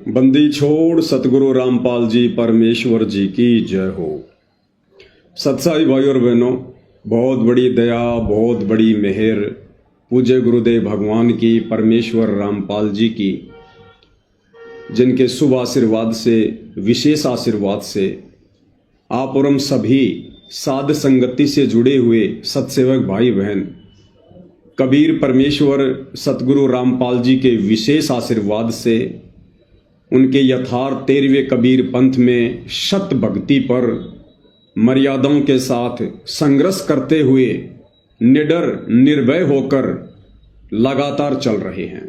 बंदी छोड़ सतगुरु रामपाल जी परमेश्वर जी की जय हो। सत्साई भाई और बहनों, बहुत बड़ी दया, बहुत बड़ी मेहर पूज्य गुरुदेव भगवान की, परमेश्वर रामपाल जी की, जिनके शुभ आशीर्वाद से, विशेष आशीर्वाद से आप और हम सभी साध संगति से जुड़े हुए सत्सेवक भाई बहन कबीर परमेश्वर सतगुरु रामपाल जी के विशेष आशीर्वाद से उनके यथार्थ 13वें कबीर पंथ में शत भक्ति पर मर्यादाओं के साथ संघर्ष करते हुए निडर निर्भय होकर लगातार चल रहे हैं।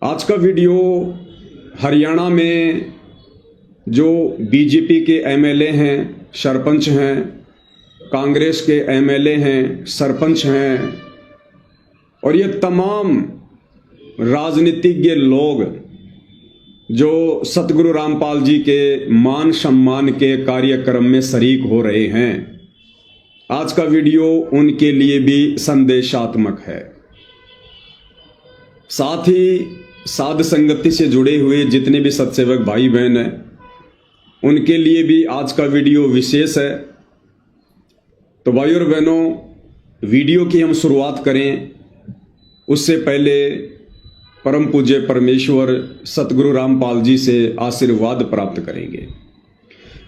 आज का वीडियो हरियाणा में जो बीजेपी के एमएलए हैं, सरपंच हैं, कांग्रेस के एमएलए हैं, सरपंच हैं और ये तमाम राजनीतिज्ञ लोग जो सतगुरु रामपाल जी के मान सम्मान के कार्यक्रम में शरीक हो रहे हैं, आज का वीडियो उनके लिए भी संदेशात्मक है। साथ ही साध संगति से जुड़े हुए जितने भी सत्सेवक भाई बहन हैं, उनके लिए भी आज का वीडियो विशेष है। तो भाई और बहनों, वीडियो की हम शुरुआत करें उससे पहले परम पूज्य परमेश्वर सतगुरु रामपाल जी से आशीर्वाद प्राप्त करेंगे।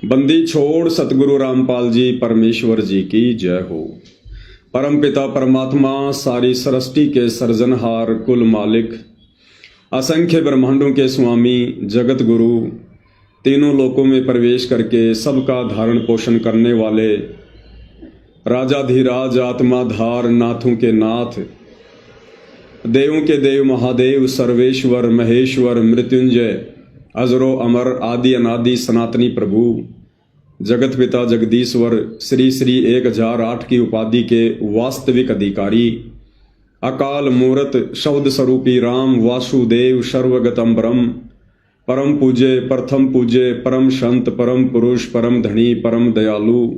बंदी छोड़ सतगुरु रामपाल जी परमेश्वर जी की जय हो। परम पिता परमात्मा, सारी सृष्टि के सृजनहार, कुल मालिक, असंख्य ब्रह्मांडों के स्वामी, जगत गुरु, तीनों लोकों में प्रवेश करके सबका धारण पोषण करने वाले राजाधिराज, आत्माधार, नाथों के नाथ, देवों के देव, महादेव, सर्वेश्वर, महेश्वर, मृत्युंजय, अजरो अमर, आदि अनादि सनातनी प्रभु, जगत पिता जगदीश्वर, श्री श्री 1008 की उपाधि के वास्तविक अधिकारी, अकाल मूर्त शब्द स्वरूपी राम, वासुदेव, सर्वगतम ब्रह्म, परम पूज्य, प्रथम पूज्य, परम संत, परम पुरुष, परम धनी, परम दयालु,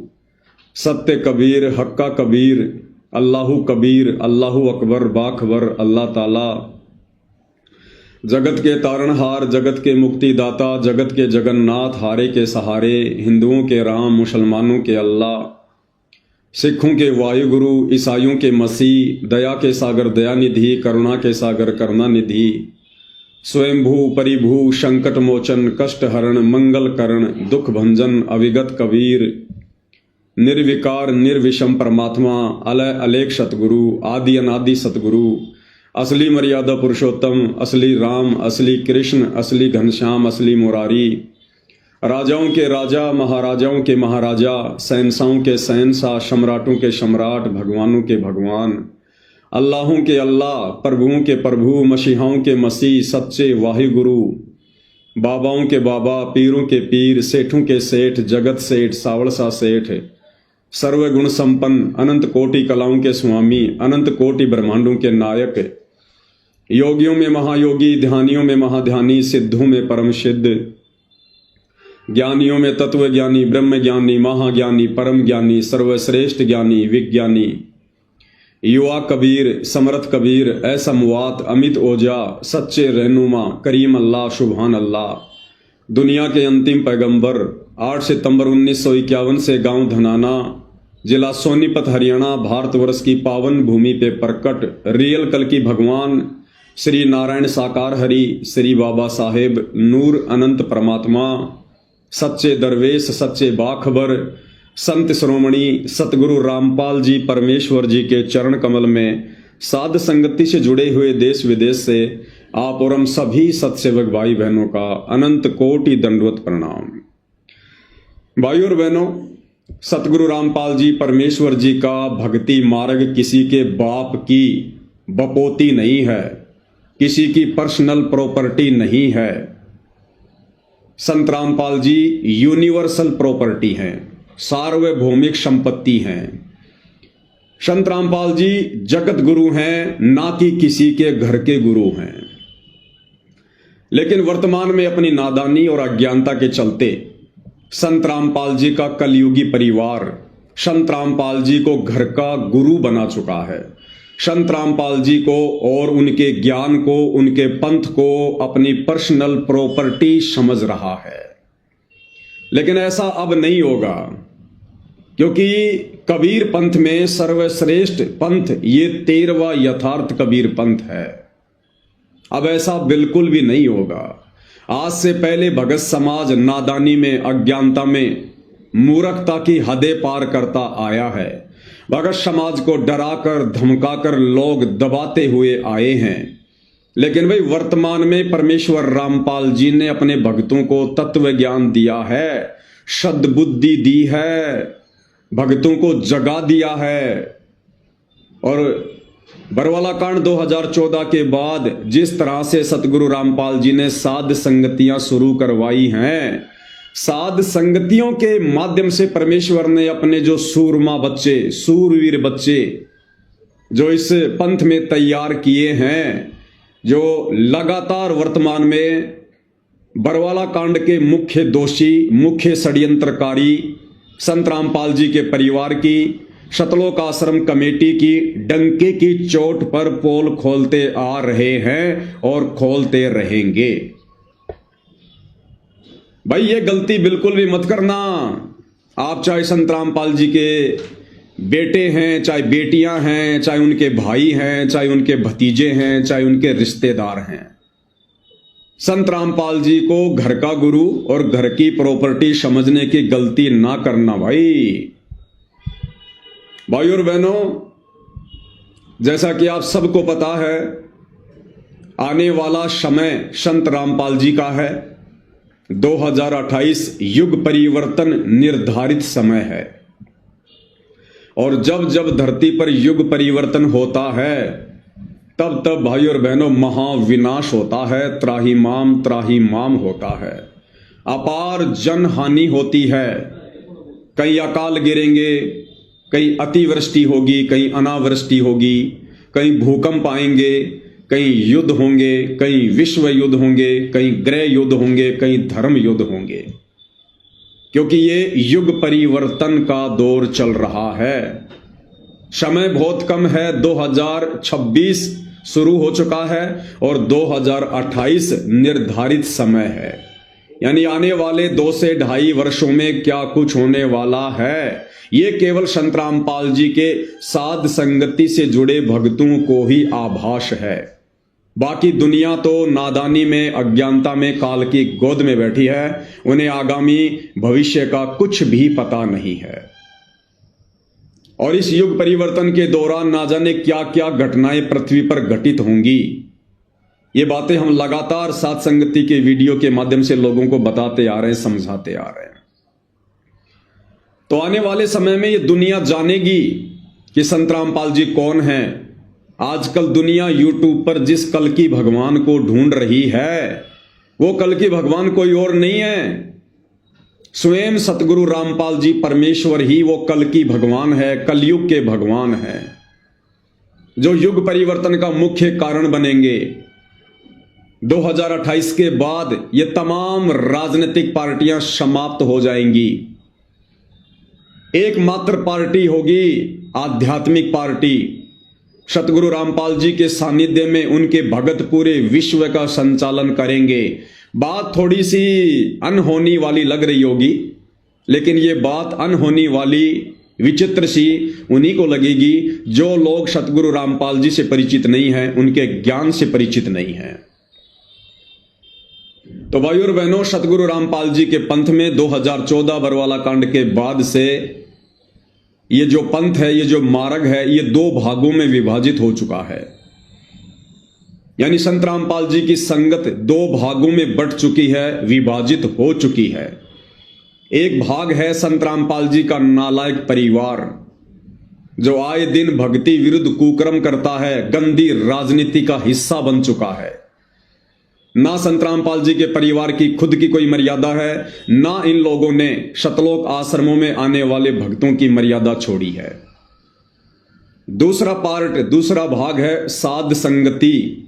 सत्य कबीर, हक्का कबीर, अल्लाहु कबीर, अल्लाहु अकबर, बाखबर, अल्लाह ताला, जगत के तारणहार, जगत के मुक्तिदाता, जगत के जगन्नाथ, हारे के सहारे, हिंदुओं के राम, मुसलमानों के अल्लाह, सिखों के वायुगुरु, ईसाइयों के मसीह, दया के सागर दयानिधि, करुणा के सागर करुणानिधि, स्वयंभू परिभू, संकट मोचन, कष्ट हरण, मंगल करण, दुख भंजन, अविगत कबीर, निर्विकार निर्विषम परमात्मा, अलय अलेख सतगुरु, आदि अनादि सतगुरु, असली मर्यादा पुरुषोत्तम, असली राम, असली कृष्ण, असली घनश्याम, असली मुरारी, राजाओं के राजा, महाराजाओं के महाराजा, शहंशाहों के शहंशाह, सम्राटों के सम्राट, भगवानों के भगवान, अल्लाहों के अल्लाह, प्रभुओं के प्रभु, मसीहाओं के मसीह, सच्चे वाहिगुरु, बाबाओं के बाबा, पीरों के पीर, सेठों के सेठ, जगत सेठ, सावड़सा सेठ, सर्वगुण संपन्न, अनंत कोटि कलाओं के स्वामी, अनंत कोटि ब्रह्मांडों के नायक, योगियों में महायोगी, ध्यानियों में महाध्यानी, सिद्धों में परम सिद्ध, ज्ञानियों में तत्व ज्ञानी, ब्रह्म ज्ञानी, महाज्ञानी, परम ज्ञानी, सर्वश्रेष्ठ ज्ञानी, विज्ञानी, युवा कबीर, समर्थ कबीर, असमवात, अमित ओजा, सच्चे रहनुमा, करीम अल्लाह, सुभान अल्लाह, दुनिया के अंतिम पैगंबर, 8 सितंबर 1951 से गांव धनाना, जिला सोनीपत, हरियाणा, भारतवर्ष की पावन भूमि पे प्रकट रियल कल की भगवान श्री नारायण साकार हरि, श्री बाबा साहेब नूर अनंत परमात्मा, सच्चे दरवेश, सच्चे बाखबर, संत श्रोमणी सतगुरु रामपाल जी परमेश्वर जी के चरण कमल में साध संगति से जुड़े हुए देश विदेश से आप और हम सभी सत्सेवक भाई बहनों का अनंत कोटि दंडवत प्रणाम। भाई और बहनों, सतगुरु रामपाल जी परमेश्वर जी का भक्ति मार्ग किसी के बाप की बपोती नहीं है, किसी की पर्सनल प्रॉपर्टी नहीं है। संत रामपाल जी यूनिवर्सल प्रॉपर्टी हैं, सार्वभौमिक संपत्ति हैं। संत रामपाल जी जगत गुरु हैं, ना कि किसी के घर के गुरु हैं। लेकिन वर्तमान में अपनी नादानी और अज्ञानता के चलते संत रामपाल जी का कलयुगी परिवार संत रामपाल जी को घर का गुरु बना चुका है। संत रामपाल जी को और उनके ज्ञान को, उनके पंथ को अपनी पर्सनल प्रॉपर्टी समझ रहा है। लेकिन ऐसा अब नहीं होगा, क्योंकि कबीर पंथ में सर्वश्रेष्ठ पंथ ये 13वां यथार्थ कबीर पंथ है। अब ऐसा बिल्कुल भी नहीं होगा। आज से पहले भगत समाज नादानी में, अज्ञानता में, मूर्खता की हदें पार करता आया है। भगत समाज को डराकर धमकाकर लोग दबाते हुए आए हैं। लेकिन भाई वर्तमान में परमेश्वर रामपाल जी ने अपने भक्तों को तत्व ज्ञान दिया है, सद्बुद्धि दी है, भक्तों को जगा दिया है। और बरवाला कांड 2014 के बाद जिस तरह से सतगुरु रामपाल जी ने साध संगतियां शुरू करवाई हैं, साध संगतियों के माध्यम से परमेश्वर ने अपने जो सूरमा बच्चे, सूरवीर बच्चे जो इस पंथ में तैयार किए हैं, जो लगातार वर्तमान में बरवाला कांड के मुख्य दोषी, मुख्य षड्यंत्रकारी संत रामपाल जी के परिवार की, शतलोक आश्रम कमेटी की डंके की चोट पर पोल खोलते आ रहे हैं और खोलते रहेंगे। भाई ये गलती बिल्कुल भी मत करना। आप चाहे संत रामपाल जी के बेटे हैं, चाहे बेटियां हैं, चाहे उनके भाई हैं, चाहे उनके भतीजे हैं, चाहे उनके रिश्तेदार हैं, संत रामपाल जी को घर का गुरु और घर की प्रॉपर्टी समझने की गलती ना करना। भाई और बहनों, जैसा कि आप सबको पता है, आने वाला समय संत रामपाल जी का है। 2028 युग परिवर्तन निर्धारित समय है। और जब जब धरती पर युग परिवर्तन होता है, तब तब भाई और बहनों महाविनाश होता है, त्राही माम होता है, अपार जन हानि होती है। कई अकाल गिरेंगे, कहीं अतिवृष्टि होगी, कहीं अनावृष्टि होगी, कहीं भूकंप आएंगे, कहीं युद्ध होंगे, कहीं विश्व युद्ध होंगे, कहीं गृह युद्ध होंगे, कहीं धर्म युद्ध होंगे, क्योंकि ये युग परिवर्तन का दौर चल रहा है। समय बहुत कम है। 2026 शुरू हो चुका है और 2028 निर्धारित समय है। यानी आने वाले 2 से 2.5 वर्षों में क्या कुछ होने वाला है, ये केवल संत रामपाल जी के साध संगति से जुड़े भक्तों को ही आभास है। बाकी दुनिया तो नादानी में, अज्ञानता में, काल की गोद में बैठी है। उन्हें आगामी भविष्य का कुछ भी पता नहीं है। और इस युग परिवर्तन के दौरान ना जाने क्या क्या घटनाएं पृथ्वी पर घटित होंगी। ये बातें हम लगातार साध संगति के वीडियो के माध्यम से लोगों को बताते आ रहे हैं, समझाते आ रहे हैं। तो आने वाले समय में ये दुनिया जानेगी कि संत रामपाल जी कौन हैं। आजकल दुनिया यूट्यूब पर जिस कल की भगवान को ढूंढ रही है, वो कल की भगवान कोई और नहीं है, स्वयं सतगुरु रामपाल जी परमेश्वर ही वो कल की भगवान है, कलयुग के भगवान है, जो युग परिवर्तन का मुख्य कारण बनेंगे। 2028 के बाद ये तमाम राजनीतिक पार्टियां समाप्त हो जाएंगी। एकमात्र पार्टी होगी आध्यात्मिक पार्टी। सतगुरु रामपाल जी के सानिध्य में उनके भगत पूरे विश्व का संचालन करेंगे। बात थोड़ी सी अनहोनी वाली लग रही होगी, लेकिन ये बात अनहोनी वाली, विचित्र सी उन्हीं को लगेगी जो लोग सतगुरु रामपाल जी से परिचित नहीं हैं, उनके ज्ञान से परिचित नहीं हैं। तो भाई और बहनों, सतगुरु रामपाल जी के पंथ में 2014 बरवाला कांड के बाद से ये जो पंथ है, ये जो मार्ग है, ये 2 भागों में विभाजित हो चुका है। यानी संत रामपाल जी की संगत 2 भागों में बंट चुकी है, विभाजित हो चुकी है। एक भाग है संत रामपाल जी का नालायक परिवार, जो आए दिन भक्ति विरुद्ध कुकर्म करता है, गंदी राजनीति का हिस्सा बन चुका है। ना संत रामपाल जी के परिवार की खुद की कोई मर्यादा है, ना इन लोगों ने शतलोक आश्रमों में आने वाले भक्तों की मर्यादा छोड़ी है। दूसरा भाग है साध संगति,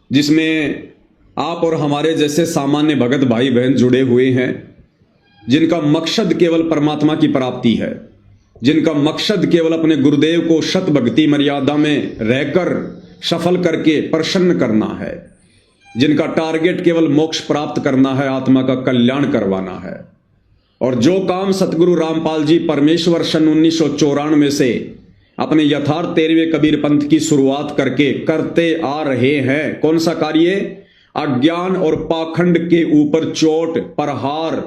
जिसमें आप और हमारे जैसे सामान्य भगत भाई बहन जुड़े हुए हैं, जिनका मकसद केवल परमात्मा की प्राप्ति है। जिनका मकसद केवल अपने गुरुदेव को शत भक्ति मर्यादा में रहकर सफल करके प्रसन्न करना है, जिनका टारगेट केवल मोक्ष प्राप्त करना है, आत्मा का कल्याण करवाना है। और जो काम सतगुरु रामपाल जी परमेश्वर सन 1994 से अपने यथार्थ 13वें कबीर पंथ की शुरुआत करके करते आ रहे हैं, कौन सा कार्य? अज्ञान और पाखंड के ऊपर चोट प्रहार,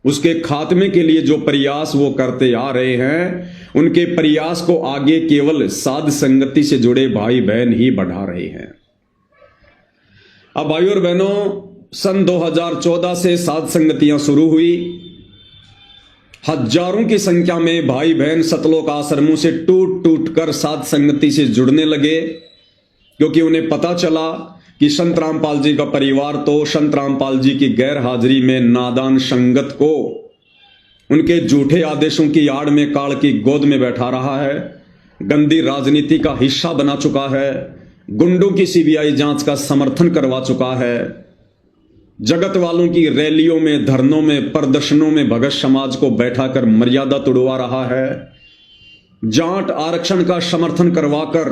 उसके खात्मे के लिए जो प्रयास वो करते आ रहे हैं, उनके प्रयास को आगे केवल साध संगति से जुड़े भाई बहन ही बढ़ा रहे हैं। अब भाइयों और बहनों, सन 2014 से साध संगतियां शुरू हुई। हजारों की संख्या में भाई बहन सतलोक आश्रमों से टूट टूट कर साध संगति से जुड़ने लगे, क्योंकि उन्हें पता चला कि संत रामपाल जी का परिवार तो संत रामपाल जी की गैर हाजिरी में नादान संगत को उनके झूठे आदेशों की आड़ में काल की गोद में बैठा रहा है, गंदी राजनीति का हिस्सा बना चुका है, गुंडों की सीबीआई जांच का समर्थन करवा चुका है, जगत वालों की रैलियों में, धरनों में, प्रदर्शनों में भगत समाज को बैठाकर मर्यादा तोड़वा रहा है, जाट आरक्षण का समर्थन करवाकर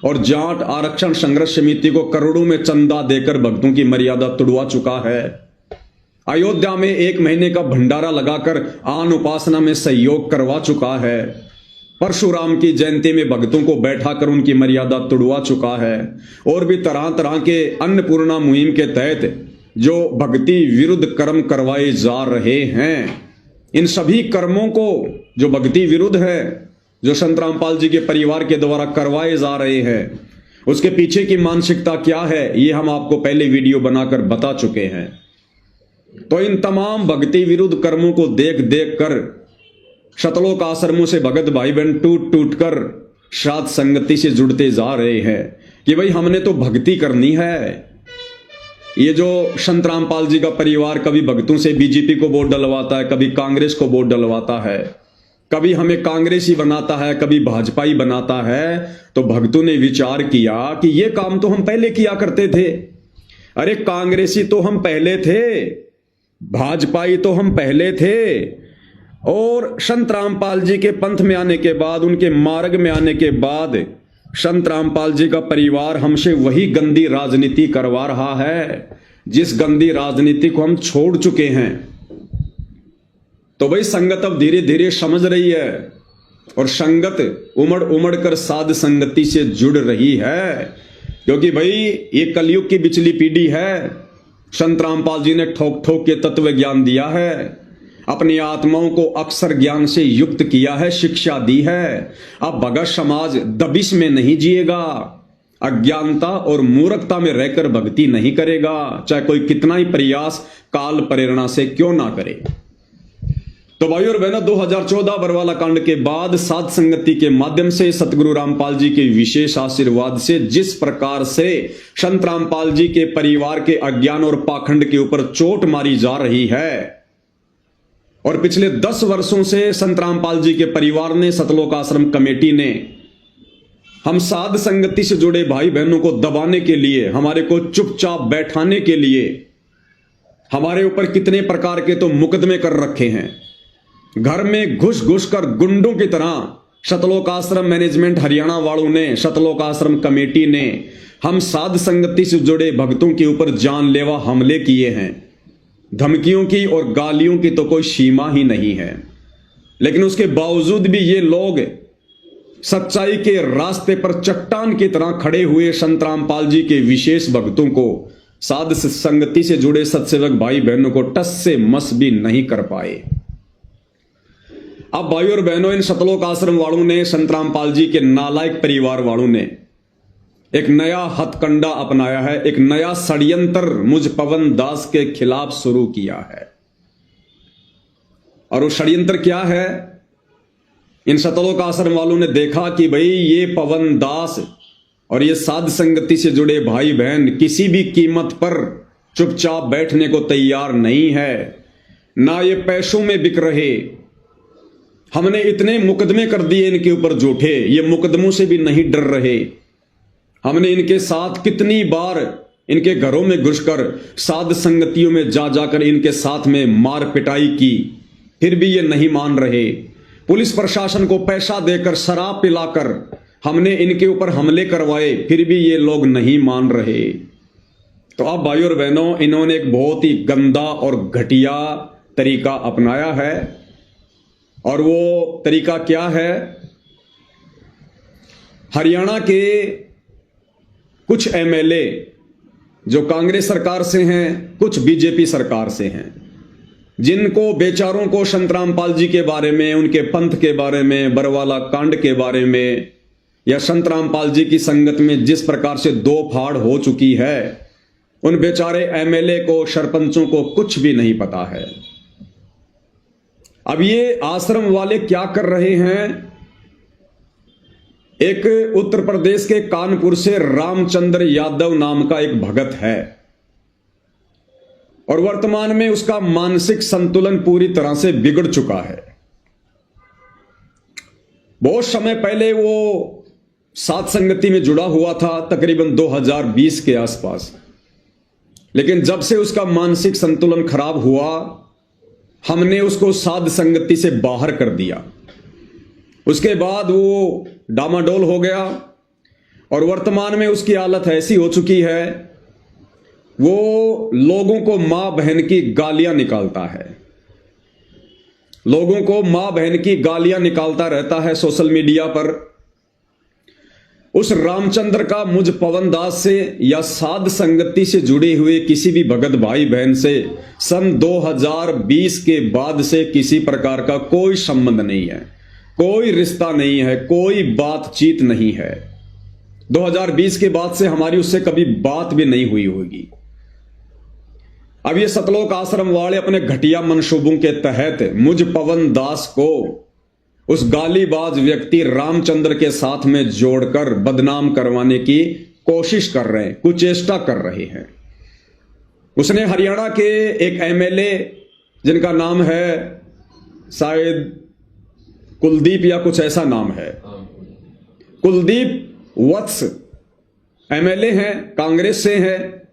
और जाट आरक्षण संघर्ष समिति को करोड़ों में चंदा देकर भक्तों की मर्यादा तोड़वा चुका है। अयोध्या में 1 महीने का भंडारा लगाकर आन उपासना में सहयोग करवा चुका है। परशुराम की जयंती में भक्तों को बैठाकर उनकी मर्यादा तोड़वा चुका है। और भी तरह तरह के अन्नपूर्णा मुहिम के तहत जो भक्ति विरुद्ध कर्म करवाए जा रहे हैं, इन सभी कर्मों को जो भक्ति विरुद्ध है, जो संत रामपाल जी के परिवार के द्वारा करवाए जा रहे हैं, उसके पीछे की मानसिकता क्या है, ये हम आपको पहले वीडियो बनाकर बता चुके हैं। तो इन तमाम भक्ति विरुद्ध कर्मों को देख देख कर सतलोक आश्रमों से भगत भाई बहन टूट टूट कर साध संगति से जुड़ते जा रहे हैं कि भाई हमने तो भक्ति करनी है। ये जो संत रामपाल जी का परिवार कभी भक्तों से बीजेपी को वोट डलवाता है, कभी कांग्रेस को वोट डलवाता है, कभी हमें कांग्रेसी बनाता है, कभी भाजपाई बनाता है, तो भक्तों ने विचार किया कि ये काम तो हम पहले किया करते थे। अरे कांग्रेसी तो हम पहले थे, भाजपाई तो हम पहले थे, और संत रामपाल जी के पंथ में आने के बाद, उनके मार्ग में आने के बाद संत रामपाल जी का परिवार हमसे वही गंदी राजनीति करवा रहा है जिस गंदी राजनीति को हम छोड़ चुके हैं। तो भाई संगत अब धीरे धीरे समझ रही है और संगत उमड़ उमड़ कर साध संगति से जुड़ रही है, क्योंकि भाई ये कलयुग की बिचली पीढ़ी है। संत रामपाल जी ने ठोक ठोक के तत्व ज्ञान दिया है, अपनी आत्माओं को अक्षर ज्ञान से युक्त किया है, शिक्षा दी है। अब भगत समाज दबिश में नहीं जिएगा, अज्ञानता और मूर्खता में रहकर भक्ति नहीं करेगा, चाहे कोई कितना ही प्रयास काल प्रेरणा से क्यों ना करे। तो भाइयों और बहनों, 2014 बरवाला कांड के बाद साध संगति के माध्यम से सतगुरु रामपाल जी के विशेष आशीर्वाद से जिस प्रकार से संत रामपाल जी के परिवार के अज्ञान और पाखंड के ऊपर चोट मारी जा रही है, और पिछले 10 वर्षों से संत रामपाल जी के परिवार ने, सतलोक आश्रम कमेटी ने हम साध संगति से जुड़े भाई बहनों को दबाने के लिए, हमारे को चुपचाप बैठाने के लिए हमारे ऊपर कितने प्रकार के तो मुकदमे कर रखे हैं। घर में घुस घुस कर गुंडों की तरह सतलोक आश्रम मैनेजमेंट हरियाणा वालों ने, सतलोक आश्रम कमेटी ने हम साध संगति से जुड़े भक्तों के ऊपर जानलेवा हमले किए हैं। धमकियों की और गालियों की तो कोई सीमा ही नहीं है, लेकिन उसके बावजूद भी ये लोग सच्चाई के रास्ते पर चट्टान की तरह खड़े हुए संत रामपाल जी के विशेष भक्तों को, साध संगति से जुड़े सत्सेवक भाई बहनों को टस से मस भी नहीं कर पाए। अब भाइयों और बहनों, इन सतलोक आश्रम वालों ने, संत रामपाल जी के नालायक परिवार वालों ने एक नया हथकंडा अपनाया है, एक नया षड्यंत्र मुझ पवन दास के खिलाफ शुरू किया है। और वो षड्यंत्र क्या है? इन सतलोक आश्रम वालों ने देखा कि भाई ये पवन दास और ये साध संगति से जुड़े भाई बहन किसी भी कीमत पर चुपचाप बैठने को तैयार नहीं है, ना ये पैसों में बिक रहे। हमने इतने मुकदमे कर दिए इनके ऊपर झूठे, ये मुकदमों से भी नहीं डर रहे। हमने इनके साथ कितनी बार इनके घरों में घुसकर साध संगतियों में जा जाकर इनके साथ में मार पिटाई की, फिर भी ये नहीं मान रहे। पुलिस प्रशासन को पैसा देकर, शराब पिलाकर हमने इनके ऊपर हमले करवाए, फिर भी ये लोग नहीं मान रहे। तो अब भाइयों और बहनों, इन्होंने एक बहुत ही गंदा और घटिया तरीका अपनाया है। और वो तरीका क्या है? हरियाणा के कुछ एमएलए जो कांग्रेस सरकार से हैं, कुछ बीजेपी सरकार से हैं, जिनको बेचारों को संतरामपाल जी के बारे में, उनके पंथ के बारे में, बरवाला कांड के बारे में, या संतरामपाल जी की संगत में जिस प्रकार से दो फाड़ हो चुकी है, उन बेचारे एमएलए को, सरपंचों को कुछ भी नहीं पता है। अब ये आश्रम वाले क्या कर रहे हैं? एक उत्तर प्रदेश के कानपुर से रामचंद्र यादव नाम का एक भगत है और वर्तमान में उसका मानसिक संतुलन पूरी तरह से बिगड़ चुका है। बहुत समय पहले वो सात संगति में जुड़ा हुआ था, तकरीबन 2020 के आसपास, लेकिन जब से उसका मानसिक संतुलन खराब हुआ, हमने उसको साध संगति से बाहर कर दिया। उसके बाद वो डामाडोल हो गया और वर्तमान में उसकी हालत ऐसी हो चुकी है, वो लोगों को मां बहन की गालियां निकालता है, लोगों को मां बहन की गालियां निकालता रहता है सोशल मीडिया पर। उस रामचंद्र का मुझ पवन दास से या साध संगति से जुड़े हुए किसी भी भगत भाई बहन से सन 2020 के बाद से किसी प्रकार का कोई संबंध नहीं है, कोई रिश्ता नहीं है, कोई बातचीत नहीं है। 2020 के बाद से हमारी उससे कभी बात भी नहीं हुई होगी। अब ये सतलोक आश्रम वाले अपने घटिया मंसूबों के तहत मुझ पवन दास को उस गालीबाज व्यक्ति रामचंद्र के साथ में जोड़कर बदनाम करवाने की कोशिश कर रहे हैं, कुचेष्टा कर रहे हैं। उसने हरियाणा के एक एमएलए जिनका नाम है शायद कुलदीप या कुछ ऐसा नाम है, कुलदीप वत्स एमएलए हैं, कांग्रेस से है,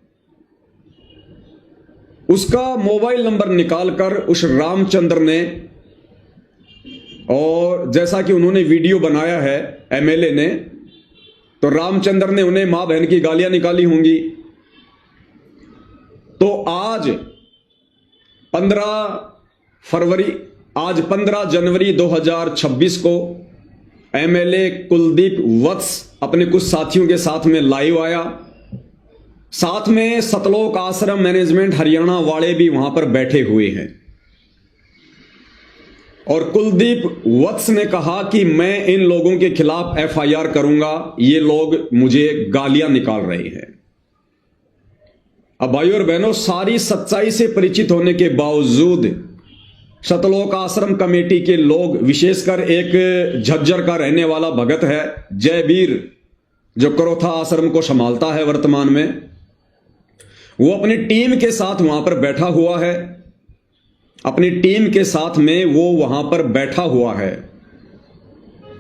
उसका मोबाइल नंबर निकालकर उस रामचंद्र ने, और जैसा कि उन्होंने वीडियो बनाया है एमएलए ने, तो रामचंद्र ने उन्हें मां बहन की गालियां निकाली होंगी। तो आज 15 जनवरी 2026 को एमएलए कुलदीप वत्स अपने कुछ साथियों के साथ में लाइव आया। साथ में सतलोक आश्रम मैनेजमेंट हरियाणा वाले भी वहां पर बैठे हुए हैं और कुलदीप वत्स ने कहा कि मैं इन लोगों के खिलाफ एफआईआर करूंगा, ये लोग मुझे गालियां निकाल रहे हैं। अब भाइयों और बहनों, सारी सच्चाई से परिचित होने के बावजूद सतलोक आश्रम कमेटी के लोग, विशेषकर एक झज्जर का रहने वाला भगत है जयवीर, जो करोथा आश्रम को संभालता है वर्तमान में, वो अपनी टीम के साथ वहां पर बैठा हुआ है, अपनी टीम के साथ में वो वहां पर बैठा हुआ है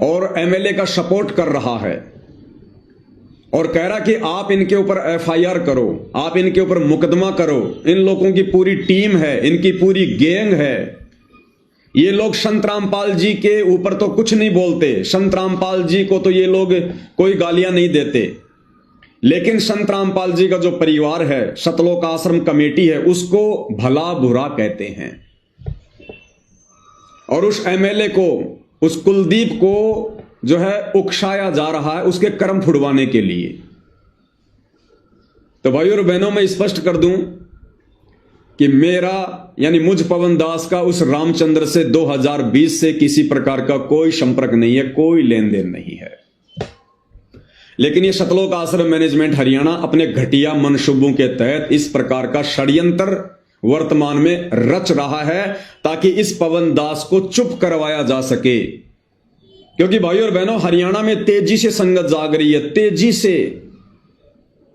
और एमएलए का सपोर्ट कर रहा है और कह रहा कि आप इनके ऊपर एफआईआर करो, आप इनके ऊपर मुकदमा करो, इन लोगों की पूरी टीम है, इनकी पूरी गैंग है, ये लोग संत रामपाल जी के ऊपर तो कुछ नहीं बोलते, संत रामपाल जी को तो ये लोग कोई गालियां नहीं देते, लेकिन संत रामपाल जी का जो परिवार है, सतलोक आश्रम कमेटी है, उसको भला बुरा कहते हैं। और उस एमएलए को, उस कुलदीप को जो है उकसाया जा रहा है उसके कर्म फुड़वाने के लिए। तो भाइयों और बहनों, मैं स्पष्ट कर दूं कि मेरा यानी मुझ पवन दास का उस रामचंद्र से 2020 से किसी प्रकार का कोई संपर्क नहीं है, कोई लेन देन नहीं है। लेकिन ये सतलोक आश्रम मैनेजमेंट हरियाणा अपने घटिया मंसूबों के तहत इस प्रकार का षड्यंत्र वर्तमान में रच रहा है ताकि इस पवन दास को चुप करवाया जा सके। क्योंकि भाइयों और बहनों, हरियाणा में तेजी से संगत जाग रही है, तेजी से।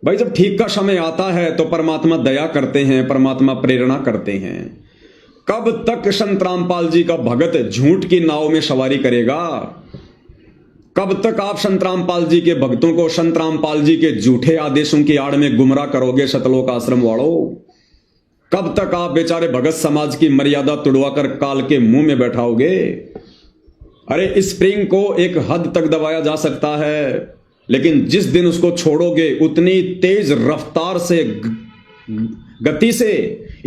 भाई, जब ठीक का समय आता है तो परमात्मा दया करते हैं, परमात्मा प्रेरणा करते हैं। कब तक संत रामपाल जी का भगत झूठ की नाव में सवारी करेगा? कब तक आप संत रामपाल जी के भक्तों को संत रामपाल जी के झूठे आदेशों की आड़ में गुमराह करोगे सतलोक आश्रम वालों? कब तक आप बेचारे भगत समाज की मर्यादा तुड़वाकर काल के मुंह में बैठाओगे? अरे स्प्रिंग को एक हद तक दबाया जा सकता है, लेकिन जिस दिन उसको छोड़ोगे उतनी तेज रफ्तार से गति से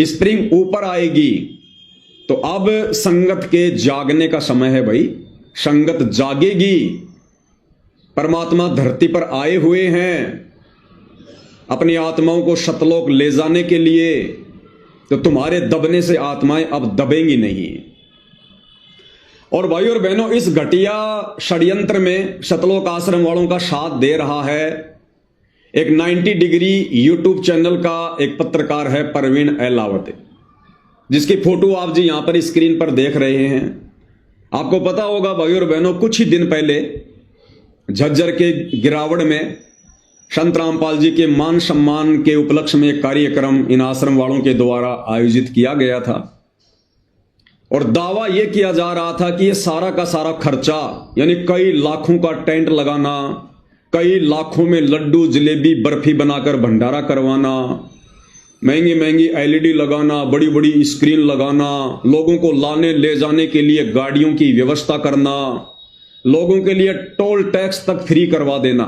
स्प्रिंग ऊपर आएगी। तो अब संगत के जागने का समय है भाई, संगत जागेगी। परमात्मा धरती पर आए हुए हैं अपनी आत्माओं को सतलोक ले जाने के लिए, तो तुम्हारे दबने से आत्माएं अब दबेंगी नहीं। और भाई और बहनों, इस घटिया षड्यंत्र में सतलोक आश्रम वालों का साथ दे रहा है एक 90 डिग्री यूट्यूब चैनल का एक पत्रकार है परवीन अहलावत, जिसकी फोटो आप जी यहां पर स्क्रीन पर देख रहे हैं। आपको पता होगा भाई और बहनों, कुछ ही दिन पहले झज्जर के गिरावड़ में संत रामपाल जी के मान सम्मान के उपलक्ष्य में एक कार्यक्रम इन आश्रम वालों के द्वारा आयोजित किया गया था, और दावा यह किया जा रहा था कि यह सारा का सारा खर्चा, यानी कई लाखों का टेंट लगाना, कई लाखों में लड्डू जलेबी बर्फी बनाकर भंडारा करवाना, महंगी महंगी एलईडी लगाना, बड़ी बड़ी स्क्रीन लगाना, लोगों को लाने ले जाने के लिए गाड़ियों की व्यवस्था करना, लोगों के लिए टोल टैक्स तक फ्री करवा देना।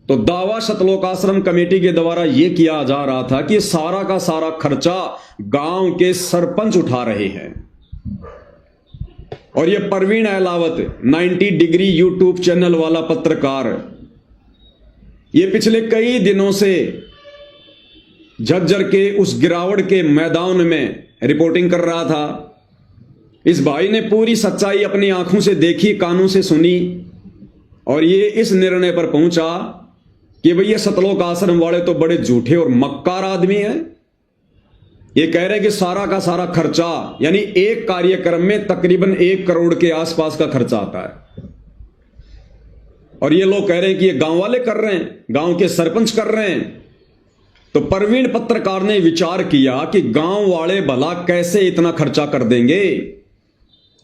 तो दावा सतलोक आश्रम कमेटी के द्वारा यह किया जा रहा था कि सारा का सारा खर्चा गांव के सरपंच उठा रहे हैं। और यह Parveen Ahlawat 90 degree YouTube channel वाला पत्रकार, यह पिछले कई दिनों से झज्जर के उस गिरावड़ के मैदान में रिपोर्टिंग कर रहा था। इस भाई ने पूरी सच्चाई अपनी आंखों से देखी, कानों से सुनी, और ये इस निर्णय पर पहुंचा कि भैया सतलोक आश्रम वाले तो बड़े झूठे और मक्कार आदमी हैं। ये कह रहे कि सारा का सारा खर्चा, यानी एक कार्यक्रम में तकरीबन 1 करोड़ के आसपास का खर्चा आता है, और ये लोग कह रहे हैं कि ये गांव वाले कर रहे हैं, गांव के सरपंच कर रहे हैं। तो परवीन पत्रकार ने विचार किया कि गांव वाले भला कैसे इतना खर्चा कर देंगे।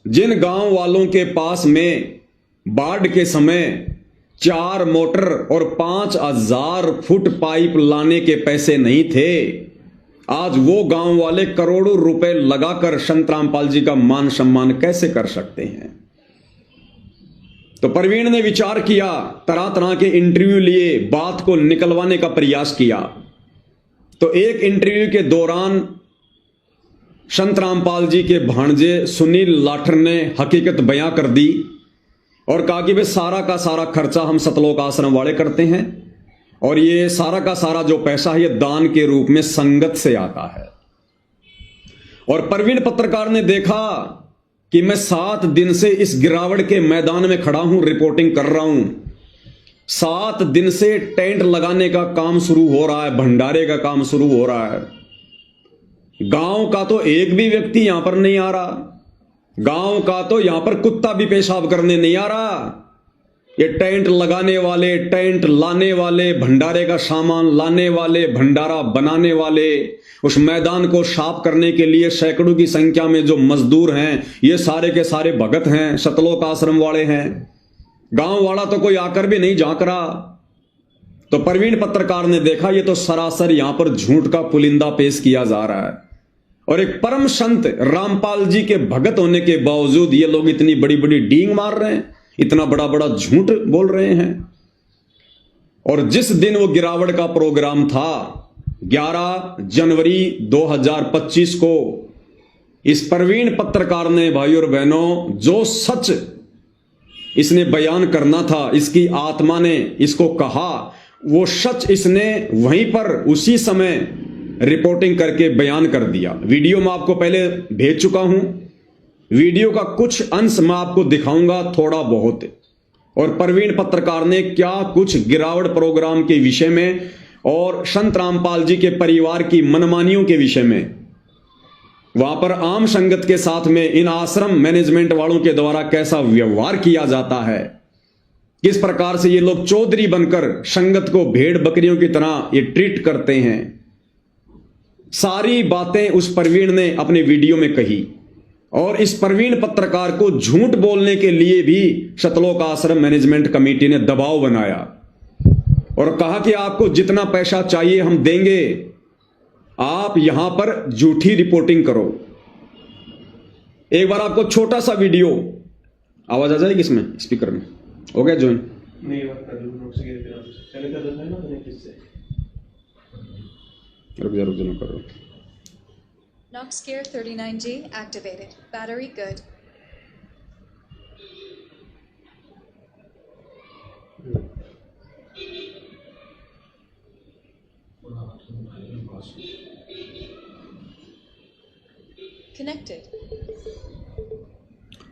जिन गांव वालों के पास में बाढ़ के समय 4 मोटर और 5000 फुट पाइप लाने के पैसे नहीं थे, आज वो गांव वाले करोड़ों रुपए लगाकर संत रामपाल जी का मान सम्मान कैसे कर सकते हैं। तो परवीन ने विचार किया, तरह तरह के इंटरव्यू लिए, बात को निकलवाने का प्रयास किया। तो एक इंटरव्यू के दौरान संत रामपाल जी के भांजे सुनील लाठर ने हकीकत बयां कर दी और कहा कि वे सारा का सारा खर्चा हम सतलोक आश्रम वाले करते हैं, और ये सारा का सारा जो पैसा है ये दान के रूप में संगत से आता है। और परवीन पत्रकार ने देखा कि मैं 7 दिन से इस गिरावड़ के मैदान में खड़ा हूं, रिपोर्टिंग कर रहा हूं। 7 दिन से टेंट लगाने का काम शुरू हो रहा है, भंडारे का काम शुरू हो रहा है। गांव का तो एक भी व्यक्ति यहां पर नहीं आ रहा, गांव का तो यहां पर कुत्ता भी पेशाब करने नहीं आ रहा। ये टेंट लगाने वाले, टेंट लाने वाले, भंडारे का सामान लाने वाले, भंडारा बनाने वाले, उस मैदान को साफ करने के लिए सैकड़ों की संख्या में जो मजदूर हैं, ये सारे के सारे भगत हैं, सतलोक आश्रम वाले हैं। गांव वाला तो कोई आकर भी नहीं झांक रहा। तो परवीन पत्रकार ने देखा ये तो सरासर यहां पर झूठ का पुलिंदा पेश किया जा रहा है, और एक परम संत रामपाल जी के भगत होने के बावजूद ये लोग इतनी बड़ी बड़ी डींग मार रहे हैं, इतना बड़ा बड़ा झूठ बोल रहे हैं। और जिस दिन वो गिरावड़ का प्रोग्राम था 11 जनवरी 2025 को, इस परवीन पत्रकार ने भाई और बहनों जो सच इसने बयान करना था, इसकी आत्मा ने इसको कहा, वो सच इसने वहीं पर उसी समय रिपोर्टिंग करके बयान कर दिया। वीडियो मैं आपको पहले भेज चुका हूं, वीडियो का कुछ अंश मैं आपको दिखाऊंगा थोड़ा बहुत, और परवीन पत्रकार ने क्या कुछ गिरावड़ प्रोग्राम के विषय में और संत रामपाल जी के परिवार की मनमानियों के विषय में, वहां पर आम संगत के साथ में इन आश्रम मैनेजमेंट वालों के द्वारा कैसा व्यवहार किया जाता है, किस प्रकार से ये लोग चौधरी बनकर संगत को भेड़ बकरियों की तरह ये ट्रीट करते हैं, सारी बातें उस परवीन ने अपने वीडियो में कही। और इस परवीन पत्रकार को झूठ बोलने के लिए भी सतलोक आश्रम मैनेजमेंट कमेटी ने दबाव बनाया और कहा कि आपको जितना पैसा चाहिए हम देंगे, आप यहां पर झूठी रिपोर्टिंग करो। एक बार आपको छोटा सा वीडियो आवाज आ जाएगी इसमें स्पीकर में? हो गया ज्वाइन? नहीं बात कर लो नोट्स के पहले कर देता है ना तो किससे रुक जा मैं कर रहा हूँ। Nox Gear 39G activated. Battery good. Connected.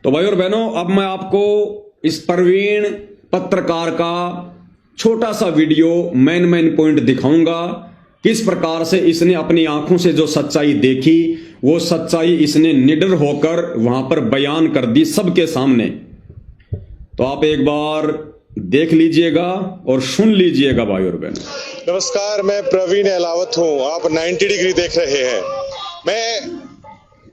तो भाई और बहनों, अब मैं आपको इस प्रवीण पत्रकार का छोटा सा वीडियो मेन पॉइंट दिखाऊंगा। किस प्रकार से इसने अपनी आंखों से जो सच्चाई देखी, वो सच्चाई इसने निडर होकर वहां पर बयान कर दी सबके सामने। तो आप एक बार देख लीजिएगा और सुन लीजिएगा भाई और बहनों। नमस्कार, मैं प्रवीण अहलावत हूं। आप 90 डिग्री देख रहे हैं। मैं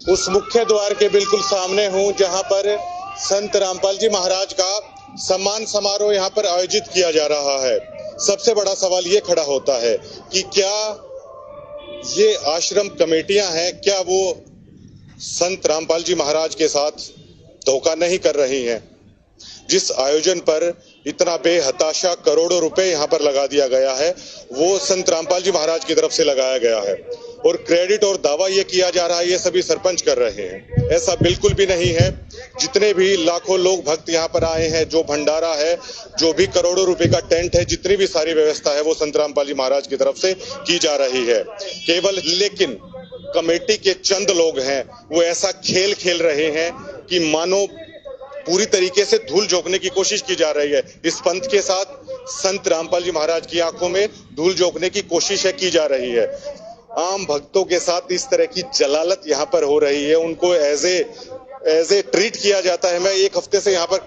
उस मुख्य द्वार के बिल्कुल सामने हूं जहां पर संत रामपाल जी महाराज का सम्मान समारोह यहां पर आयोजित किया जा रहा है। सबसे बड़ा सवाल ये खड़ा होता है कि क्या ये आश्रम कमेटियां हैं, क्या वो संत रामपाल जी महाराज के साथ धोखा नहीं कर रही हैं? जिस आयोजन पर इतना बेहताशा करोड़ों रुपए यहाँ पर लगा दिया गया है, वो संत रामपाल जी महाराज की तरफ से लगाया गया है और क्रेडिट और दावा ये किया जा रहा है ये सभी सरपंच कर रहे हैं। ऐसा बिल्कुल भी नहीं है। जितने भी लाखों लोग भक्त यहाँ पर आए हैं, जो भंडारा है, जो भी करोड़ों रुपए का टेंट है, जितनी भी सारी व्यवस्था है वो संत रामपाल जी महाराज की तरफ से की जा रही है। केवल लेकिन कमेटी के चंद लोग हैं वो ऐसा खेल खेल रहे हैं कि मानो पूरी तरीके से धूल झोंकने की कोशिश की जा रही है। इस पंथ के साथ संत रामपाल जी महाराज की आंखों में धूल झोंकने की कोशिश की जा रही है। आम भक्तों के साथ इस तरह की जलालत यहाँ पर हो रही है, उनको एज ए ट्रीट किया जाता है। मैं एक हफ्ते से यहाँ पर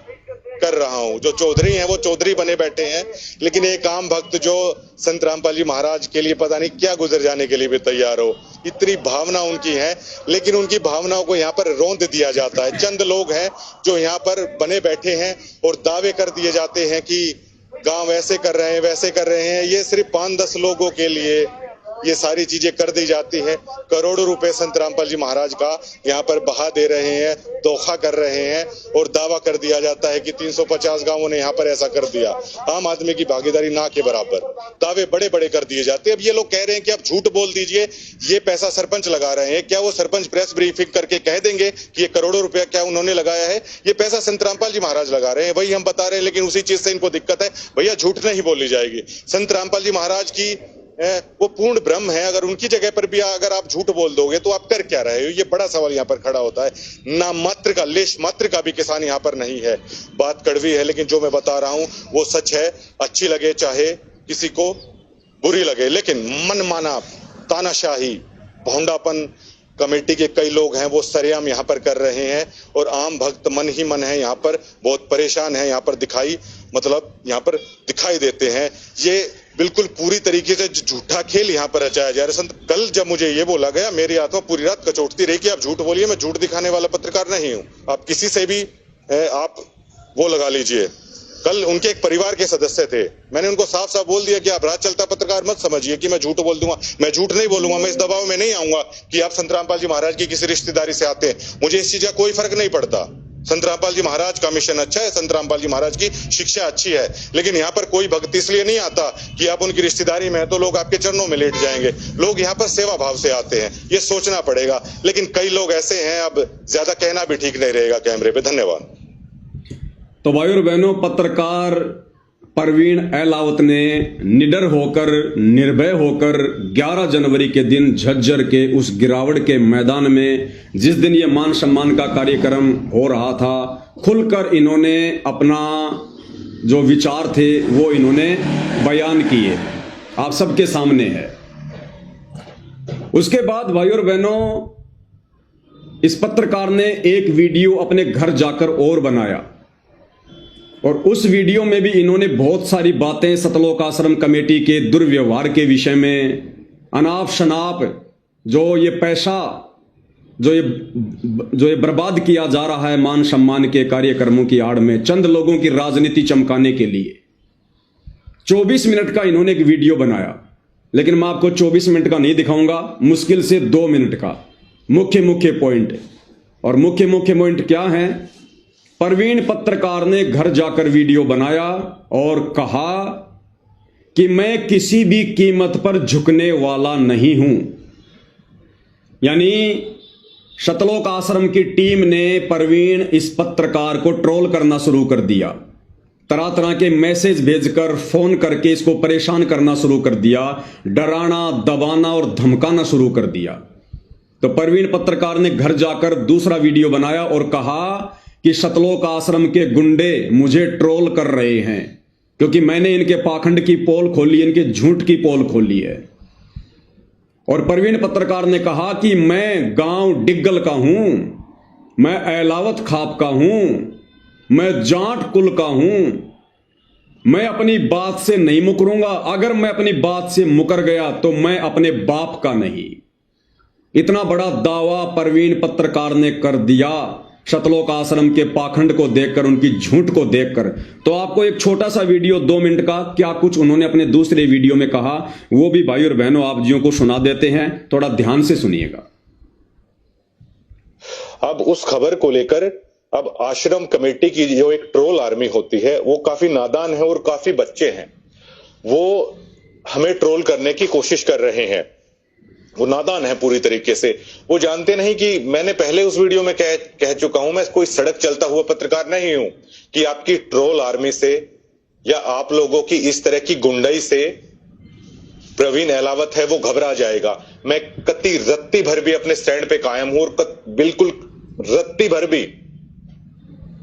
कर रहा हूँ। जो चौधरी हैं वो चौधरी बने बैठे हैं, लेकिन एक आम भक्त जो संत रामपाल जी महाराज के लिए पता नहीं क्या गुजर जाने के लिए भी तैयार हो, इतनी भावना उनकी है, लेकिन उनकी भावनाओं को यहाँ पर रौंद दिया जाता है। चंद लोग हैं जो यहाँ पर बने बैठे हैं और दावे कर दिए जाते हैं कि गांव ऐसे कर रहे हैं, वैसे कर रहे हैं। ये सिर्फ 5-10 लोगों के लिए ये सारी चीजें कर दी जाती है। करोड़ों रुपए संत रामपाल जी महाराज का यहाँ पर बहा दे रहे हैं, धोखा कर रहे हैं और दावा कर दिया जाता है कि 350 गांवों ने यहाँ पर ऐसा कर दिया। आम आदमी की भागीदारी ना के बराबर दावे बड़े बड़े कर दिए जाते हैं। अब ये लोग कह रहे हैं कि आप झूठ बोल दीजिए, ये पैसा सरपंच लगा रहे हैं। क्या वो सरपंच प्रेस ब्रीफिंग करके कह देंगे कि ये करोड़ों रुपया क्या उन्होंने लगाया है? ये पैसा संत रामपाल जी महाराज लगा रहे हैं, वही हम बता रहे हैं, लेकिन उसी चीज से इनको दिक्कत है। भैया झूठ नहीं बोली जाएगी। संत रामपाल जी महाराज की वो पूर्ण ब्रह्म है। अगर उनकी जगह पर भी अगर आप झूठ बोल दोगे तो आप कर क्या रहे हो? ये बड़ा सवाल यहाँ पर खड़ा होता है। ना मात्र का लेश मात्र का भी किसान यहाँ पर नहीं है। बात कड़वी है, लेकिन जो मैं बता रहा हूँ वो सच है। अच्छी लगे चाहे किसी को बुरी लगे, लेकिन मनमाना तानाशाही भोंडापन कमेटी के कई लोग हैं वो सरेआम यहाँ पर कर रहे हैं और आम भक्त मन ही मन है यहाँ पर बहुत परेशान है। यहाँ पर यहाँ पर दिखाई देते हैं। ये बिल्कुल पूरी तरीके से झूठा खेल यहाँ पर रचाया जा रहा है। संत कल जब मुझे ये बोला गया, मेरी आत्मा पूरी रात कचोटती रही कि आप झूठ बोलिए। मैं झूठ दिखाने वाला पत्रकार नहीं हूँ। आप किसी से भी आप वो लगा लीजिए। कल उनके एक परिवार के सदस्य थे, मैंने उनको साफ साफ बोल दिया कि आप राज चलता पत्रकार मत समझिए कि मैं झूठ बोल दूंगा। मैं झूठ नहीं बोलूंगा। मैं इस दबाव में नहीं आऊंगा कि आप संत रामपाल जी महाराज की किसी रिश्तेदारी से आते हैं। मुझे इस चीज का कोई फर्क नहीं पड़ता। संत रामपाल जी महाराज का मिशन अच्छा है, संत रामपाल जी महाराज की शिक्षा अच्छी है, लेकिन यहाँ पर कोई भक्त इसलिए नहीं आता कि आप उनकी रिश्तेदारी में है तो लोग आपके चरणों में लेट जाएंगे। लोग यहाँ पर सेवा भाव से आते हैं, ये सोचना पड़ेगा। लेकिन कई लोग ऐसे हैं, अब ज्यादा कहना भी ठीक नहीं रहेगा कैमरे पे। धन्यवाद। तो भाई और बहनों, पत्रकार प्रवीण अहलावत ने निडर होकर, निर्भय होकर 11 जनवरी के दिन झज्जर के उस गिरावट के मैदान में, जिस दिन ये मान सम्मान का कार्यक्रम हो रहा था, खुलकर इन्होंने अपना जो विचार थे वो इन्होंने बयान किए, आप सबके सामने है। उसके बाद भाई और बहनों, इस पत्रकार ने एक वीडियो अपने घर जाकर और बनाया और उस वीडियो में भी इन्होंने बहुत सारी बातें सतलोक आश्रम कमेटी के दुर्व्यवहार के विषय में, अनाप शनाप जो ये पैसा जो ये बर्बाद किया जा रहा है मान सम्मान के कार्यक्रमों की आड़ में चंद लोगों की राजनीति चमकाने के लिए, 24 मिनट का इन्होंने एक वीडियो बनाया। लेकिन मैं आपको 24 मिनट का नहीं दिखाऊंगा, मुश्किल से 2 मिनट का मुख्य पॉइंट। और मुख्य पॉइंट क्या है प्रवीण पत्रकार ने घर जाकर वीडियो बनाया और कहा कि मैं किसी भी कीमत पर झुकने वाला नहीं हूं। यानी सतलोक आश्रम की टीम ने प्रवीण इस पत्रकार को ट्रोल करना शुरू कर दिया, तरह तरह के मैसेज भेजकर फोन करके इसको परेशान करना शुरू कर दिया, डराना दबाना और धमकाना शुरू कर दिया। तो प्रवीण पत्रकार ने घर जाकर दूसरा वीडियो बनाया और कहा कि सतलोक आश्रम के गुंडे मुझे ट्रोल कर रहे हैं क्योंकि मैंने इनके पाखंड की पोल खोली, इनके झूठ की पोल खोली है। और प्रवीण पत्रकार ने कहा कि मैं गांव डिग्गल का हूं, मैं एलावत खाप का हूं, मैं जाट कुल का हूं, मैं अपनी बात से नहीं मुकरूंगा। अगर मैं अपनी बात से मुकर गया तो मैं अपने बाप का नहीं। इतना बड़ा दावा प्रवीण पत्रकार ने कर दिया सतलोक आश्रम के पाखंड को देखकर, उनकी झूठ को देखकर। तो आपको एक छोटा सा वीडियो 2 मिनट का क्या कुछ उन्होंने अपने दूसरे वीडियो में कहा वो भी भाई और बहनों आप जियों को सुना देते हैं, थोड़ा ध्यान से सुनिएगा। अब उस खबर को लेकर अब आश्रम कमेटी की जो एक ट्रोल आर्मी होती है वो काफी नादान है और काफी बच्चे हैं, वो हमें ट्रोल करने की कोशिश कर रहे हैं। वो नादान है पूरी तरीके से। वो जानते नहीं कि मैंने पहले उस वीडियो में कह चुका हूं, मैं कोई सड़क चलता हुआ पत्रकार नहीं हूं कि आपकी ट्रोल आर्मी से या आप लोगों की इस तरह की गुंडाई से प्रवीण एलावत है वो घबरा जाएगा। मैं कत्ती रत्ती भर भी अपने स्टैंड पे कायम हूं और बिल्कुल रत्ती भर भी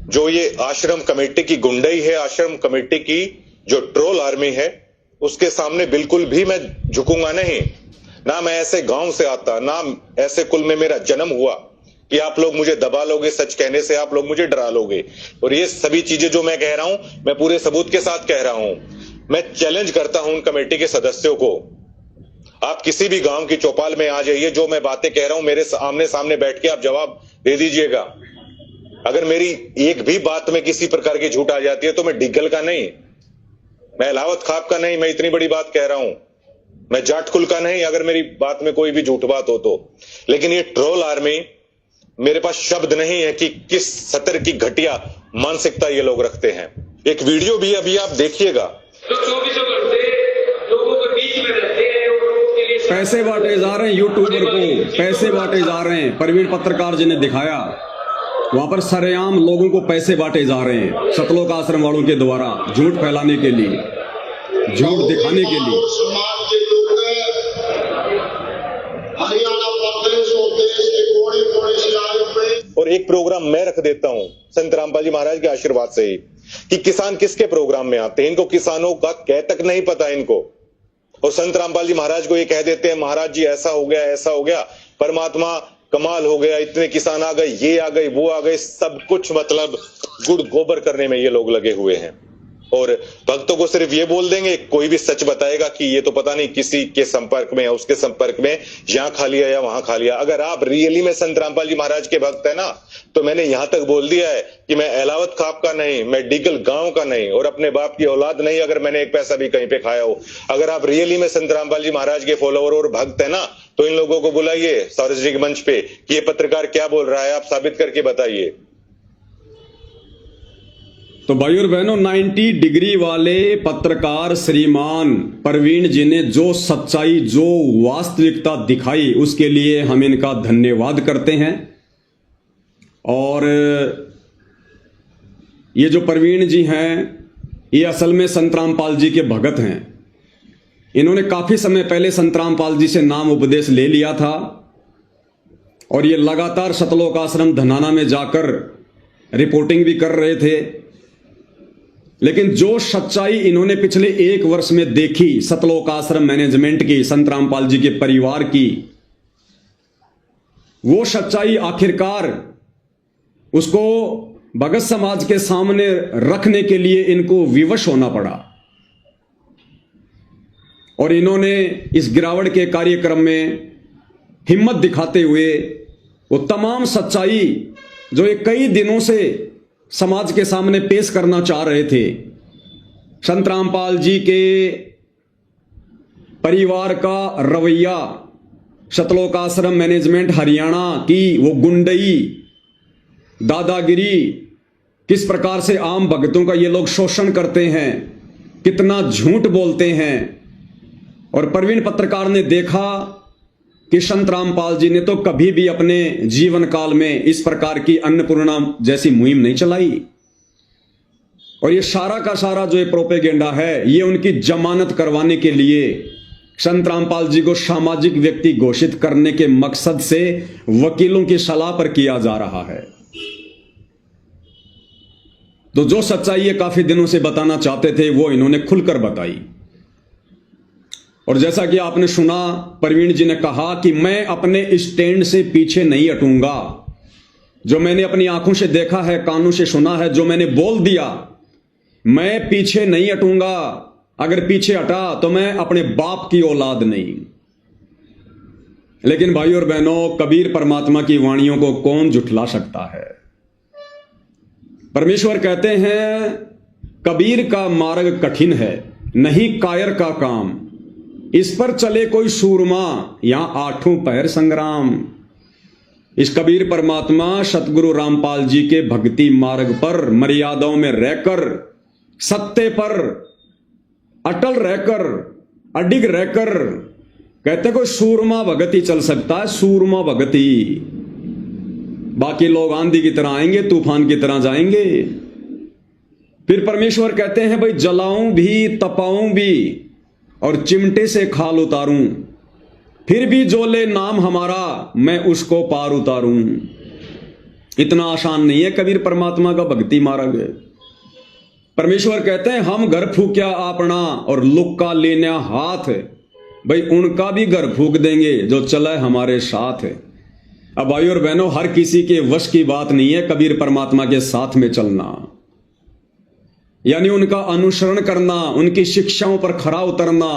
जो ये आश्रम कमेटी की गुंडाई है, आश्रम कमेटी की जो ट्रोल आर्मी है, उसके सामने बिल्कुल भी मैं झुकूंगा नहीं। ना मैं ऐसे गांव से आता, ना ऐसे कुल में मेरा जन्म हुआ कि आप लोग मुझे दबा लोगे, सच कहने से आप लोग मुझे डरा लोगे। और ये सभी चीजें जो मैं कह रहा हूं, मैं पूरे सबूत के साथ कह रहा हूं। मैं चैलेंज करता हूं उन कमेटी के सदस्यों को, आप किसी भी गांव की चौपाल में आ जाइए, जो मैं बातें कह रहा हूं मेरे आमने सामने बैठ के आप जवाब दे दीजिएगा। अगर मेरी एक भी बात में किसी प्रकार की झूठ आ जाती है तो मैं डिग्गल का नहीं, मैं एलावत खाप का नहीं, मैं इतनी बड़ी बात कह रहा हूं, मैं जाट कुल का नहीं, अगर मेरी बात में कोई भी झूठ बात हो तो। लेकिन ये ट्रोल आर्मी, मेरे पास शब्द नहीं है कि किस सतर की घटिया मानसिकता ये लोग रखते हैं। एक वीडियो भी अभी आप देखिएगा। तो 24 घंटे लोगों के बीच में रहते हैं और लोगों के लिए पैसे बांटे जा रहे हैं, यूट्यूबर को पैसे बांटे जा रहे हैं। प्रवीण पत्रकार जी ने दिखाया वहां पर सरेआम लोगों को पैसे बांटे जा रहे हैं सतलोक आश्रम वालों के द्वारा, झूठ फैलाने के लिए, झूठ दिखाने के लिए। समाज के लोग हरियाणा प्रदेश और देश के कोने कोने से आए हुए। और एक प्रोग्राम मैं रख देता हूं संत रामपाल जी महाराज के आशीर्वाद से ही कि किसान किसके प्रोग्राम में आते हैं, इनको किसानों का कह तक नहीं पता इनको। और संत रामपाल जी महाराज को ये कह देते हैं महाराज जी ऐसा हो गया, ऐसा हो गया, परमात्मा कमाल हो गया, इतने किसान आ गए, ये आ गए, वो आ गए, सब कुछ मतलब गुड़ गोबर करने में ये लोग लगे हुए हैं। और भक्तों को सिर्फ ये बोल देंगे, कोई भी सच बताएगा कि ये तो पता नहीं किसी के संपर्क में, उसके संपर्क में, यहां खा लिया या वहां खा लिया। अगर आप रियली में संत रामपाल जी महाराज के भक्त है ना, तो मैंने यहां तक बोल दिया है कि मैं एलावत खाप का नहीं, मैं डिगल गांव का नहीं और अपने बाप की औलाद नहीं, अगर मैंने एक पैसा भी कहीं पे खाया हो। अगर आप रियली में संत रामपाल जी महाराज के फॉलोअर और भक्त है ना, तो इन लोगों को बुलाइए सार्वजनिक मंच पे कि ये पत्रकार क्या बोल रहा है, आप साबित करके बताइए। तो भाई और बहनों, 90 डिग्री वाले पत्रकार श्रीमान प्रवीण जी ने जो सच्चाई, जो वास्तविकता दिखाई, उसके लिए हम इनका धन्यवाद करते हैं। और ये जो प्रवीण जी हैं, ये असल में संत रामपाल जी के भगत हैं। इन्होंने काफी समय पहले संत रामपाल जी से नाम उपदेश ले लिया था और ये लगातार सतलोक आश्रम धनाना में जाकर रिपोर्टिंग भी कर रहे थे। लेकिन जो सच्चाई इन्होंने पिछले 1 वर्ष में देखी सतलोक आश्रम मैनेजमेंट की, संत रामपाल जी के परिवार की, वो सच्चाई आखिरकार उसको भगत समाज के सामने रखने के लिए इनको विवश होना पड़ा। और इन्होंने इस गिरावट के कार्यक्रम में हिम्मत दिखाते हुए वो तमाम सच्चाई जो ये कई दिनों से समाज के सामने पेश करना चाह रहे थे, संत रामपाल जी के परिवार का रवैया, सतलोक आश्रम मैनेजमेंट हरियाणा की वो गुंडई, दादागिरी, किस प्रकार से आम भक्तों का ये लोग शोषण करते हैं, कितना झूठ बोलते हैं। और प्रवीण पत्रकार ने देखा कि संत रामपाल जी ने तो कभी भी अपने जीवन काल में इस प्रकार की अन्नपूर्णा जैसी मुहिम नहीं चलाई। और ये सारा का सारा जो ये प्रोपेगेंडा है, ये उनकी जमानत करवाने के लिए संत रामपाल जी को सामाजिक व्यक्ति घोषित करने के मकसद से वकीलों की सलाह पर किया जा रहा है। तो जो सच्चाई ये काफी दिनों से बताना चाहते थे वो इन्होंने खुलकर बताई। और जैसा कि आपने सुना, प्रवीण जी ने कहा कि मैं अपने स्टैंड से पीछे नहीं हटूंगा। जो मैंने अपनी आंखों से देखा है, कानों से सुना है, जो मैंने बोल दिया, मैं पीछे नहीं हटूंगा। अगर पीछे हटा तो मैं अपने बाप की औलाद नहीं। लेकिन भाई और बहनों, कबीर परमात्मा की वाणियों को कौन झुठला सकता है। परमेश्वर कहते हैं, कबीर का मार्ग कठिन है, नहीं कायर का काम, इस पर चले कोई सूरमा, यहां आठों पहर संग्राम। इस कबीर परमात्मा सतगुरु रामपाल जी के भक्ति मार्ग पर मर्यादाओं में रहकर, सत्य पर अटल रहकर, अडिग रहकर, कहते कोई सूरमा भगत ही चल सकता है, सूरमा भगत ही। बाकी लोग आंधी की तरह आएंगे, तूफान की तरह जाएंगे। फिर परमेश्वर कहते हैं, भाई जलाऊं भी, तपाऊं भी और चिमटे से खाल उतारूं, फिर भी जो ले नाम हमारा मैं उसको पार उतारूं। इतना आसान नहीं है कबीर परमात्मा का भक्ति मार्ग। परमेश्वर कहते हैं, हम घर फूक्या अपना और लुक्का लेना हाथ, भाई उनका भी घर फूक देंगे जो चला हमारे साथ। अब भाई और बहनों, हर किसी के वश की बात नहीं है कबीर परमात्मा के साथ में चलना, यानी उनका अनुसरण करना, उनकी शिक्षाओं पर खरा उतरना।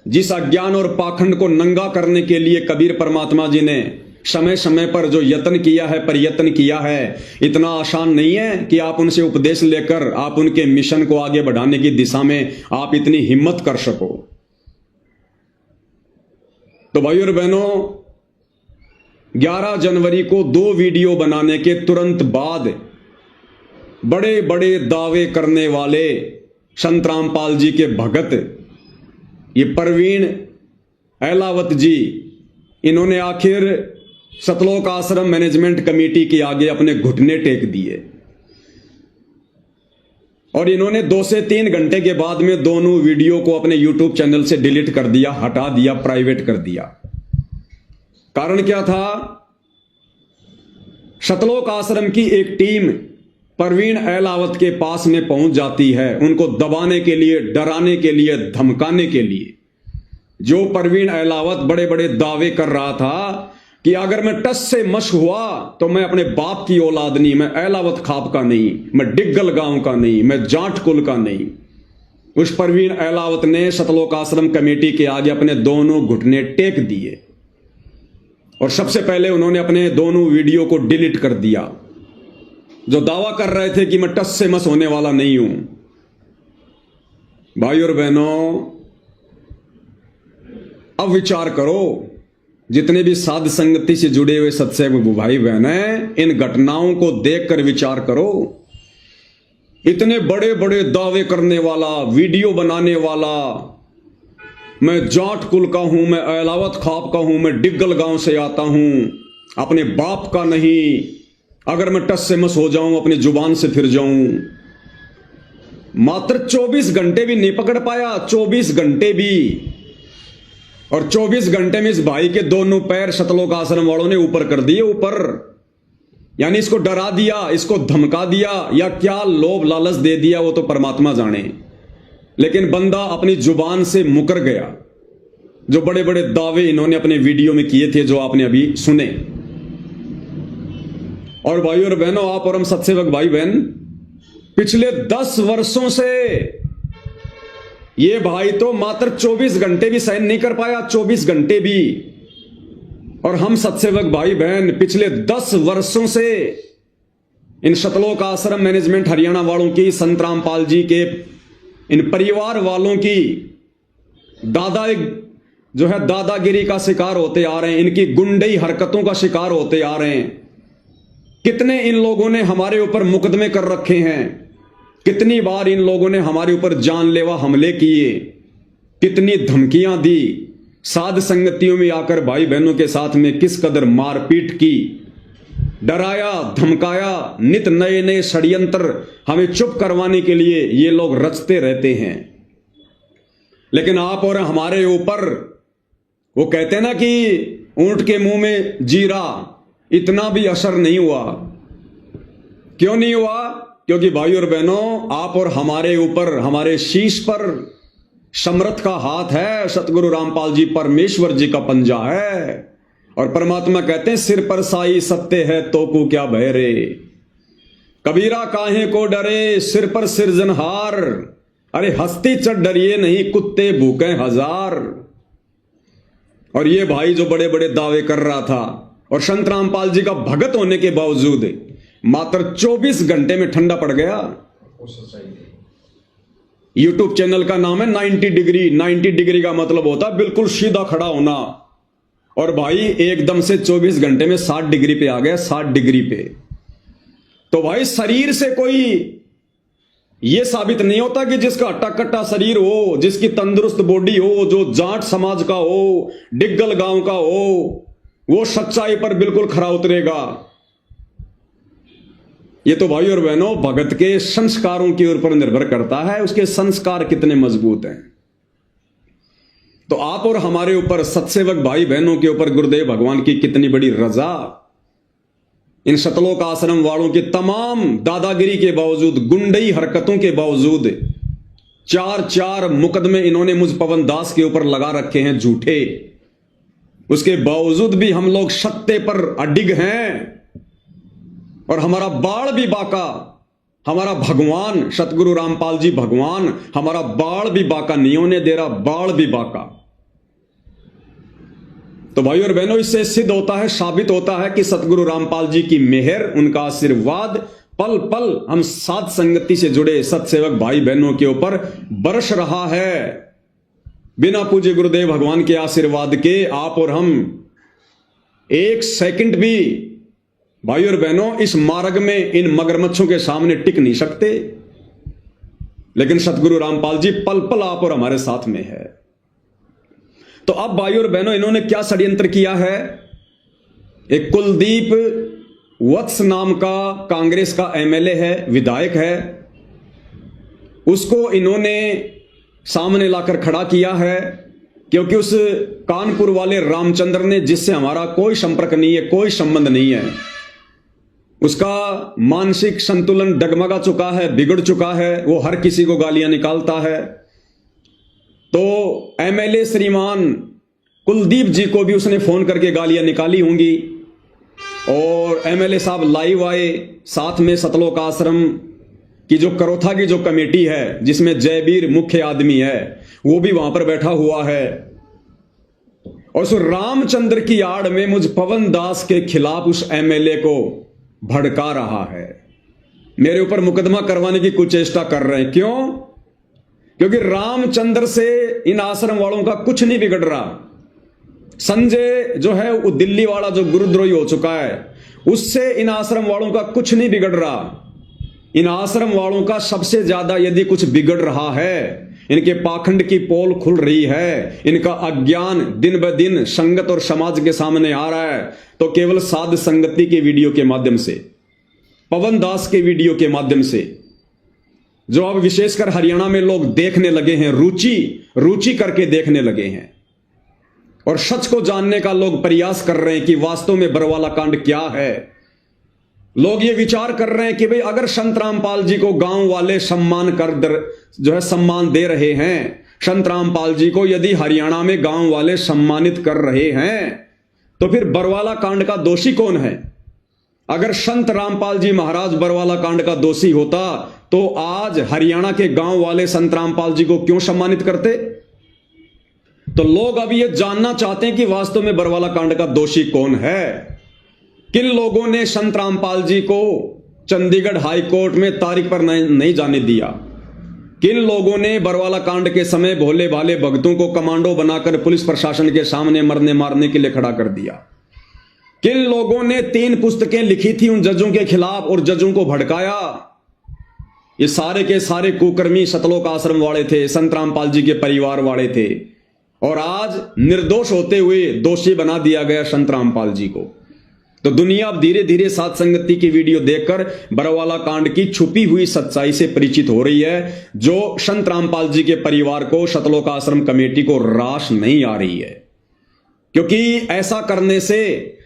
जिस अज्ञान और पाखंड को नंगा करने के लिए कबीर परमात्मा जी ने समय समय पर जो यत्न किया है, प्रयत्न किया है, इतना आसान नहीं है कि आप उनसे उपदेश लेकर आप उनके मिशन को आगे बढ़ाने की दिशा में आप इतनी हिम्मत कर सको। तो भाई और बहनों, 11 जनवरी को 2 वीडियो बनाने के तुरंत बाद बड़े बड़े दावे करने वाले संत रामपाल जी के भगत, ये प्रवीण अहलावत जी, इन्होंने आखिर सतलोक आश्रम मैनेजमेंट कमेटी के आगे अपने घुटने टेक दिए। और इन्होंने 2 से 3 घंटे के बाद में दोनों वीडियो को अपने YouTube चैनल से डिलीट कर दिया, हटा दिया, प्राइवेट कर दिया। कारण क्या था? सतलोक आश्रम की एक टीम प्रवीण अहलावत के पास में पहुंच जाती है, उनको दबाने के लिए, डराने के लिए, धमकाने के लिए। जो प्रवीण अहलावत बड़े बड़े दावे कर रहा था कि अगर मैं टस से मश हुआ तो मैं अपने बाप की औलाद नहीं, मैं अहलावत खाप का नहीं, मैं डिग्गल गांव का नहीं, मैं जाट कुल का नहीं। उस प्रवीण अहलावत ने सतलोक आश्रम कमेटी के आगे अपने दोनों घुटने टेक दिए और सबसे पहले उन्होंने अपने दोनों वीडियो को डिलीट कर दिया। जो दावा कर रहे थे कि मैं टस से मस होने वाला नहीं हूं। भाई और बहनों, अब विचार करो, जितने भी साध संगति से जुड़े हुए सत्संग भाई बहन हैं, इन घटनाओं को देखकर विचार करो। इतने बड़े बड़े दावे करने वाला, वीडियो बनाने वाला, मैं जाट कुल का हूं, मैं अहलावत खाप का हूं, मैं डिग्गल गांव से आता हूं, अपने बाप का नहीं, अगर मैं टस से मस हो जाऊं, अपनी जुबान से फिर जाऊं। मात्र 24 घंटे भी नहीं पकड़ पाया, 24 घंटे भी। और 24 घंटे में इस भाई के दोनों पैर सतलोक आश्रम वालों ने ऊपर कर दिए, ऊपर। यानी इसको डरा दिया, इसको धमका दिया, या क्या लोभ लालच दे दिया वो तो परमात्मा जाने। लेकिन बंदा अपनी जुबान से मुकर गया। जो बड़े बड़े दावे इन्होंने अपने वीडियो में किए थे, जो आपने अभी सुने। और भाई और बहनों, आप और हम सत्सेवक भाई बहन, पिछले 10 वर्षों से ये भाई तो मात्र 24 घंटे भी सहन नहीं कर पाया, 24 घंटे भी। और हम सत्सेवक भाई बहन पिछले 10 वर्षों से इन सतलोक आश्रम मैनेजमेंट हरियाणा वालों की, संत रामपाल जी के इन परिवार वालों की दादागिरी का शिकार होते आ रहे हैं, इनकी गुंडई हरकतों का शिकार होते आ रहे हैं। कितने इन लोगों ने हमारे ऊपर मुकदमे कर रखे हैं, कितनी बार इन लोगों ने हमारे ऊपर जानलेवा हमले किए, कितनी धमकियां दी, साध संगतियों में आकर भाई बहनों के साथ में किस कदर मारपीट की, डराया धमकाया, नित नए नए षड्यंत्र हमें चुप करवाने के लिए ये लोग रचते रहते हैं। लेकिन आप और हमारे ऊपर वो कहते हैं ना कि ऊंट के मुंह में जीरा, इतना भी असर नहीं हुआ। क्यों नहीं हुआ? क्योंकि भाई और बहनों, आप और हमारे ऊपर, हमारे शीश पर समर्थ का हाथ है, सतगुरु रामपाल जी परमेश्वर जी का पंजा है। और परमात्मा कहते हैं सिर पर साई सत्य है तो को क्या भय रे, कबीरा काहे को डरे सिर पर सिरजनहार, अरे हस्ती चढ़ डरिए नहीं कुत्ते भूखे हजार। और ये भाई जो बड़े बड़े दावे कर रहा था और संत रामपाल जी का भगत होने के बावजूद मात्र 24 घंटे में ठंडा पड़ गया। यूट्यूब चैनल का नाम है 90 डिग्री। 90 डिग्री का मतलब होता है बिल्कुल सीधा खड़ा होना। और भाई एकदम से 24 घंटे में 60 डिग्री पे आ गया, 60 डिग्री पे। तो भाई शरीर से कोई यह साबित नहीं होता कि जिसका हट्टा कट्टा शरीर हो, जिसकी तंदुरुस्त बॉडी हो, जो जाट समाज का हो, डिग्गल गांव का हो, वो सच्चाई पर बिल्कुल खरा उतरेगा। ये तो भाई और बहनों भगत के संस्कारों के ऊपर निर्भर करता है, उसके संस्कार कितने मजबूत हैं। तो आप और हमारे ऊपर, सत्सेवक भाई बहनों के ऊपर गुरुदेव भगवान की कितनी बड़ी रजा। इन शतलोक आश्रम वालों के तमाम दादागिरी के बावजूद, गुंडई हरकतों के बावजूद 4 मुकदमे इन्होंने मुझ पवन दास के ऊपर लगा रखे हैं झूठे। उसके बावजूद भी हम लोग सत्य पर अडिग हैं। और हमारा बाण भी बाका, हमारा भगवान सतगुरु रामपाल जी भगवान हमारा बाण भी बाका नहीं होने दे रहा, बाण भी बाका। तो भाई और बहनों, इससे सिद्ध होता है, साबित होता है कि सतगुरु रामपाल जी की मेहर, उनका आशीर्वाद पल पल हम साध संगति से जुड़े सत्सेवक भाई बहनों के ऊपर बरस रहा है। बिना पूज्य गुरुदेव भगवान के आशीर्वाद के आप और हम एक सेकंड भी भाई और बहनों इस मार्ग में इन मगरमच्छों के सामने टिक नहीं सकते। लेकिन सतगुरु रामपाल जी पल पल आप और हमारे साथ में है। तो अब भाई और बहनों, इन्होंने क्या षड्यंत्र किया है? एक कुलदीप वत्स नाम का कांग्रेस का एमएलए है, विधायक है, उसको इन्होंने सामने लाकर खड़ा किया है। क्योंकि उस कानपुर वाले रामचंद्र ने, जिससे हमारा कोई संपर्क नहीं है, कोई संबंध नहीं है, उसका मानसिक संतुलन डगमगा चुका है, बिगड़ चुका है, वो हर किसी को गालियां निकालता है। तो एमएलए श्रीमान कुलदीप जी को भी उसने फोन करके गालियां निकाली होंगी। और एमएलए साहब लाइव आए, साथ में सतलोक आश्रम की जो करोथा की जो कमेटी है, जिसमें जयवीर मुख्य आदमी है, वो भी वहां पर बैठा हुआ है। और उस रामचंद्र की आड़ में मुझ पवन दास के खिलाफ उस एमएलए को भड़का रहा है, मेरे ऊपर मुकदमा करवाने की कुचेष्टा कर रहे हैं। क्यों? क्योंकि रामचंद्र से इन आश्रम वालों का कुछ नहीं बिगड़ रहा। संजय जो है वो दिल्ली वाला जो गुरुद्रोही हो चुका है, उससे इन आश्रम वालों का कुछ नहीं बिगड़ रहा। इन आश्रम वालों का सबसे ज्यादा यदि कुछ बिगड़ रहा है, इनके पाखंड की पोल खुल रही है, इनका अज्ञान दिन ब दिन संगत और समाज के सामने आ रहा है, तो केवल साध संगति के वीडियो के माध्यम से, पवन दास के वीडियो के माध्यम से, जो अब विशेषकर हरियाणा में लोग देखने लगे हैं, रुचि करके देखने लगे हैं, और सच को जानने का लोग प्रयास कर रहे हैं कि वास्तव में बरवाला कांड क्या है। लोग ये विचार कर रहे हैं कि भाई अगर संत रामपाल जी को गांव वाले सम्मान सम्मान दे रहे हैं, संत रामपाल जी को यदि हरियाणा में गांव वाले सम्मानित कर रहे हैं, तो फिर बरवाला कांड का दोषी कौन है? अगर संत रामपाल जी महाराज बरवाला कांड का दोषी होता तो आज हरियाणा के गांव वाले संत रामपाल जी को क्यों सम्मानित करते? तो लोग अब ये जानना चाहते हैं कि वास्तव में बरवाला कांड का दोषी कौन है। किन लोगों ने संत रामपाल जी को चंडीगढ़ हाई कोर्ट में तारीख पर नहीं जाने दिया? किन लोगों ने बरवाला कांड के समय भोले भाले भक्तों को कमांडो बनाकर पुलिस प्रशासन के सामने मरने मारने के लिए खड़ा कर दिया? किन लोगों ने 3 पुस्तकें लिखी थी उन जजों के खिलाफ और जजों को भड़काया। ये सारे के सारे कुकर्मी सतलोक आश्रम वाले थे, संत रामपाल जी के परिवार वाले थे, और आज निर्दोष होते हुए दोषी बना दिया गया संत रामपाल जी को। तो दुनिया अब धीरे धीरे साध संगति की वीडियो देखकर बरवाला कांड की छुपी हुई सच्चाई से परिचित हो रही है, जो संत रामपाल जी के परिवार को, सतलोक आश्रम कमेटी को रास नहीं आ रही है। क्योंकि ऐसा करने से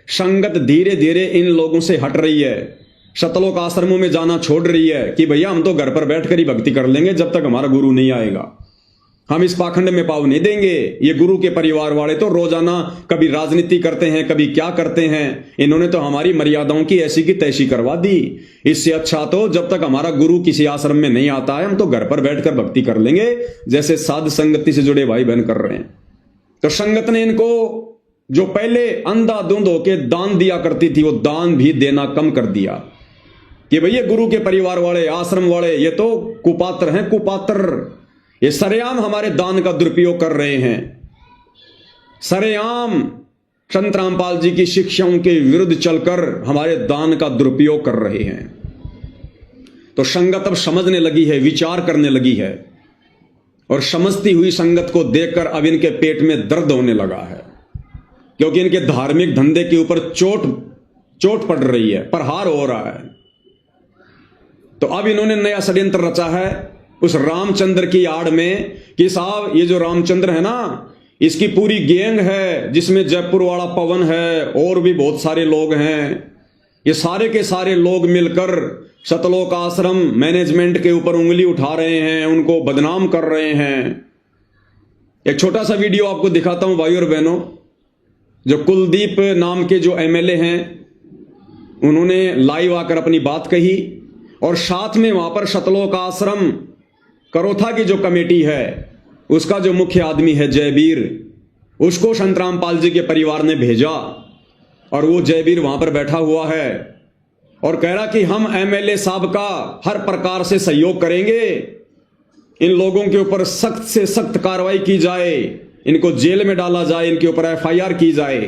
संगत धीरे धीरे इन लोगों से हट रही है, सतलोक आश्रमों में जाना छोड़ रही है कि भैया हम तो घर पर बैठकर ही भक्ति कर लेंगे जब तक हमारा गुरु नहीं आएगा, हम इस पाखंड में पाव नहीं देंगे। ये गुरु के परिवार वाले तो रोजाना कभी राजनीति करते हैं, कभी क्या करते हैं, इन्होंने तो हमारी मर्यादाओं की ऐसी की तैसी करवा दी। इससे अच्छा तो जब तक हमारा गुरु किसी आश्रम में नहीं आता है हम तो घर पर बैठकर भक्ति कर लेंगे, जैसे साध संगति से जुड़े भाई बहन कर रहे हैं। तो संगत ने इनको जो पहले अंधाधुंध होके दान दिया करती थी वो दान भी देना कम कर दिया कि भैया गुरु के परिवार वाले, आश्रम वाले ये तो कुपात्र हैं, कुपात्र, ये सरेआम हमारे दान का दुरुपयोग कर रहे हैं, सरेआम संत रामपाल जी की शिक्षाओं के विरुद्ध चलकर हमारे दान का दुरुपयोग कर रहे हैं। तो संगत अब समझने लगी है, विचार करने लगी है, और समझती हुई संगत को देखकर अब इनके पेट में दर्द होने लगा है, क्योंकि इनके धार्मिक धंधे के ऊपर चोट पड़ रही है, प्रहार हो रहा है। तो अब इन्होंने नया षड्यंत्र रचा है उस रामचंद्र की आड़ में कि साहब ये जो रामचंद्र है ना, इसकी पूरी गैंग है जिसमें जयपुर वाला पवन है और भी बहुत सारे लोग हैं, ये सारे के सारे लोग मिलकर सतलोक आश्रम मैनेजमेंट के ऊपर उंगली उठा रहे हैं, उनको बदनाम कर रहे हैं। एक छोटा सा वीडियो आपको दिखाता हूं भाई और बहनों। जो कुलदीप नाम के जो एमएलए हैं उन्होंने लाइव आकर अपनी बात कही, और साथ में वहां पर सतलोक आश्रम करोथा की जो कमेटी है उसका जो मुख्य आदमी है जयवीर, उसको संत रामपाल जी के परिवार ने भेजा, और वो जयवीर वहां पर बैठा हुआ है और कह रहा कि हम एमएलए साहब का हर प्रकार से सहयोग करेंगे, इन लोगों के ऊपर सख्त से सख्त कार्रवाई की जाए, इनको जेल में डाला जाए, इनके ऊपर एफआईआर की जाए।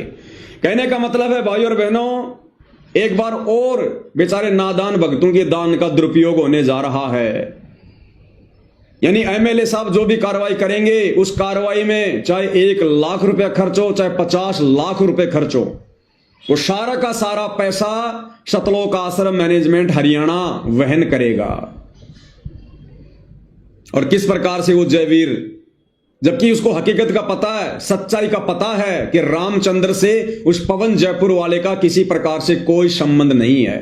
कहने का मतलब है भाई और बहनों, एक बार और बेचारे नादान भक्तों के दान का दुरुपयोग होने जा रहा है। यानी एमएलए साहब जो भी कार्रवाई करेंगे उस कार्रवाई में चाहे 1 लाख रुपया खर्च हो, चाहे 50 लाख रुपए खर्च हो, वो सारा का सारा पैसा सतलोक आश्रम मैनेजमेंट हरियाणा वहन करेगा। और किस प्रकार से वो जयवीर, जबकि उसको हकीकत का पता है, सच्चाई का पता है कि रामचंद्र से उस पवन जयपुर वाले का किसी प्रकार से कोई संबंध नहीं है,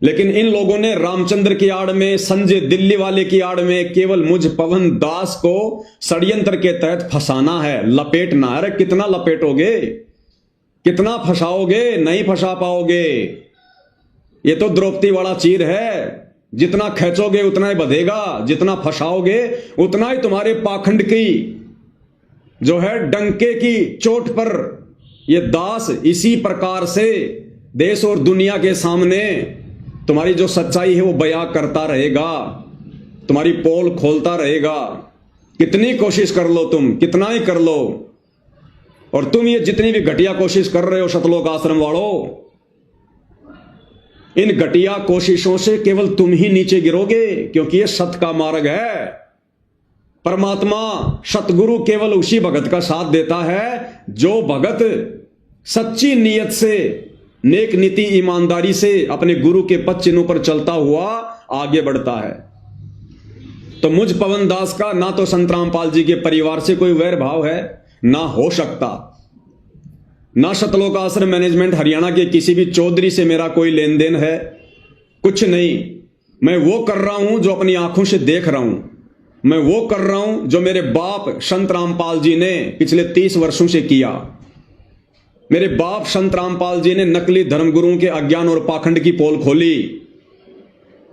लेकिन इन लोगों ने रामचंद्र की आड़ में, संजय दिल्ली वाले की आड़ में केवल मुझ पवन दास को षड्यंत्र के तहत फंसाना है, लपेटना। अरे कितना लपेटोगे, कितना फंसाओगे, नहीं फंसा पाओगे। ये तो द्रौपदी वाला चीर है, जितना खींचोगे उतना ही बधेगा, जितना फंसाओगे उतना ही तुम्हारे पाखंड की जो है डंके की चोट पर ये दास इसी प्रकार से देश और दुनिया के सामने तुम्हारी जो सच्चाई है वो बयां करता रहेगा, तुम्हारी पोल खोलता रहेगा। कितनी कोशिश कर लो तुम, कितना ही कर लो, और तुम ये जितनी भी घटिया कोशिश कर रहे हो सतलोक आश्रम वालों, इन घटिया कोशिशों से केवल तुम ही नीचे गिरोगे, क्योंकि ये सत्य का मार्ग है। परमात्मा सतगुरु केवल उसी भगत का साथ देता है जो भगत सच्ची नीयत से, नेक नीति, ईमानदारी से अपने गुरु के पद चिन्हों पर चलता हुआ आगे बढ़ता है। तो मुझ पवन दास का ना तो संत रामपाल जी के परिवार से कोई वैर भाव है, ना हो सकता, ना सतलोक आश्रम मैनेजमेंट हरियाणा के किसी भी चौधरी से मेरा कोई लेन देन है, कुछ नहीं। मैं वो कर रहा हूं जो अपनी आंखों से देख रहा हूं, मैं वो कर रहा हूं जो मेरे बाप संत रामपाल जी ने पिछले 30 वर्षों से किया। मेरे बाप संत रामपाल जी ने नकली धर्मगुरुओं के अज्ञान और पाखंड की पोल खोली,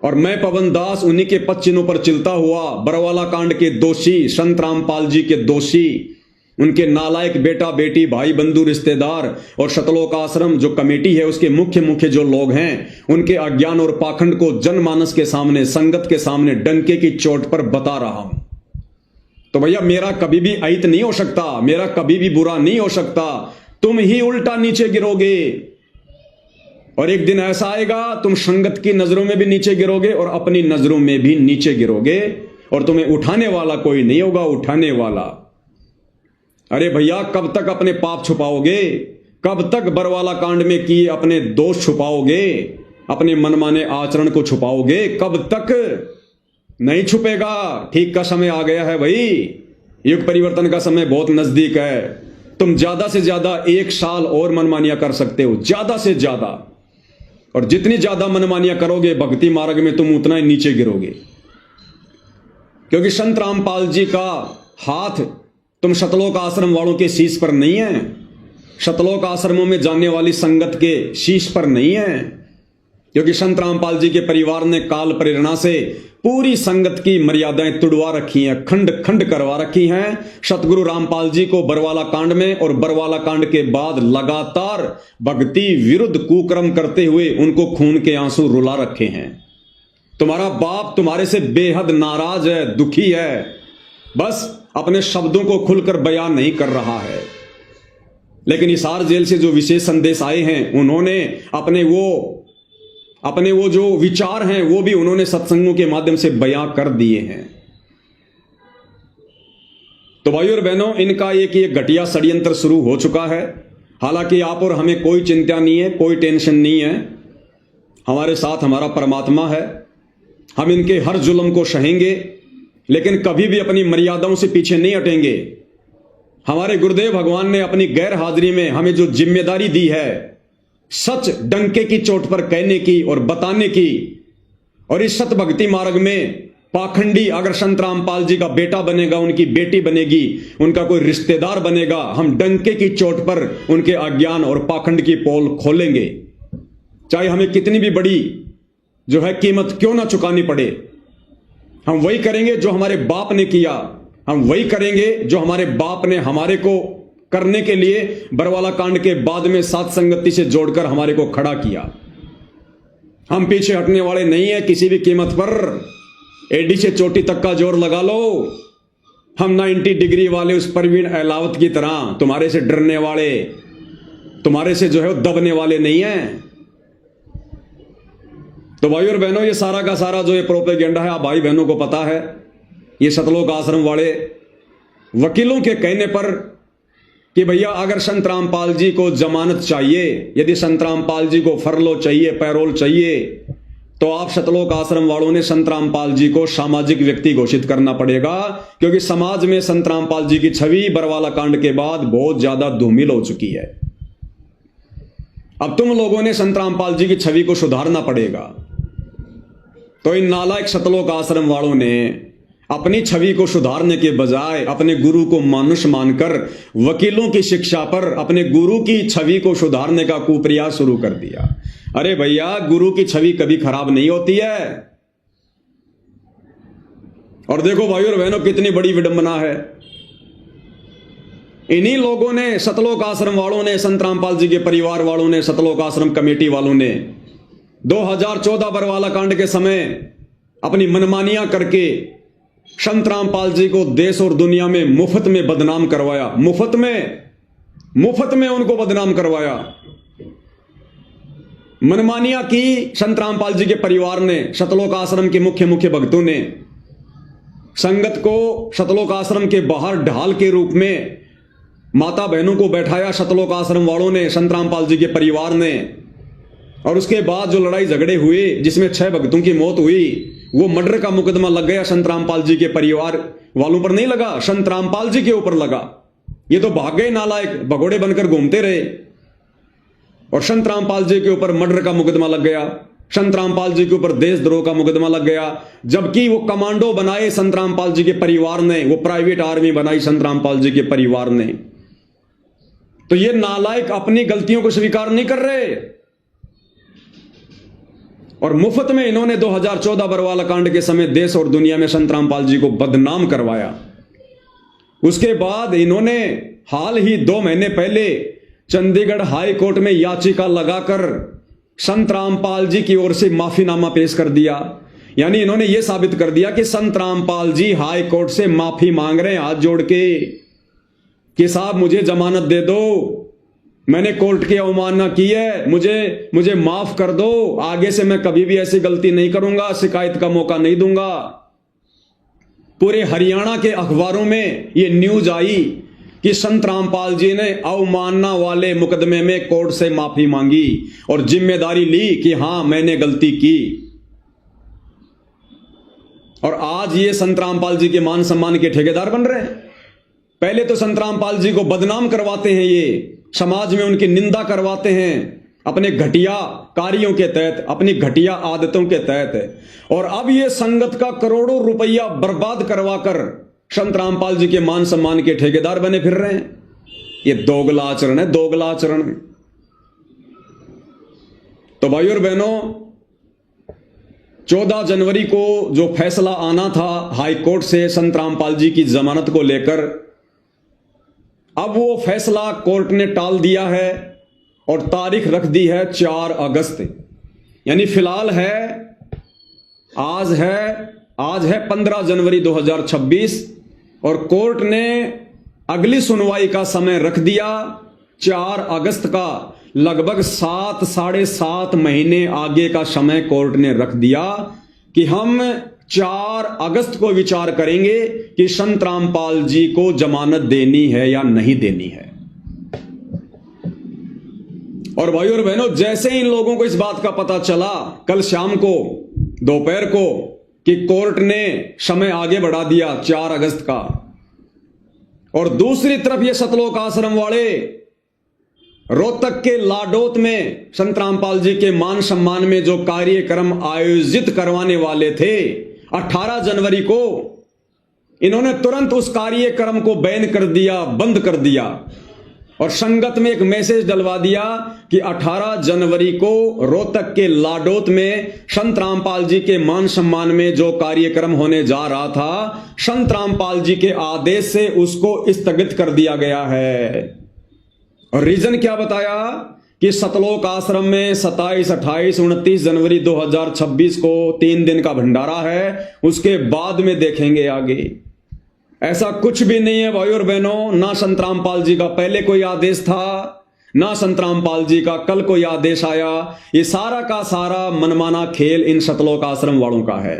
और मैं पवन दास उन्हीं के पद चिन्हों पर चलता हुआ बरवाला कांड के दोषी, संत रामपाल जी के दोषी, उनके नालायक बेटा बेटी, भाई बंधु रिश्तेदार और सतलोक आश्रम जो कमेटी है उसके मुख्य जो लोग हैं, उनके अज्ञान और पाखंड को जनमानस के सामने, संगत के सामने डंके की चोट पर बता रहा हूं। तो भैया मेरा कभी भी अहित नहीं हो सकता, मेरा कभी भी बुरा नहीं हो सकता। तुम ही उल्टा नीचे गिरोगे। और एक दिन ऐसा आएगा तुम संगत की नजरों में भी नीचे गिरोगे और अपनी नजरों में भी नीचे गिरोगे, और तुम्हें उठाने वाला कोई नहीं होगा, उठाने वाला। अरे भैया, कब तक अपने पाप छुपाओगे? कब तक बरवाला कांड में किए अपने दोष छुपाओगे? अपने मनमाने आचरण को छुपाओगे? कब तक? नहीं छुपेगा। ठीक का समय आ गया है भाई। युग परिवर्तन का समय बहुत नजदीक है। तुम ज्यादा से ज्यादा 1 साल और मनमानियां कर सकते हो, ज्यादा से ज्यादा। और जितनी ज्यादा मनमानियां करोगे भक्ति मार्ग में, तुम उतना ही नीचे गिरोगे। क्योंकि संत रामपाल जी का हाथ तुम शतलोक आश्रम वालों के शीश पर नहीं है, शतलोक आश्रमों में जाने वाली संगत के शीश पर नहीं है। क्योंकि संत रामपाल जी के परिवार ने काल प्रेरणा से पूरी संगत की मर्यादाएं तुड़वा रखी हैं, खंड खंड करवा रखी हैं। सतगुरु रामपाल जी को बरवाला कांड में और बरवाला कांड के बाद लगातार भक्ति विरुद्ध कुकर्म करते हुए उनको खून के आंसू रुला रखे हैं। तुम्हारा बाप तुम्हारे से बेहद नाराज है, दुखी है, बस अपने शब्दों को खुलकर बयान नहीं कर रहा है। लेकिन हिसार जेल से जो विशेष संदेश आए हैं, उन्होंने अपने वो जो विचार हैं वो भी उन्होंने सत्संगों के माध्यम से बयां कर दिए हैं। तो भाइयों और बहनों, इनका एक घटिया षड्यंत्र शुरू हो चुका है। हालांकि आप और हमें कोई चिंता नहीं है, कोई टेंशन नहीं है। हमारे साथ हमारा परमात्मा है। हम इनके हर जुल्म को सहेंगे, लेकिन कभी भी अपनी मर्यादाओं से पीछे नहीं हटेंगे। हमारे गुरुदेव भगवान ने अपनी गैर हाजिरी में हमें जो जिम्मेदारी दी है, सच डंके की चोट पर कहने की और बताने की, और इस सत भक्ति मार्ग में पाखंडी अगर संत रामपाल जी का बेटा बनेगा, उनकी बेटी बनेगी, उनका कोई रिश्तेदार बनेगा, हम डंके की चोट पर उनके अज्ञान और पाखंड की पोल खोलेंगे। चाहे हमें कितनी भी बड़ी जो है कीमत क्यों ना चुकानी पड़े, हम वही करेंगे जो हमारे बाप ने किया। हम वही करेंगे जो हमारे बाप ने हमारे को करने के लिए बरवाला कांड के बाद में साथ संगति से जोड़कर हमारे को खड़ा किया। हम पीछे हटने वाले नहीं है किसी भी कीमत पर। एडी से चोटी तक का जोर लगा लो। हम 90 डिग्री वाले उस परवीन अहलावत की तरह तुम्हारे से डरने वाले, तुम्हारे से जो है दबने वाले नहीं है। तो भाई और बहनों, ये सारा का सारा जो ये प्रोपेगेंडा है, आप भाई बहनों को पता है, ये सतलोक आश्रम वाले वकीलों के कहने पर कि भैया अगर संत रामपाल जी को जमानत चाहिए, यदि संत रामपाल जी को फरलो चाहिए, पैरोल चाहिए, तो आप सतलोक आश्रम वालों ने संत रामपाल जी को सामाजिक व्यक्ति घोषित करना पड़ेगा। क्योंकि समाज में संत रामपाल जी की छवि बरवाला कांड के बाद बहुत ज्यादा धूमिल हो चुकी है। अब तुम लोगों ने संत रामपाल जी की छवि को सुधारना पड़ेगा। तो इन नालायक सतलोक आश्रम वालों ने अपनी छवि को सुधारने के बजाय अपने गुरु को मानुष मानकर वकीलों की शिक्षा पर अपने गुरु की छवि को सुधारने का कुप्रयास शुरू कर दिया। अरे भैया, गुरु की छवि कभी खराब नहीं होती है। और देखो भाइयों और बहनों, कितनी बड़ी विडंबना है। इन्हीं लोगों ने, सतलोक आश्रम वालों ने, संत रामपाल जी के परिवार वालों ने, सतलोक आश्रम कमेटी वालों ने 2014 बरवाला कांड के समय अपनी मनमानियां करके संत रामपाल जी को देश और दुनिया में मुफ्त में बदनाम करवाया। मुफ्त में उनको बदनाम करवाया। मनमानियां की संत रामपाल जी के परिवार ने, सतलोक आश्रम के मुख्य भक्तों ने संगत को सतलोक आश्रम के बाहर ढाल के रूप में माता बहनों को बैठाया। सतलोक आश्रम वालों ने, संत रामपाल जी के परिवार ने। और उसके बाद जो लड़ाई झगड़े हुए जिसमें 6 भक्तों की मौत हुई, वो मर्डर का मुकदमा लग गया संत रामपाल जी के परिवार वालों पर नहीं लगा, संत रामपाल जी के ऊपर लगा। ये तो भाग गए नालायक, भगोड़े बनकर घूमते रहे और संत रामपाल जी के ऊपर मर्डर का मुकदमा लग गया। संत रामपाल जी के ऊपर देशद्रोह का मुकदमा लग गया। जबकि वो कमांडो बनाए संत रामपाल जी के परिवार ने, वो प्राइवेट आर्मी बनाई संत रामपाल जी के परिवार ने। तो ये नालायक अपनी गलतियों को स्वीकार नहीं कर रहे और मुफ्त में इन्होंने 2014 बरवाला कांड के समय देश और दुनिया में संत रामपाल जी को बदनाम करवाया। उसके बाद इन्होंने हाल ही 2 महीने पहले चंडीगढ़ हाई कोर्ट में याचिका लगाकर संत रामपाल जी की ओर से माफीनामा पेश कर दिया। यानी इन्होंने यह साबित कर दिया कि संत रामपाल जी हाई कोर्ट से माफी मांग रहे हैं हाथ जोड़ के कि साहब मुझे जमानत दे दो, मैंने कोर्ट की अवमानना की है, मुझे माफ कर दो, आगे से मैं कभी भी ऐसी गलती नहीं करूंगा, शिकायत का मौका नहीं दूंगा। पूरे हरियाणा के अखबारों में ये न्यूज आई कि संत रामपाल जी ने अवमानना वाले मुकदमे में कोर्ट से माफी मांगी और जिम्मेदारी ली कि हां मैंने गलती की। और आज ये संत रामपाल जी के मान सम्मान के ठेकेदार बन रहे हैं। पहले तो संत रामपाल जी को बदनाम करवाते हैं, ये समाज में उनकी निंदा करवाते हैं अपने घटिया कार्यों के तहत, अपनी घटिया आदतों के तहत, और अब ये संगत का करोड़ों रुपया बर्बाद करवाकर संत रामपाल जी के मान सम्मान के ठेकेदार बने फिर रहे हैं। ये दोगला आचरण है, दोगला आचरण। तो भाइयों और बहनों, 14 जनवरी को जो फैसला आना था हाई कोर्ट से संत रामपाल जी की जमानत को लेकर, अब वो फैसला कोर्ट ने टाल दिया है और तारीख रख दी है 4 अगस्त। यानी फिलहाल आज है 15 जनवरी 2026 और कोर्ट ने अगली सुनवाई का समय रख दिया 4 अगस्त का। लगभग 7-7.5 महीने आगे का समय कोर्ट ने रख दिया कि हम 4 अगस्त को विचार करेंगे कि संत रामपाल जी को जमानत देनी है या नहीं देनी है। और भाइयों और बहनों, जैसे इन लोगों को इस बात का पता चला कल शाम को, दोपहर को, कि कोर्ट ने समय आगे बढ़ा दिया 4 अगस्त का, और दूसरी तरफ ये सतलोक आश्रम वाले रोहतक के लाडोत में संत रामपाल जी के मान सम्मान में जो कार्यक्रम आयोजित करवाने वाले थे 18 जनवरी को, इन्होंने तुरंत उस कार्यक्रम को बैन कर दिया, बंद कर दिया, और संगत में एक मैसेज डलवा दिया कि 18 जनवरी को रोहतक के लाडोत में संत रामपाल जी के मान सम्मान में जो कार्यक्रम होने जा रहा था, संत रामपाल जी के आदेश से उसको स्थगित कर दिया गया है। और रीजन क्या बताया कि सतलोक आश्रम में 27, 28, 29 जनवरी 2026 को 3 दिन का भंडारा है, उसके बाद में देखेंगे आगे। ऐसा कुछ भी नहीं है भाइयों और बहनों। ना संत रामपाल जी का पहले कोई आदेश था, ना संत रामपाल जी का कल कोई आदेश आया। ये सारा का सारा मनमाना खेल इन सतलोक आश्रम वालों का है।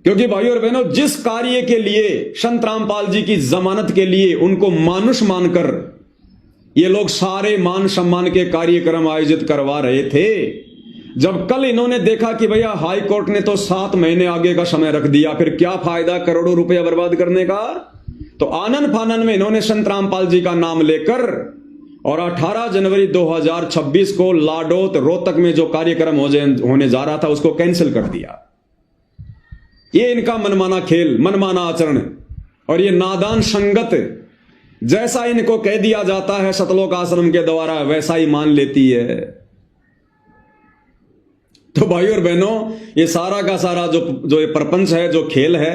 क्योंकि भाइयों और बहनों, जिस कार्य के लिए संत रामपाल जी की जमानत के लिए उनको मानुष मानकर ये लोग सारे मान सम्मान के कार्यक्रम आयोजित करवा रहे थे, जब कल इन्होंने देखा कि भैया हाई कोर्ट ने तो 7 महीने आगे का समय रख दिया, फिर क्या फायदा करोड़ों रुपया बर्बाद करने का, तो आनन फानन में इन्होंने संत रामपाल जी का नाम लेकर और 18 जनवरी 2026 को लाडोत रोहतक में जो कार्यक्रम होने जा रहा था उसको कैंसिल कर दिया। ये इनका मनमाना खेल, मनमाना आचरण, और ये नादान संगत जैसा इनको कह दिया जाता है सतलोक आश्रम के द्वारा वैसा ही मान लेती है। तो भाइयों और बहनों, ये सारा का सारा जो ये प्रपंच है, जो खेल है,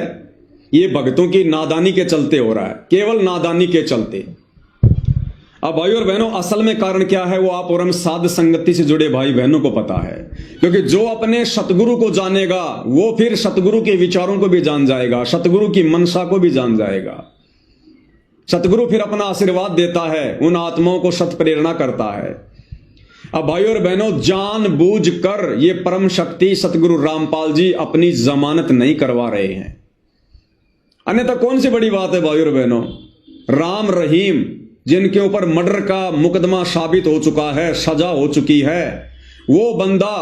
ये भक्तों की नादानी के चलते हो रहा है, केवल नादानी के चलते। अब भाइयों और बहनों, असल में कारण क्या है वो आप और हम साध संगति से जुड़े भाई बहनों को पता है। क्योंकि जो अपने सतगुरु को जानेगा वो फिर सतगुरु के विचारों को भी जान जाएगा, सतगुरु की मनसा को भी जान जाएगा। सतगुरु फिर अपना आशीर्वाद देता है, उन आत्माओं को सत प्रेरणा करता है। अब भाइयों और बहनों, जानबूझकर ये परम शक्ति सतगुरु रामपाल जी अपनी जमानत नहीं करवा रहे हैं। अन्यथा कौन सी बड़ी बात है भाइयों और बहनों। राम रहीम जिनके ऊपर मर्डर का मुकदमा साबित हो चुका है, सजा हो चुकी है, वो बंदा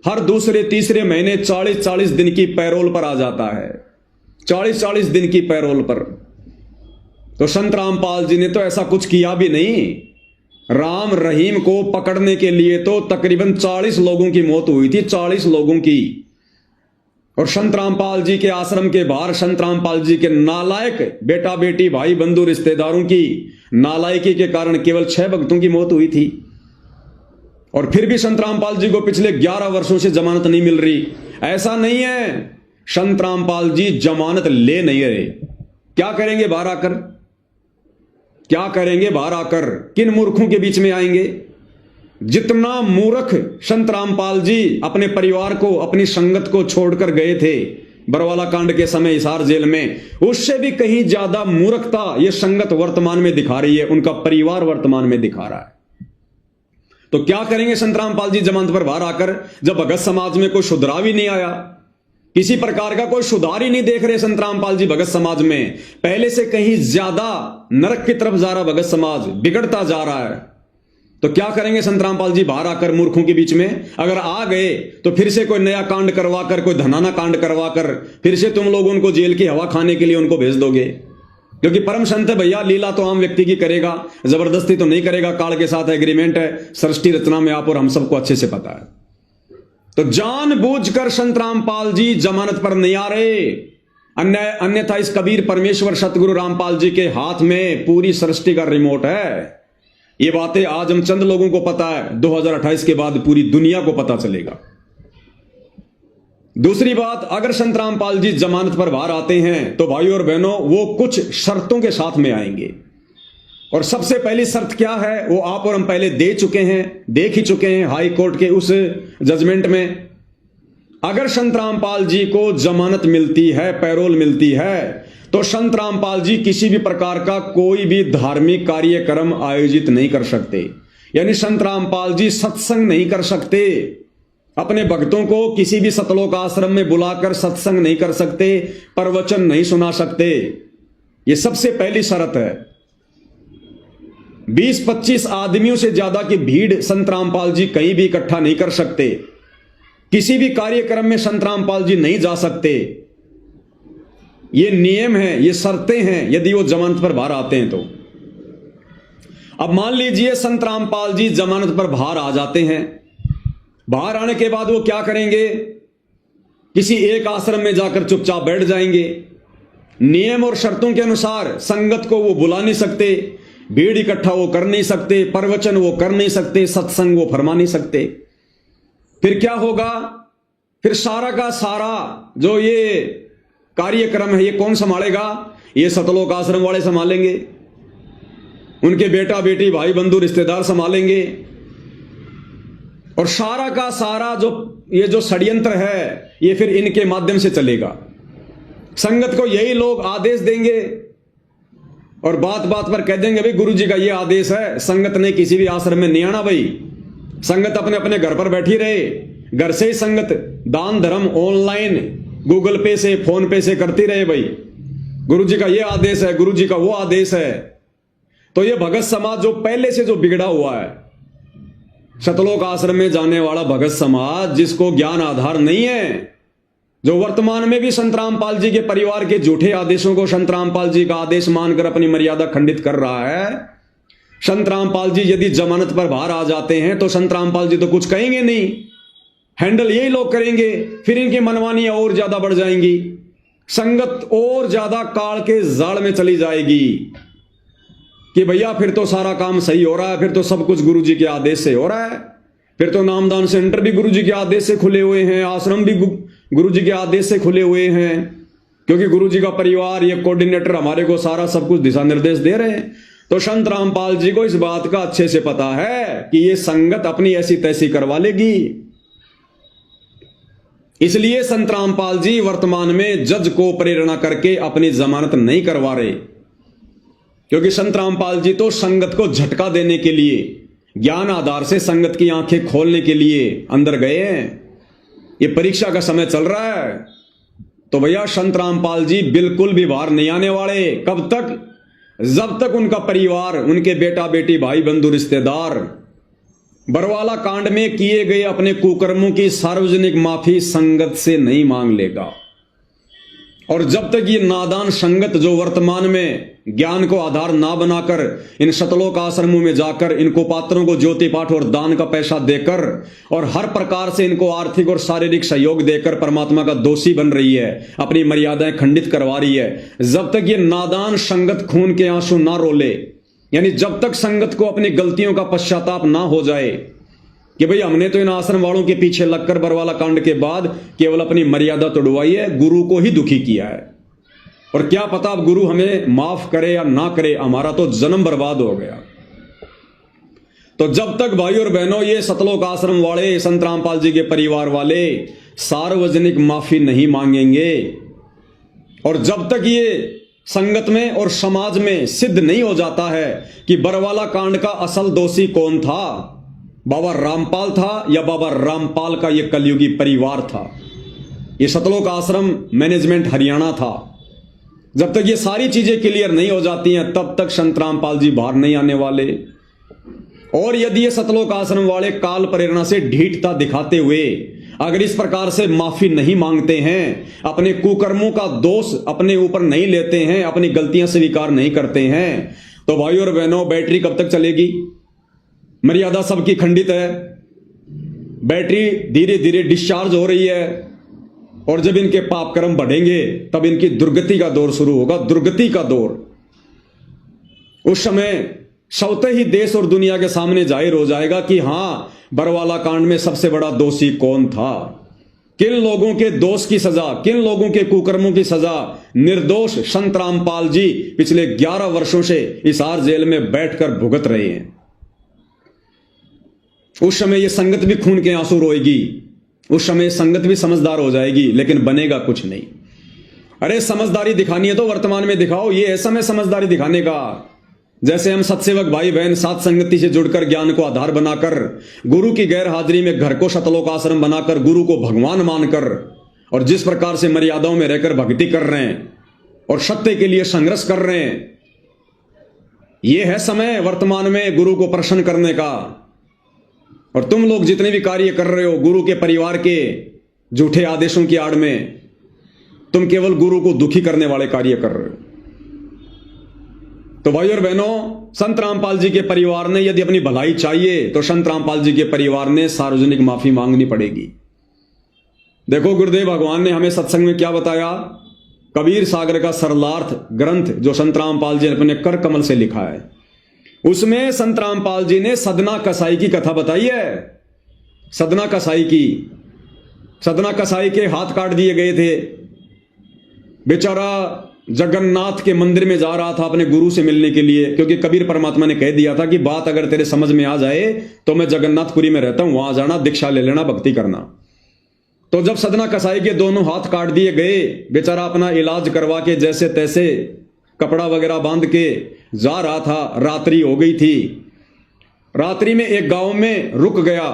हर दूसरे तीसरे महीने 40-40 दिन की पैरोल पर आ जाता है, 40-40 दिन की पैरोल पर। तो संत रामपाल जी ने तो ऐसा कुछ किया भी नहीं। राम रहीम को पकड़ने के लिए तो तकरीबन 40 लोगों की मौत हुई थी, 40 लोगों की। और संत रामपाल जी के आश्रम के बाहर संत रामपाल जी के नालायक बेटा बेटी भाई बंधु रिश्तेदारों की नालायकी के कारण केवल 6 भक्तों की मौत हुई थी। और फिर भी संत रामपाल जी को पिछले 11 वर्षों से जमानत नहीं मिल रही। ऐसा नहीं है, संत रामपाल जी जमानत ले नहीं रहे। क्या करेंगे बाहर आकर, क्या करेंगे बाहर आकर, किन मूर्खों के बीच में आएंगे। जितना मूर्ख संत रामपाल जी अपने परिवार को, अपनी संगत को छोड़कर गए थे, बरवाला कांड के समय हिसार जेल में, उससे भी कहीं ज्यादा मूर्खता ये संगत वर्तमान में दिखा रही है, उनका परिवार वर्तमान में दिखा रहा है। तो क्या करेंगे संत रामपाल जी जमानत पर बाहर आकर, जब भगत समाज में कोई सुधराव ही नहीं आया, किसी प्रकार का कोई सुधार ही नहीं देख रहे संत रामपाल जी भगत समाज में, पहले से कहीं ज्यादा नरक की तरफ जा रहा भगत समाज, बिगड़ता जा रहा है। तो क्या करेंगे संत रामपाल जी बाहर आकर मूर्खों के बीच में? अगर आ गए तो फिर से कोई नया कांड करवाकर, कोई धनाना कांड करवाकर फिर से तुम लोग उनको जेल की हवा खाने के लिए उनको भेज दोगे। क्योंकि परम संत है भैया, लीला तो आम व्यक्ति की करेगा, जबरदस्ती तो नहीं करेगा, काल के साथ एग्रीमेंट है, सृष्टि रचना में आप और हम सबको अच्छे से पता है। तो जानबूझकर संत रामपाल जी जमानत पर नहीं आ रहे, अन्यथा इस कबीर परमेश्वर सतगुरु रामपाल जी के हाथ में पूरी सृष्टि का रिमोट है। ये बातें आज हम चंद लोगों को पता है, 2028 के बाद पूरी दुनिया को पता चलेगा। दूसरी बात, अगर संत रामपाल जी जमानत पर बाहर आते हैं तो भाइयों और बहनों वो कुछ शर्तों के साथ में आएंगे। और सबसे पहली शर्त क्या है वो आप और हम पहले देख ही चुके हैं हाई कोर्ट के उस जजमेंट में। अगर संत रामपाल जी को जमानत मिलती है, पैरोल मिलती है, तो संत रामपाल जी किसी भी प्रकार का कोई भी धार्मिक कार्यक्रम आयोजित नहीं कर सकते। यानी संत रामपाल जी सत्संग नहीं कर सकते, अपने भक्तों को किसी भी सतलोक आश्रम में बुलाकर सत्संग नहीं कर सकते, प्रवचन नहीं सुना सकते। यह सबसे पहली शर्त है। 20-25 आदमियों से ज्यादा की भीड़ संत रामपाल जी कहीं भी इकट्ठा नहीं कर सकते, किसी भी कार्यक्रम में संत रामपाल जी नहीं जा सकते। ये नियम है, ये शर्तें हैं यदि वो जमानत पर बाहर आते हैं तो। अब मान लीजिए संत रामपाल जी जमानत पर बाहर आ जाते हैं, बाहर आने के बाद वो क्या करेंगे? किसी एक आश्रम में जाकर चुपचाप बैठ जाएंगे। नियम और शर्तों के अनुसार संगत को वो बुला नहीं सकते, भीड़ इकट्ठा वो कर नहीं सकते, प्रवचन वो कर नहीं सकते, सत्संग वो फरमा नहीं सकते। फिर क्या होगा? फिर सारा का सारा जो ये कार्यक्रम है ये कौन संभालेगा? ये सतलोक आश्रम वाले संभालेंगे, उनके बेटा बेटी भाई बंधु रिश्तेदार संभालेंगे। और सारा का सारा ये जो षड्यंत्र है ये फिर इनके माध्यम से चलेगा। संगत को यही लोग आदेश देंगे और बात बात पर कह देंगे भाई गुरु जी का ये आदेश है, संगत ने किसी भी आश्रम में नहीं आना भाई, संगत अपने अपने घर पर बैठी रहे, घर से ही संगत दान धर्म ऑनलाइन गूगल पे से फोन पे से करती रहे भाई, गुरु जी का ये आदेश है, गुरु जी का वो आदेश है। तो ये भगत समाज जो पहले से जो बिगड़ा हुआ है, सतलोक आश्रम में जाने वाला भगत समाज जिसको ज्ञान आधार नहीं है, जो वर्तमान में भी संत रामपाल जी के परिवार के झूठे आदेशों को संत रामपाल जी का आदेश मानकर अपनी मर्यादा खंडित कर रहा है। संत रामपाल जी यदि जमानत पर बाहर आ जाते हैं तो संत रामपाल जी तो कुछ कहेंगे नहीं, हैंडल यही लोग करेंगे। फिर इनकी मनमानियां और ज्यादा बढ़ जाएंगी, संगत और ज्यादा काल के जाल में चली जाएगी कि भैया फिर तो सारा काम सही हो रहा है, फिर तो सब कुछ गुरु जी के आदेश से हो रहा है, फिर तो नामदान सेंटर भी गुरु जी के आदेश से खुले हुए हैं, आश्रम भी गुरु जी के आदेश से खुले हुए हैं, क्योंकि गुरु जी का परिवार ये कोऑर्डिनेटर हमारे को सारा सब कुछ दिशा निर्देश दे रहे हैं। तो संत रामपाल जी को इस बात का अच्छे से पता है कि ये संगत अपनी ऐसी तैसी करवा लेगी। इसलिए संत रामपाल जी वर्तमान में जज को प्रेरणा करके अपनी जमानत नहीं करवा रहे, क्योंकि संत रामपाल जी तो संगत को झटका देने के लिए, ज्ञान आधार से संगत की आंखें खोलने के लिए अंदर गए हैं। ये परीक्षा का समय चल रहा है, तो भैया संत रामपाल जी बिल्कुल भी बाहर नहीं आने वाले। कब तक? जब तक उनका परिवार, उनके बेटा बेटी भाई बंधु रिश्तेदार बरवाला कांड में किए गए अपने कुकर्मों की सार्वजनिक माफी संगत से नहीं मांग लेगा। और जब तक ये नादान संगत जो वर्तमान में ज्ञान को आधार ना बनाकर इन सतलोक आश्रमों में जाकर इनको पात्रों को ज्योति पाठ और दान का पैसा देकर और हर प्रकार से इनको आर्थिक और शारीरिक सहयोग देकर परमात्मा का दोषी बन रही है, अपनी मर्यादाएं खंडित करवा रही है, जब तक ये नादान संगत खून के आंसू ना रोले, यानी जब तक संगत को अपनी गलतियों का पश्चाताप ना हो जाए कि भाई हमने तो इन आश्रम वालों के पीछे लगकर बरवाला कांड के बाद केवल अपनी मर्यादा तोड़वाई है, गुरु को ही दुखी किया है, और क्या पता अब गुरु हमें माफ करे या ना करे, हमारा तो जन्म बर्बाद हो गया। तो जब तक भाई और बहनों ये सतलोक आश्रम वाले, संत रामपाल जी के परिवार वाले सार्वजनिक माफी नहीं मांगेंगे और जब तक ये संगत में और समाज में सिद्ध नहीं हो जाता है कि बरवाला कांड का असल दोषी कौन था, बाबा रामपाल था या बाबा रामपाल का ये कलयुगी परिवार था, ये सतलोक आश्रम मैनेजमेंट हरियाणा था, जब तक ये सारी चीजें क्लियर नहीं हो जाती हैं तब तक संत रामपाल जी बाहर नहीं आने वाले। और यदि ये सतलोक आश्रम वाले काल प्रेरणा से ढीठता दिखाते हुए अगर इस प्रकार से माफी नहीं मांगते हैं, अपने कुकर्मों का दोष अपने ऊपर नहीं लेते हैं, अपनी गलतियां स्वीकार नहीं करते हैं, तो भाई और बहनों बैटरी कब तक चलेगी? मर्यादा सबकी खंडित है, बैटरी धीरे धीरे डिस्चार्ज हो रही है और जब इनके पाप कर्म बढ़ेंगे तब इनकी दुर्गति का दौर शुरू होगा, दुर्गति का दौर। उस समय स्वतः ही देश और दुनिया के सामने जाहिर हो जाएगा कि हां, बरवाला कांड में सबसे बड़ा दोषी कौन था, किन लोगों के दोष की सजा, किन लोगों के कुकर्मों की सजा निर्दोष संत रामपाल जी पिछले 11 वर्षों से हिसार जेल में बैठकर भुगत रहे हैं। उस समय यह संगत भी खून के आंसू रोएगी, उस समय संगत भी समझदार हो जाएगी, लेकिन बनेगा कुछ नहीं। अरे समझदारी दिखानी है तो वर्तमान में दिखाओ, ये है समय समझदारी दिखाने का। जैसे हम सत्सेवक भाई बहन साथ संगति से जुड़कर ज्ञान को आधार बनाकर गुरु की गैर हाजिरी में घर को सतलोक आश्रम बनाकर गुरु को भगवान मानकर और जिस प्रकार से मर्यादाओं में रहकर भक्ति कर रहे हैं और सत्य के लिए संघर्ष कर रहे हैं, यह है समय वर्तमान में गुरु को प्रसन्न करने का। और तुम लोग जितने भी कार्य कर रहे हो गुरु के परिवार के झूठे आदेशों की आड़ में, तुम केवल गुरु को दुखी करने वाले कार्य कर रहे हो। तो भाई और बहनों, संत रामपाल जी के परिवार ने यदि अपनी भलाई चाहिए तो संत रामपाल जी के परिवार ने सार्वजनिक माफी मांगनी पड़ेगी। देखो गुरुदेव भगवान ने हमें सत्संग में क्या बताया, कबीर सागर का सरलार्थ ग्रंथ जो संत रामपाल जी ने अपने कर कमल से लिखा है, उसमें संत रामपाल जी ने सदना कसाई की कथा बताई है। सदना कसाई की, सदना कसाई के हाथ काट दिए गए थे, बेचारा जगन्नाथ के मंदिर में जा रहा था अपने गुरु से मिलने के लिए, क्योंकि कबीर परमात्मा ने कह दिया था कि बात अगर तेरे समझ में आ जाए तो मैं जगन्नाथपुरी में रहता हूं, वहां जाना, दीक्षा ले लेना, भक्ति करना। तो जब सदना कसाई के दोनों हाथ काट दिए गए, बेचारा अपना इलाज करवा के जैसे तैसे कपड़ा वगैरह बांध के जा रहा था, रात्रि हो गई थी। रात्रि में एक गांव में रुक गया,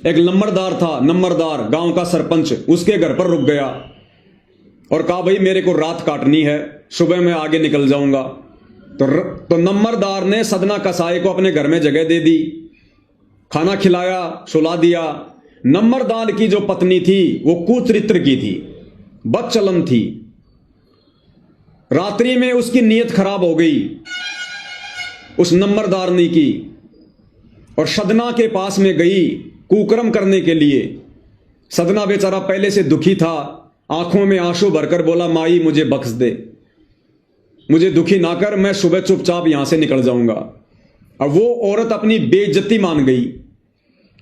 एक नंबरदार था, नंबरदार गांव का सरपंच, उसके घर पर रुक गया और कहा भाई मेरे को रात काटनी है, सुबह मैं आगे निकल जाऊंगा। तो नंबरदार ने सदना कसाई को अपने घर में जगह दे दी, खाना खिलाया, सुला दिया। नंबरदार की जो पत्नी थी वो कुचरित्र की थी, बदचलन थी। रात्रि में उसकी नीयत खराब हो गई उस नंबरदारनी की, और सदना के पास में गई कुकर्म करने के लिए। सदना बेचारा पहले से दुखी था, आंखों में आंसू भरकर बोला, माई मुझे बख्श दे, मुझे दुखी ना कर, मैं सुबह चुपचाप यहां से निकल जाऊंगा। अब वो औरत अपनी बेइज्जती मान गई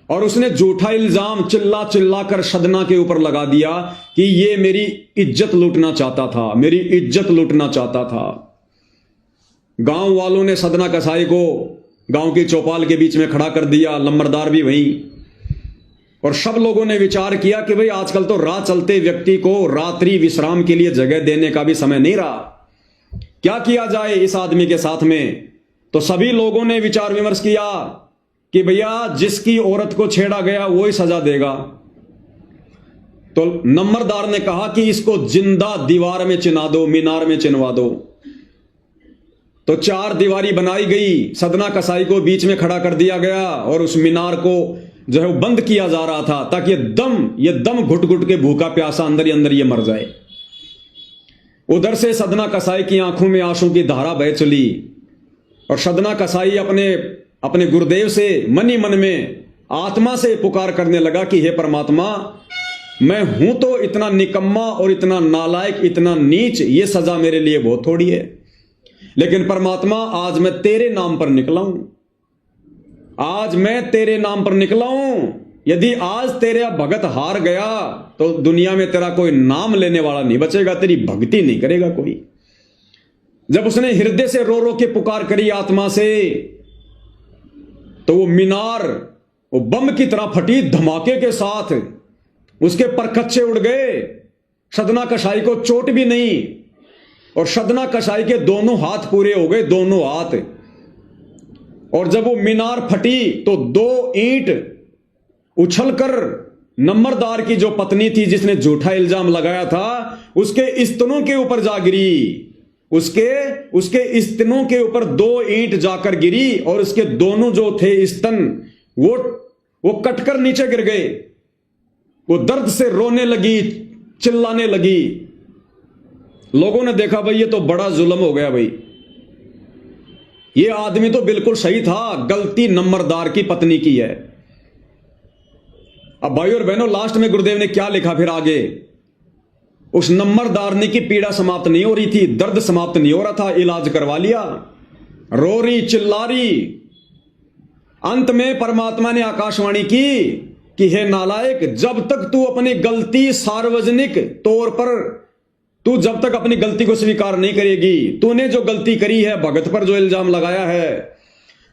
और उसने झूठा इल्जाम चिल्ला चिल्ला कर सदना के ऊपर लगा दिया कि ये मेरी इज्जत लूटना चाहता था, मेरी इज्जत लूटना चाहता था। गांव वालों ने सदना कसाई को गांव की चौपाल के बीच में खड़ा कर दिया, नंबरदार भी वहीं, और सब लोगों ने विचार किया कि भाई आजकल तो राह चलते व्यक्ति को रात्रि विश्राम के लिए जगह देने का भी समय नहीं रहा, क्या किया जाए इस आदमी के साथ में। तो सभी लोगों ने विचार विमर्श किया कि भैया जिसकी औरत को छेड़ा गया वो ही सजा देगा। तो नंबरदार ने कहा कि इसको जिंदा दीवार में चिना दो, मीनार में चिनवा दो। तो 4 दीवारी बनाई गई, सदना कसाई को बीच में खड़ा कर दिया गया और उस मीनार को जो है वो बंद किया जा रहा था ताकि ये दम घुट घुट के भूखा प्यासा अंदर ही अंदर ये मर जाए। उधर से सदना कसाई की आंखों में आंसू की धारा बह चली और सदना कसाई अपने गुरुदेव से मन ही मन में आत्मा से पुकार करने लगा कि हे परमात्मा, मैं हूं तो इतना निकम्मा और इतना नालायक, इतना नीच, ये सजा मेरे लिए बहुत थोड़ी है, लेकिन परमात्मा आज मैं तेरे नाम पर निकला हूं, आज मैं तेरे नाम पर निकला हूं। यदि आज तेरा भगत हार गया तो दुनिया में तेरा कोई नाम लेने वाला नहीं बचेगा, तेरी भक्ति नहीं करेगा कोई। जब उसने हृदय से रो रो के पुकार करी आत्मा से, तो वो मीनार वो बम की तरह फटी धमाके के साथ, उसके परखच्चे उड़ गए, सदना कसाई को चोट भी नहीं, और सदना कसाई के दोनों हाथ पूरे हो गए, दोनों हाथ। और जब वो मीनार फटी तो 2 ईंट उछलकर नंबरदार की जो पत्नी थी जिसने झूठा इल्जाम लगाया था उसके स्तनों के ऊपर जा गिरी। उसके स्तनों के ऊपर 2 ईंट जाकर गिरी और उसके दोनों जो थे स्तन वो कटकर नीचे गिर गए। वो दर्द से रोने लगी, चिल्लाने लगी। लोगों ने देखा भाई ये तो बड़ा जुल्म हो गया भाई, ये आदमी तो बिल्कुल सही था, गलती नंबरदार की पत्नी की है। अब भाई और बहनों लास्ट में गुरुदेव ने क्या लिखा फिर आगे, उस नंबरदारनी की पीड़ा समाप्त नहीं हो रही थी, दर्द समाप्त नहीं हो रहा था, इलाज करवा लिया, रो रही चिल्ला रही। अंत में परमात्मा ने आकाशवाणी की कि हे नालायक, जब तक तू अपनी गलती सार्वजनिक तौर पर, तू जब तक अपनी गलती को स्वीकार नहीं करेगी, तूने जो गलती करी है, भगत पर जो इल्जाम लगाया है,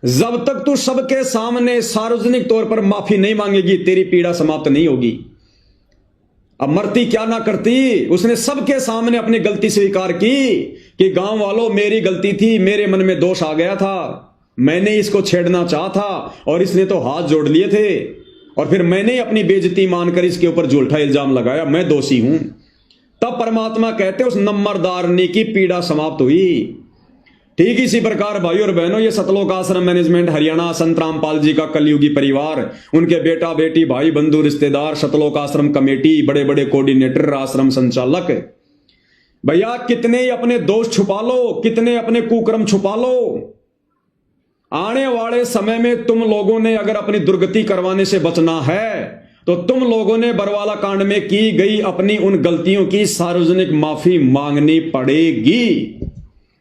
जब तक तू सबके सामने सार्वजनिक तौर पर माफी नहीं मांगेगी, तेरी पीड़ा समाप्त नहीं होगी। अब मरती क्या ना करती, उसने सबके सामने अपनी गलती स्वीकार की कि गांव वालों मेरी गलती थी, मेरे मन में दोष आ गया था, मैंने इसको छेड़ना चाहा था और इसने तो हाथ जोड़ लिए थे, और फिर मैंने अपनी बेइज्जती मानकर इसके ऊपर झूठा इल्जाम लगाया, मैं दोषी हूं। तब परमात्मा कहते उस नंबरदारनी की पीड़ा समाप्त हुई। ठीक इसी प्रकार भाई और बहनों, ये सतलोक आश्रम मैनेजमेंट हरियाणा संत रामपाल जी का कलयुगी परिवार, उनके बेटा बेटी भाई बंधु रिश्तेदार, सतलोक आश्रम कमेटी, बड़े बड़े कोऑर्डिनेटर, आश्रम संचालक, भैया कितने ही अपने दोष छुपा लो, कितने अपने कुकर्म छुपा लो, आने वाले समय में तुम लोगों ने अगर अपनी दुर्गति करवाने से बचना है तो तुम लोगों ने बरवाला कांड में की गई अपनी उन गलतियों की सार्वजनिक माफी मांगनी पड़ेगी।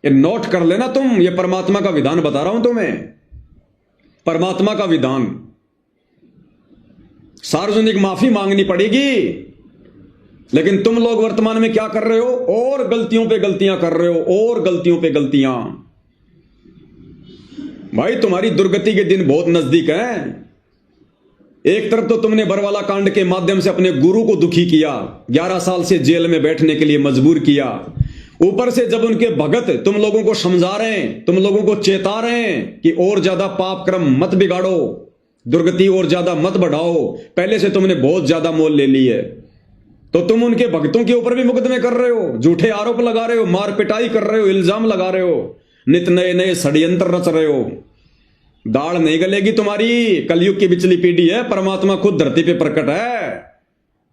ये नोट कर लेना तुम, ये परमात्मा का विधान बता रहा हूं तुम्हें, परमात्मा का विधान, सार्वजनिक माफी मांगनी पड़ेगी। लेकिन तुम लोग वर्तमान में क्या कर रहे हो, और गलतियों पे गलतियां कर रहे हो, और गलतियों पे गलतियां। भाई तुम्हारी दुर्गति के दिन बहुत नजदीक हैं। एक तरफ तो तुमने बरवाला कांड के माध्यम से अपने गुरु को दुखी किया, 11 साल से जेल में बैठने के लिए मजबूर किया, ऊपर से जब उनके भगत तुम लोगों को समझा रहे हैं, तुम लोगों को चेता रहे हैं कि और ज्यादा पाप क्रम मत बिगाड़ो, दुर्गति और ज्यादा मत बढ़ाओ, पहले से तुमने बहुत ज्यादा मोल ले ली है, तो तुम उनके भक्तों के ऊपर भी मुकदमे कर रहे हो, झूठे आरोप लगा रहे हो, मार पिटाई कर रहे हो, इल्जाम लगा रहे हो, नित नए नए षड्यंत्र रच रहे हो। दाढ़ नहीं गलेगी तुम्हारी, कलयुग की बिचली पीढ़ी है, परमात्मा खुद धरती पे प्रकट है।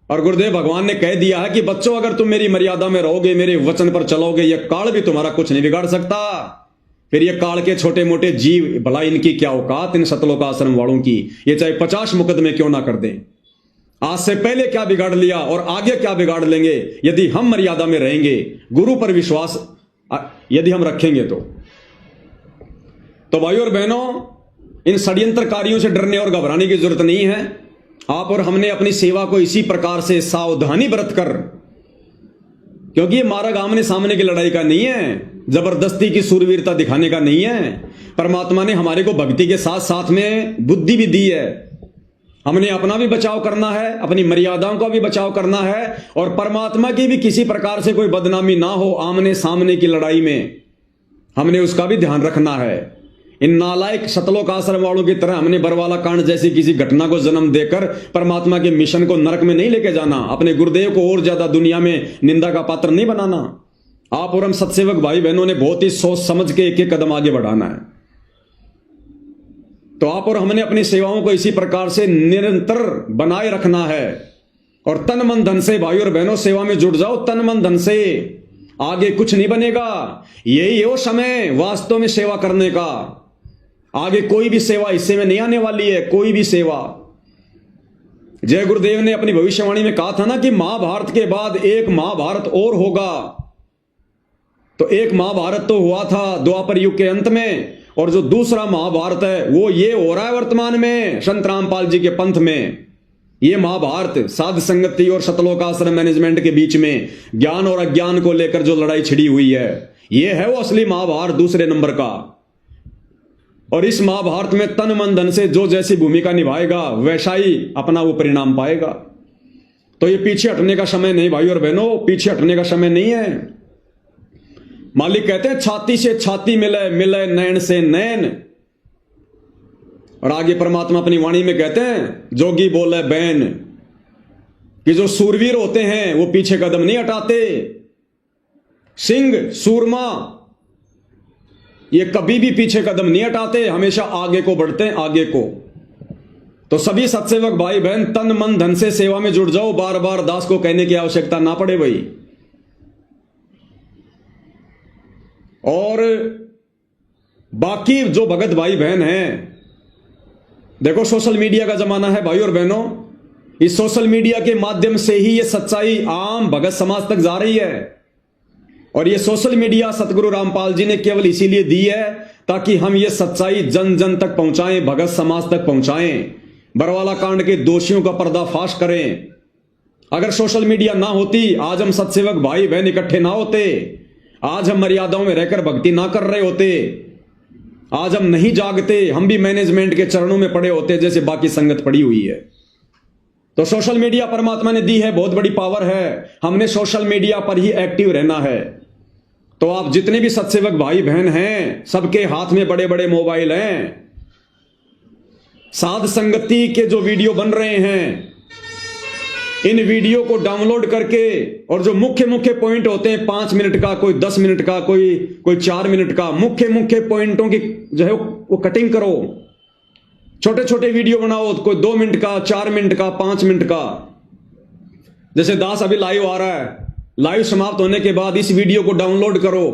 और गुरुदेव भगवान ने कह दिया है कि बच्चों अगर तुम मेरी मर्यादा में रहोगे, मेरे वचन पर चलोगे, यह काल भी तुम्हारा कुछ नहीं बिगाड़ सकता। फिर ये काल के छोटे मोटे जीव, भला इनकी क्या औकात, इन सतलोक आश्रम वालों की, ये चाहे 50 मुकदमे क्यों ना कर दें। आज से पहले क्या बिगाड़ लिया और आगे क्या बिगाड़ लेंगे, यदि हम मर्यादा में रहेंगे, गुरु पर विश्वास यदि हम रखेंगे तो भाइयों और बहनों, इन षड्यंत्रकारियों से डरने और घबराने की जरूरत नहीं है। आप और हमने अपनी सेवा को इसी प्रकार से सावधानी बरत कर, क्योंकि ये मार्ग आमने सामने की लड़ाई का नहीं है, जबरदस्ती की सूरवीरता दिखाने का नहीं है। परमात्मा ने हमारे को भक्ति के साथ साथ में बुद्धि भी दी है, हमने अपना भी बचाव करना है, अपनी मर्यादाओं का भी बचाव करना है, और परमात्मा की भी किसी प्रकार से कोई बदनामी ना हो आमने सामने की लड़ाई में, हमने उसका भी ध्यान रखना है। इन नालायक सतलोक आश्रम वालों की तरह हमने बरवाला कांड जैसी किसी घटना को जन्म देकर परमात्मा के मिशन को नरक में नहीं लेके जाना, अपने गुरुदेव को और ज्यादा दुनिया में निंदा का पात्र नहीं बनाना। आप और हम सत्सेवक भाई बहनों ने बहुत ही सोच समझ के एक एक कदम आगे बढ़ाना है। तो आप और हमने अपनी सेवाओं को इसी प्रकार से निरंतर बनाए रखना है, और तन मन धन से भाई और बहनों सेवा में जुट जाओ, तन मन धन से, आगे कुछ नहीं बनेगा। यही वो समय वास्तव में सेवा करने का, आगे कोई भी सेवा हिस्से में नहीं आने वाली है, कोई भी सेवा। जय गुरुदेव ने अपनी भविष्यवाणी में कहा था ना कि महाभारत के बाद एक महाभारत और होगा, तो एक महाभारत तो हुआ था द्वापर युग के अंत में, और जो दूसरा महाभारत है वो ये हो रहा है वर्तमान में संत रामपाल जी के पंथ में। ये महाभारत साध संगति और सतलोक आश्रम मैनेजमेंट के बीच में ज्ञान और अज्ञान को लेकर जो लड़ाई छिड़ी हुई है, ये है वो असली महाभारत दूसरे नंबर का। और इस महाभारत में तन मन धन से जो जैसी भूमिका निभाएगा वैसा ही अपना वो परिणाम पाएगा। तो ये पीछे हटने का समय नहीं भाई और बहनों, पीछे हटने का समय नहीं है। मालिक कहते हैं छाती से छाती मिले, मिले नैन से नैन। और आगे परमात्मा अपनी वाणी में कहते हैं, जोगी बोले बैन, कि जो सूरवीर होते हैं वो पीछे कदम नहीं हटाते। सिंह सूरमा ये कभी भी पीछे कदम नहीं हटाते, हमेशा आगे को बढ़ते हैं, आगे को। तो सभी सत्सेवक भाई बहन तन मन धन से सेवा में जुड़ जाओ, बार बार दास को कहने की आवश्यकता ना पड़े भाई। और बाकी जो भगत भाई बहन हैं, देखो सोशल मीडिया का जमाना है भाई और बहनों, इस सोशल मीडिया के माध्यम से ही ये सच्चाई आम भगत समाज तक जा रही है। और ये सोशल मीडिया सतगुरु रामपाल जी ने केवल इसीलिए दी है ताकि हम ये सच्चाई जन जन तक पहुंचाएं, भगत समाज तक पहुंचाएं, बरवाला कांड के दोषियों का पर्दाफाश करें। अगर सोशल मीडिया ना होती, आज हम सत्सेवक भाई बहन इकट्ठे ना होते, आज हम मर्यादाओं में रहकर भक्ति ना कर रहे होते, आज हम नहीं जागते, हम भी मैनेजमेंट के चरणों में पड़े होते जैसे बाकी संगत पड़ी हुई है। तो सोशल मीडिया परमात्मा ने दी है, बहुत बड़ी पावर है, हमने सोशल मीडिया पर ही एक्टिव रहना है। तो आप जितने भी सत्सेवक भाई बहन हैं, सबके हाथ में बड़े बड़े मोबाइल हैं। साध संगति के जो वीडियो बन रहे हैं, इन वीडियो को डाउनलोड करके, और जो मुख्य मुख्य पॉइंट होते हैं 5 मिनट का, कोई 10 मिनट का, कोई 4 मिनट का, मुख्य मुख्य पॉइंटों की जो है वो कटिंग करो, छोटे छोटे वीडियो बनाओ, कोई 2 मिनट का, 4 मिनट का, 5 मिनट का। जैसे दास अभी लाइव आ रहा है, लाइव समाप्त होने के बाद इस वीडियो को डाउनलोड करो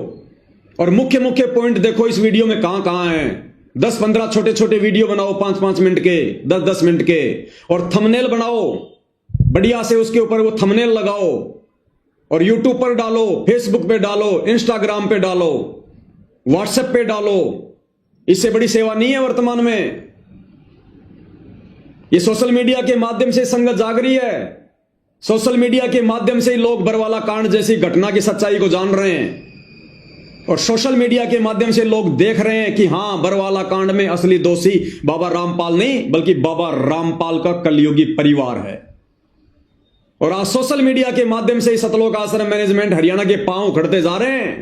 और मुख्य मुख्य पॉइंट देखो इस वीडियो में कहां कहां है। 10-15 छोटे छोटे वीडियो बनाओ, 5-5 मिनट के, 10-10 मिनट के, और थंबनेल बनाओ बढ़िया से, उसके ऊपर वो थंबनेल लगाओ और यूट्यूब पर डालो, फेसबुक पे डालो, इंस्टाग्राम पे डालो, व्हाट्सएप पे डालो। इससे बड़ी सेवा नहीं है वर्तमान में। ये सोशल मीडिया के माध्यम से संगत जाग रही है, सोशल मीडिया के माध्यम से लोग बरवाला कांड जैसी घटना की सच्चाई को जान रहे हैं, और सोशल मीडिया के माध्यम से लोग देख रहे हैं कि हां, बरवाला कांड में असली दोषी बाबा रामपाल नहीं बल्कि बाबा रामपाल का कलयुगी परिवार है। और आज सोशल मीडिया के माध्यम से सतलोक आश्रम मैनेजमेंट हरियाणा के पांव उखड़ते जा रहे हैं,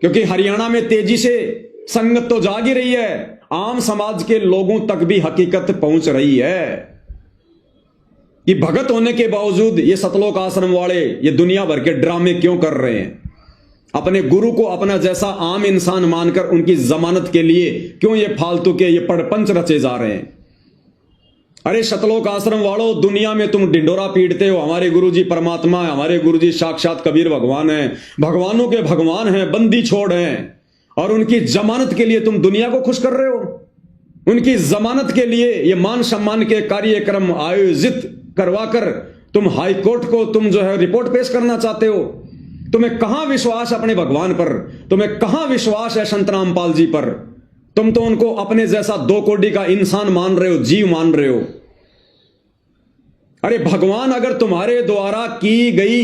क्योंकि हरियाणा में तेजी से संगत तो जाग ही रही है, आम समाज के लोगों तक भी हकीकत पहुंच रही है कि भगत होने के बावजूद ये सतलोक आश्रम वाले ये दुनिया भर के ड्रामे क्यों कर रहे हैं। अपने गुरु को अपना जैसा आम इंसान मानकर उनकी जमानत के लिए क्यों ये फालतू के ये पड़पंच रचे जा रहे हैं। अरे सतलोक आश्रम वालों, दुनिया में तुम डिंडोरा पीटते हो, हमारे गुरुजी परमात्मा है, हमारे गुरुजी साक्षात कबीर भगवान है, भगवानों के भगवान हैं, बंदी छोड़ हैं, और उनकी जमानत के लिए तुम दुनिया को खुश कर रहे हो। उनकी जमानत के लिए ये मान सम्मान के कार्यक्रम आयोजित करवाकर तुम हाई कोर्ट को तुम जो है रिपोर्ट पेश करना चाहते हो। तुम्हें कहां विश्वास अपने भगवान पर, तुम्हें कहां विश्वास है संत रामपाल जी पर। तुम तो उनको अपने जैसा 2 कोड़ी का इंसान मान रहे हो, जीव मान रहे हो। अरे भगवान अगर तुम्हारे द्वारा की गई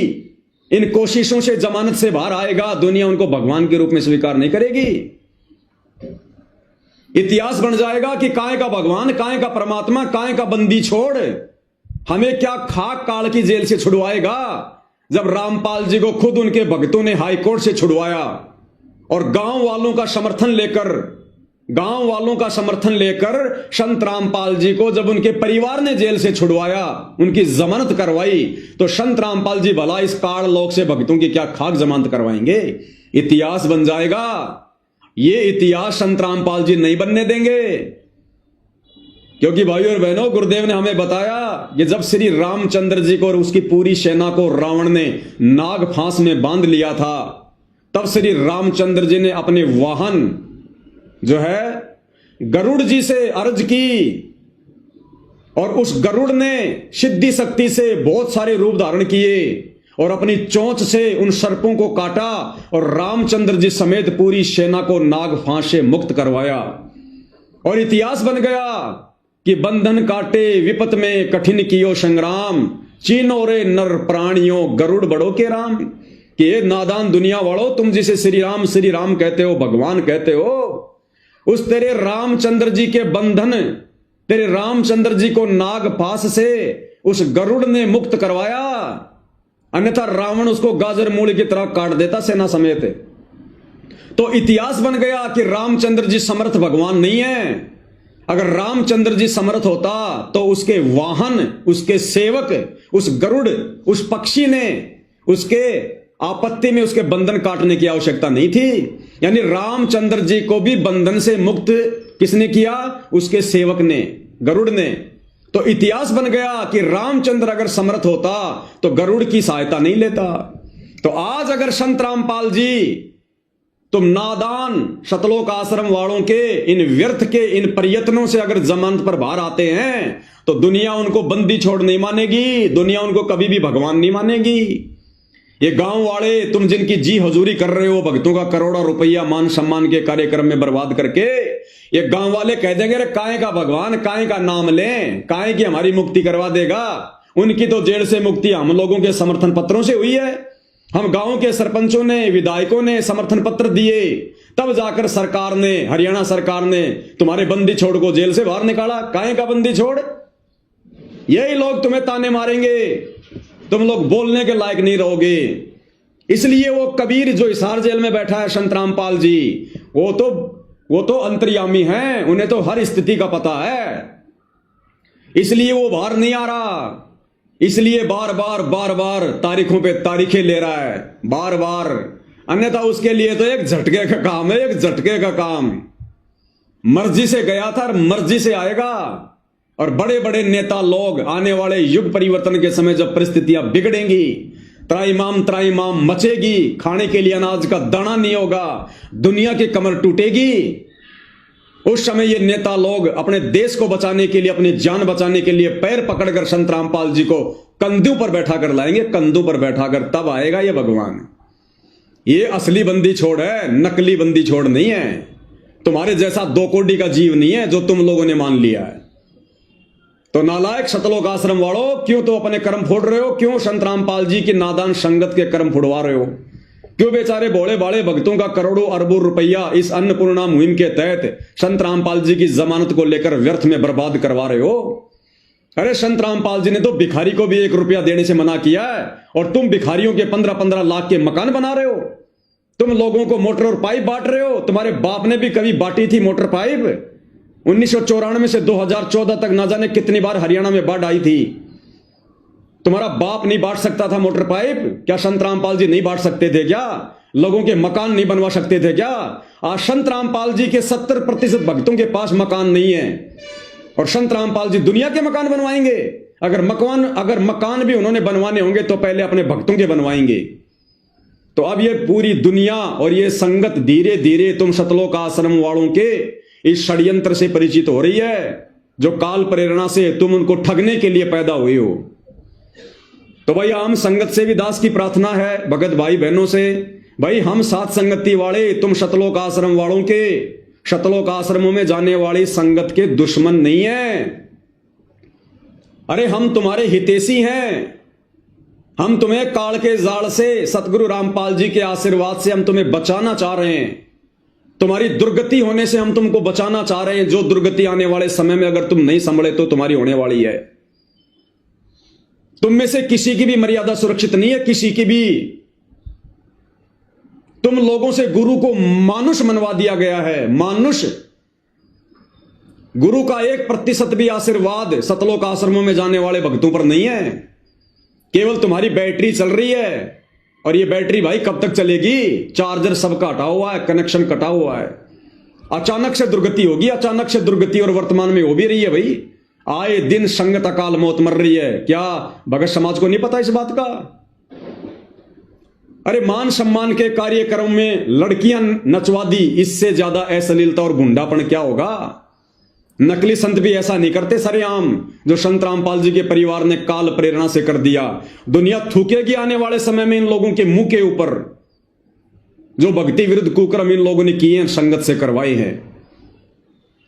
इन कोशिशों से जमानत से बाहर आएगा, दुनिया उनको भगवान के रूप में स्वीकार नहीं करेगी। इतिहास बन जाएगा कि काहे का भगवान, काहे का परमात्मा, काहे का बंदी छोड़, हमें क्या खाक काल की जेल से छुड़वाएगा, जब रामपाल जी को खुद उनके भक्तों ने हाई कोर्ट से छुड़वाया और गांव वालों का समर्थन लेकर संत रामपाल जी को जब उनके परिवार ने जेल से छुड़वाया, उनकी जमानत करवाई, तो संत रामपाल जी भला इस काल लोक से भक्तों की क्या खाक जमानत करवाएंगे। इतिहास बन जाएगा। ये इतिहास संत रामपाल जी नहीं बनने देंगे, क्योंकि भाइयों और बहनों, गुरुदेव ने हमें बताया कि जब श्री रामचंद्र जी को और उसकी पूरी सेना को रावण ने नाग फांस में बांध लिया था, तब श्री रामचंद्र जी ने अपने वाहन जो है गरुड़ जी से अर्ज की, और उस गरुड़ ने सिद्धि शक्ति से बहुत सारे रूप धारण किए और अपनी चोंच से उन सर्पों को काटा और रामचंद्र जी समेत पूरी सेना को नाग फांस से मुक्त करवाया। और इतिहास बन गया कि बंधन काटे विपत में कठिन कियो संग्राम, चीनो रे नर प्राणियों गरुड़ बड़ो के राम। कि ये नादान दुनिया वालों, तुम जिसे श्री राम कहते हो, भगवान कहते हो, उस तेरे रामचंद्र जी के बंधन, तेरे रामचंद्र जी को नाग फांस से उस गरुड़ ने मुक्त करवाया, अन्यथा रावण उसको गाजर मूली की तरह काट देता सेना समेत। तो इतिहास बन गया कि रामचंद्र जी समर्थ भगवान नहीं है। अगर रामचंद्र जी समर्थ होता तो उसके वाहन, उसके सेवक, उस गरुड़, उस पक्षी ने उसके आपत्ति में उसके बंधन काटने की आवश्यकता नहीं थी। यानी रामचंद्र जी को भी बंधन से मुक्त किसने किया? उसके सेवक ने, गरुड़ ने। तो इतिहास बन गया कि रामचंद्र अगर समर्थ होता तो गरुड़ की सहायता नहीं लेता। तो आज अगर संत रामपाल जी, तुम नादान शतलोक आश्रम वालों के इन व्यर्थ के इन प्रयत्नों से अगर जमानत पर बाहर आते हैं तो दुनिया उनको बंदी छोड़ नहीं मानेगी, दुनिया उनको कभी भी भगवान नहीं मानेगी। ये गांव वाले तुम जिनकी जी हजूरी कर रहे हो, भक्तों का करोड़ों रुपया मान सम्मान के कार्यक्रम में बर्बाद करके, ये गांव वाले कह देंगे रे काहे का भगवान, काहे का नाम लें, काहे की हमारी मुक्ति करवा देगा। उनकी तो जेल से मुक्ति हम लोगों के समर्थन पत्रों से हुई है। हम गांव के सरपंचों ने, विधायकों ने समर्थन पत्र दिए, तब जाकर सरकार ने, हरियाणा सरकार ने तुम्हारे बंदी छोड़ को जेल से बाहर निकाला। काहे का बंदी छोड़? यही लोग तुम्हें ताने मारेंगे, तुम लोग बोलने के लायक नहीं रहोगे। इसलिए वो कबीर जो हिसार जेल में बैठा है, संत रामपाल जी, वो तो अंतर्यामी हैं, उन्हें तो हर स्थिति का पता है। इसलिए वो बाहर नहीं आ रहा, इसलिए बार बार तारीखों पे तारीखें ले रहा है, बार बार। अन्यथा उसके लिए तो एक झटके का काम है, एक झटके का काम। मर्जी से गया था और मर्जी से आएगा। और बड़े बड़े नेता लोग आने वाले युग परिवर्तन के समय जब परिस्थितियां बिगड़ेंगी, त्राईमाम मचेगी, खाने के लिए अनाज का दाना नहीं होगा, दुनिया की कमर टूटेगी, उस समय ये नेता लोग अपने देश को बचाने के लिए, अपनी जान बचाने के लिए पैर पकड़कर संत रामपाल जी को कंधों पर बैठा कर लाएंगे, कंधों पर बैठाकर। तब आएगा ये भगवान। ये असली बंदी छोड़ है, नकली बंदी छोड़ नहीं है। तुम्हारे जैसा 2 कोड़ी का जीव नहीं है जो तुम लोगों ने मान लिया है। तो नालायक शतलोक आश्रम वालों, क्यों तो अपने कर्म फोड़ रहे हो? क्यों संत रामपाल जी की नादान संगत के कर्म फुड़वा रहे हो? क्यों बेचारे भोले भाले भक्तों का करोड़ों अरबों रुपया इस अन्नपूर्णा मुहिम के तहत संत रामपाल जी की जमानत को लेकर व्यर्थ में बर्बाद करवा रहे हो? अरे संत रामपाल जी ने तो भिखारी को भी 1 रुपया देने से मना किया है, और तुम भिखारियों के 15-15 लाख के मकान बना रहे हो। तुम लोगों को मोटर और पाइप बांट रहे हो। तुम्हारे बाप ने भी कभी बांटी थी मोटर पाइप। 1994 से 2014 तक ना जाने कितनी बार हरियाणा में बाढ़ आई थी। तुम्हारा बाप नहीं बांट सकता था मोटर पाइप? क्या संत रामपाल जी नहीं बांट सकते थे क्या? लोगों के मकान नहीं बनवा सकते थे क्या? आज संत रामपाल जी के 70% भक्तों के पास मकान नहीं है, और संत रामपाल जी दुनिया के मकान बनवाएंगे। अगर मकान भी उन्होंने बनवाने होंगे तो पहले अपने भक्तों के बनवाएंगे। तो अब ये पूरी दुनिया और ये संगत धीरे धीरे तुम शतलोक आश्रम वालों के इस षड्यंत्र से परिचित हो रही है, जो काल प्रेरणा से तुम उनको ठगने के लिए पैदा हुए हो। तो भाई आम संगत से भी दास की प्रार्थना है, भगत भाई बहनों से, भाई हम साथ संगति वाले, तुम शतलोक आश्रम वालों के, शतलोक आश्रमों में जाने वाली संगत के दुश्मन नहीं है। अरे हम तुम्हारे हितैषी हैं। हम तुम्हें काल के जाल से, सतगुरु रामपाल जी के आशीर्वाद से हम तुम्हें बचाना चाह रहे हैं। तुम्हारी दुर्गति होने से हम तुमको बचाना चाह रहे हैं, जो दुर्गति आने वाले समय में अगर तुम नहीं संभले तो तुम्हारी होने वाली है। तुम में से किसी की भी मर्यादा सुरक्षित नहीं है, किसी की भी। तुम लोगों से गुरु को मानुष मनवा दिया गया है, मानुष। गुरु का 1% भी आशीर्वाद सतलोक आश्रमों में जाने वाले भक्तों पर नहीं है। केवल तुम्हारी बैटरी चल रही है, और ये बैटरी भाई कब तक चलेगी? चार्जर सबका हटा हुआ है, कनेक्शन कटा हुआ है। अचानक से दुर्गति होगी, अचानक से दुर्गति, और वर्तमान में हो भी रही है भाई। आए दिन संगत अकाल मौत मर रही है। क्या भगत समाज को नहीं पता इस बात का? अरे मान सम्मान के कार्यक्रम में लड़कियां नचवा दी, इससे ज्यादा अश्लीलता और गुंडापन क्या होगा? नकली संत भी ऐसा नहीं करते सरेआम, जो संत रामपाल जी के परिवार ने काल प्रेरणा से कर दिया। दुनिया थूकेगी आने वाले समय में इन लोगों के मुंह के ऊपर, जो भक्ति विरुद्ध कुकर्म इन लोगों ने किए हैं, संगत से करवाए हैं।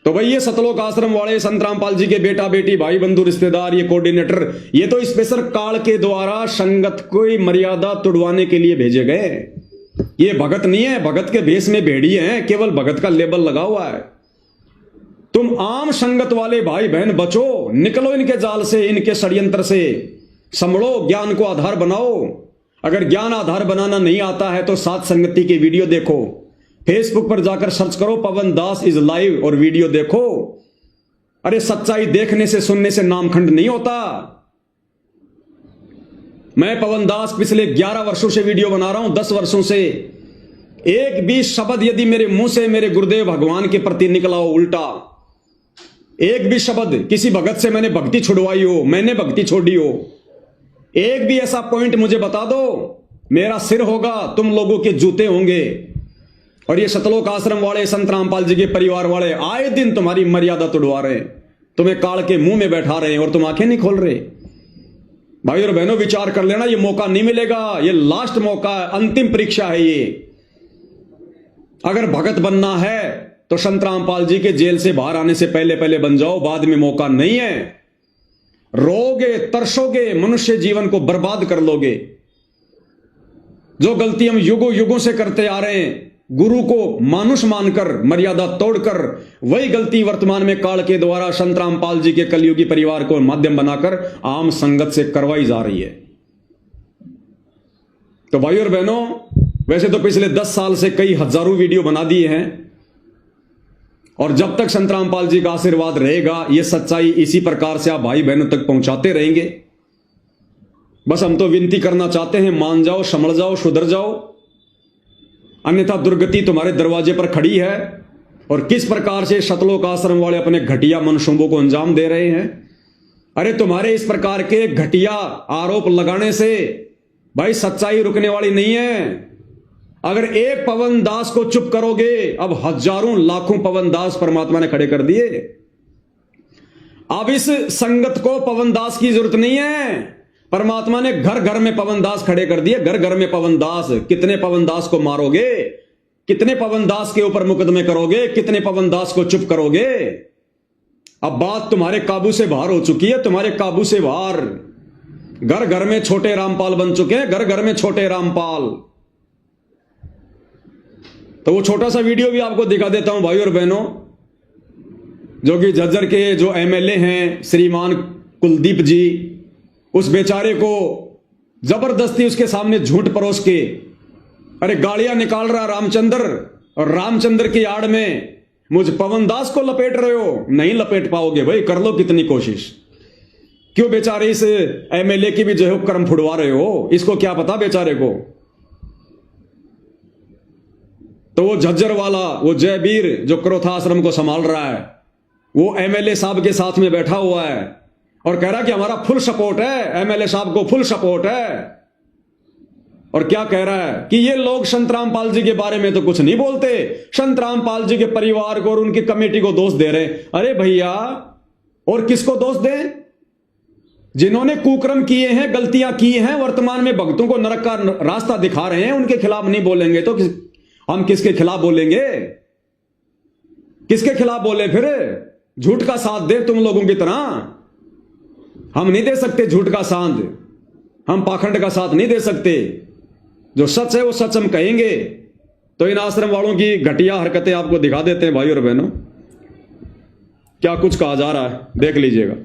तो भाई ये सतलोक आश्रम वाले, संत रामपाल जी के बेटा बेटी, भाई बंधु रिश्तेदार, ये कोऑर्डिनेटर, ये तो स्पेशल काल के द्वारा संगत को मर्यादा तुड़वाने के लिए भेजे गए। ये भगत नहीं है, भगत के भेष में भेड़िए हैं, केवल भगत का लेबल लगा हुआ है। तुम आम संगत वाले भाई बहन बचो, निकलो इनके जाल से, इनके षड्यंत्र से, संभलो, ज्ञान को आधार बनाओ। अगर ज्ञान आधार बनाना नहीं आता है तो सात संगति की वीडियो देखो, फेसबुक पर जाकर सर्च करो पवन दास इज लाइव और वीडियो देखो। अरे सच्चाई देखने से सुनने से नामखंड नहीं होता। मैं पवन दास पिछले 11 वर्षों से वीडियो बना रहा हूं, 10 वर्षों से। एक भी शब्द यदि मेरे मुंह से मेरे गुरुदेव भगवान के प्रति निकला हो उल्टा, एक भी शब्द किसी भगत से मैंने भक्ति छुड़वाई हो, मैंने भक्ति छोड़ी हो, एक भी ऐसा पॉइंट मुझे बता दो, मेरा सिर होगा, तुम लोगों के जूते होंगे। और ये सतलोक आश्रम वाले, संत रामपाल जी के परिवार वाले आए दिन तुम्हारी मर्यादा तोड़वा रहे हैं, तुम्हें काल के मुंह में बैठा रहे हैं और तुम आंखें नहीं खोल रहे। भाई और बहनों, विचार कर लेना, ये मौका नहीं मिलेगा, ये लास्ट मौका है, अंतिम परीक्षा है ये। अगर भगत बनना है तो संत रामपाल जी के जेल से बाहर आने से पहले पहले बन जाओ, बाद में मौका नहीं है। रोगे, तरसोगे, मनुष्य जीवन को बर्बाद कर लोगे। जो गलती हम युगों युगों से करते आ रहे हैं, गुरु को मानुष मानकर, मर्यादा तोड़कर, वही गलती वर्तमान में काल के द्वारा संत रामपाल जी के कलयुगी परिवार को माध्यम बनाकर आम संगत से करवाई जा रही है। तो भाई और बहनों, वैसे तो पिछले 10 साल से कई हजारों वीडियो बना दिए हैं, और जब तक संत रामपाल जी का आशीर्वाद रहेगा, यह सच्चाई इसी प्रकार से आप भाई बहनों तक पहुंचाते रहेंगे। बस हम तो विनती करना चाहते हैं, मान जाओ, समझ जाओ, सुधर जाओ, अन्यथा दुर्गति तुम्हारे दरवाजे पर खड़ी है। और किस प्रकार से सतलोक आश्रम वाले अपने घटिया मनसूबों को अंजाम दे रहे हैं। अरे तुम्हारे इस प्रकार के घटिया आरोप लगाने से भाई सच्चाई रुकने वाली नहीं है। अगर एक पवन दास को चुप करोगे, अब हजारों लाखों पवन दास परमात्मा ने खड़े कर दिए। अब इस संगत को पवन दास की जरूरत नहीं है, परमात्मा ने घर घर में पवन दास खड़े कर दिए। घर घर में पवन दास। कितने पवन दास को मारोगे, कितने पवन दास के ऊपर मुकदमे करोगे, कितने पवन दास को चुप करोगे। अब बात तुम्हारे काबू से बाहर हो चुकी है, तुम्हारे काबू से बाहर। घर घर में छोटे रामपाल बन चुके हैं, घर घर में छोटे रामपाल। तो वो छोटा सा वीडियो भी आपको दिखा देता हूं भाई और बहनों, जो कि झज्जर के जो एमएलए हैं श्रीमान कुलदीप जी, उस बेचारे को जबरदस्ती उसके सामने झूठ परोस के अरे गालियां निकाल रहा रामचंद्र, और रामचंद्र की आड़ में मुझ पवन दास को लपेट रहे हो। नहीं लपेट पाओगे भाई, कर लो कितनी कोशिश। क्यों बेचारे इस एमएलए की भी जो है कर्म फुड़वा रहे हो, इसको क्या पता बेचारे को। तो वो झज्जर वाला, वो जयवीर जो क्रोथा आश्रम को संभाल रहा है, वो एमएलए साहब के साथ में बैठा हुआ है और कह रहा है कि हमारा फुल सपोर्ट है, एमएलए साहब को फुल सपोर्ट है। और क्या कह रहा है कि ये लोग संत रामपाल जी के बारे में तो कुछ नहीं बोलते, संत रामपाल जी के परिवार को और उनकी कमेटी को दोष दे रहे। अरे भैया, और किसको दोष दें? जिन्होंने कुकर्म किए हैं, गलतियां की हैं, वर्तमान में भक्तों को नरक का रास्ता दिखा रहे हैं, उनके खिलाफ नहीं बोलेंगे तो हम किसके खिलाफ बोलेंगे? किसके खिलाफ बोले फिर? झूठ का साथ दे तुम लोगों की तरह हम नहीं दे सकते। झूठ का साथ, हम पाखंड का साथ नहीं दे सकते। जो सच है वो सच हम कहेंगे। तो इन आश्रम वालों की घटिया हरकतें आपको दिखा देते हैं भाई और बहनों, क्या कुछ कहा जा रहा है, देख लीजिएगा।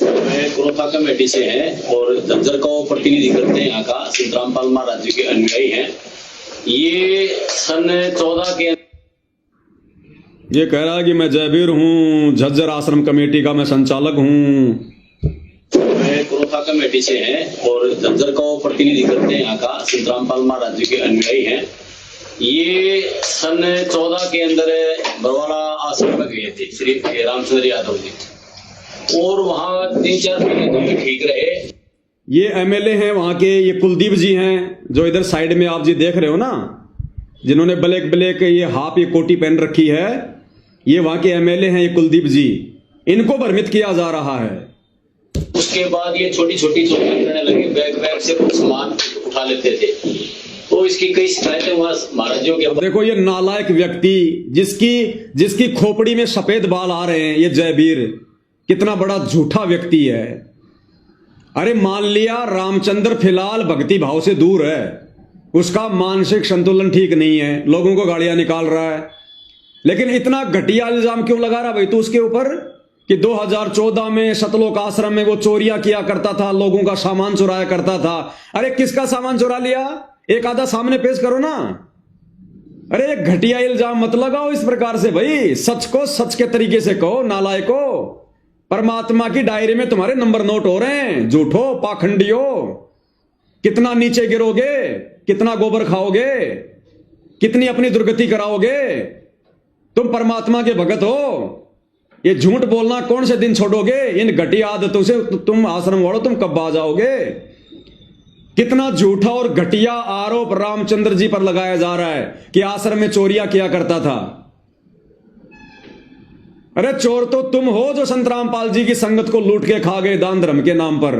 मैं क्रोथा कमेटी से हैं और झज्जर का प्रतिनिधि करते हैं। यहाँ का संत रामपाल महाराज जी के अनुयायी हैं। ये सन 14 के ये कह रहा है कि मैं जयवीर हूं, झज्जर आश्रम कमेटी का मैं संचालक हूं। मैं क्रोथा कमेटी से हैं और झज्जर का प्रतिनिधि करते हैं। यहाँ का संत रामपाल महाराज जी के अनुयायी हैं। ये सन 14 के अंदर बरवाड़ा आश्रम में गए थे श्री रामचंद्र यादव जी, और वहां 3-4 महीने तो ठीक रहे। ये एमएलए हैं वहां के, ये कुलदीप जी हैं जो इधर साइड में आप जी देख रहे हो ना, जिन्होंने ब्लैक ब्लैक ये हाफ ये कोटी पहन रखी है, ये वहां के एमएलए हैं, ये कुलदीप जी। इनको भ्रमित किया जा रहा है। उसके बाद ये छोटी छोटी चोरियां करने लगे, बैग से कुछ सामान उठा लेते थे। तो इसकी कई शिकायतें वहां महाराजों के। देखो ये नालायक व्यक्ति, जिसकी खोपड़ी में सफेद बाल आ रहे हैं, ये जयवीर कितना बड़ा झूठा व्यक्ति है। अरे मान लिया रामचंद्र फिलहाल भक्ति भाव से दूर है, उसका मानसिक संतुलन ठीक नहीं है, लोगों को गालियां निकाल रहा है, लेकिन इतना घटिया इल्जाम क्यों लगा रहा भाई तू उसके ऊपर कि 2014 में सतलोक आश्रम में वो चोरियां किया करता था, लोगों का सामान चुराया करता था। अरे किसका सामान चुरा लिया? एक आधा सामने पेश करो ना। अरे एक घटिया इल्जाम मत लगाओ इस प्रकार से भाई, सच को सच के तरीके से कहो। नालायको, परमात्मा की डायरी में तुम्हारे नंबर नोट हो रहे हैं। झूठो, पाखंडियो, कितना नीचे गिरोगे, कितना गोबर खाओगे, कितनी अपनी दुर्गति कराओगे। तुम परमात्मा के भगत हो, ये झूठ बोलना कौन से दिन छोड़ोगे? इन घटिया आदतों से तुम आश्रम वालों तुम कब आ जाओगे? कितना झूठा और घटिया आरोप रामचंद्र जी पर लगाया जा रहा है कि आश्रम में चोरियां किया करता था। अरे चोर तो तुम हो जो संत रामपाल जी की संगत को लूट के खा गए दान धर्म के नाम पर।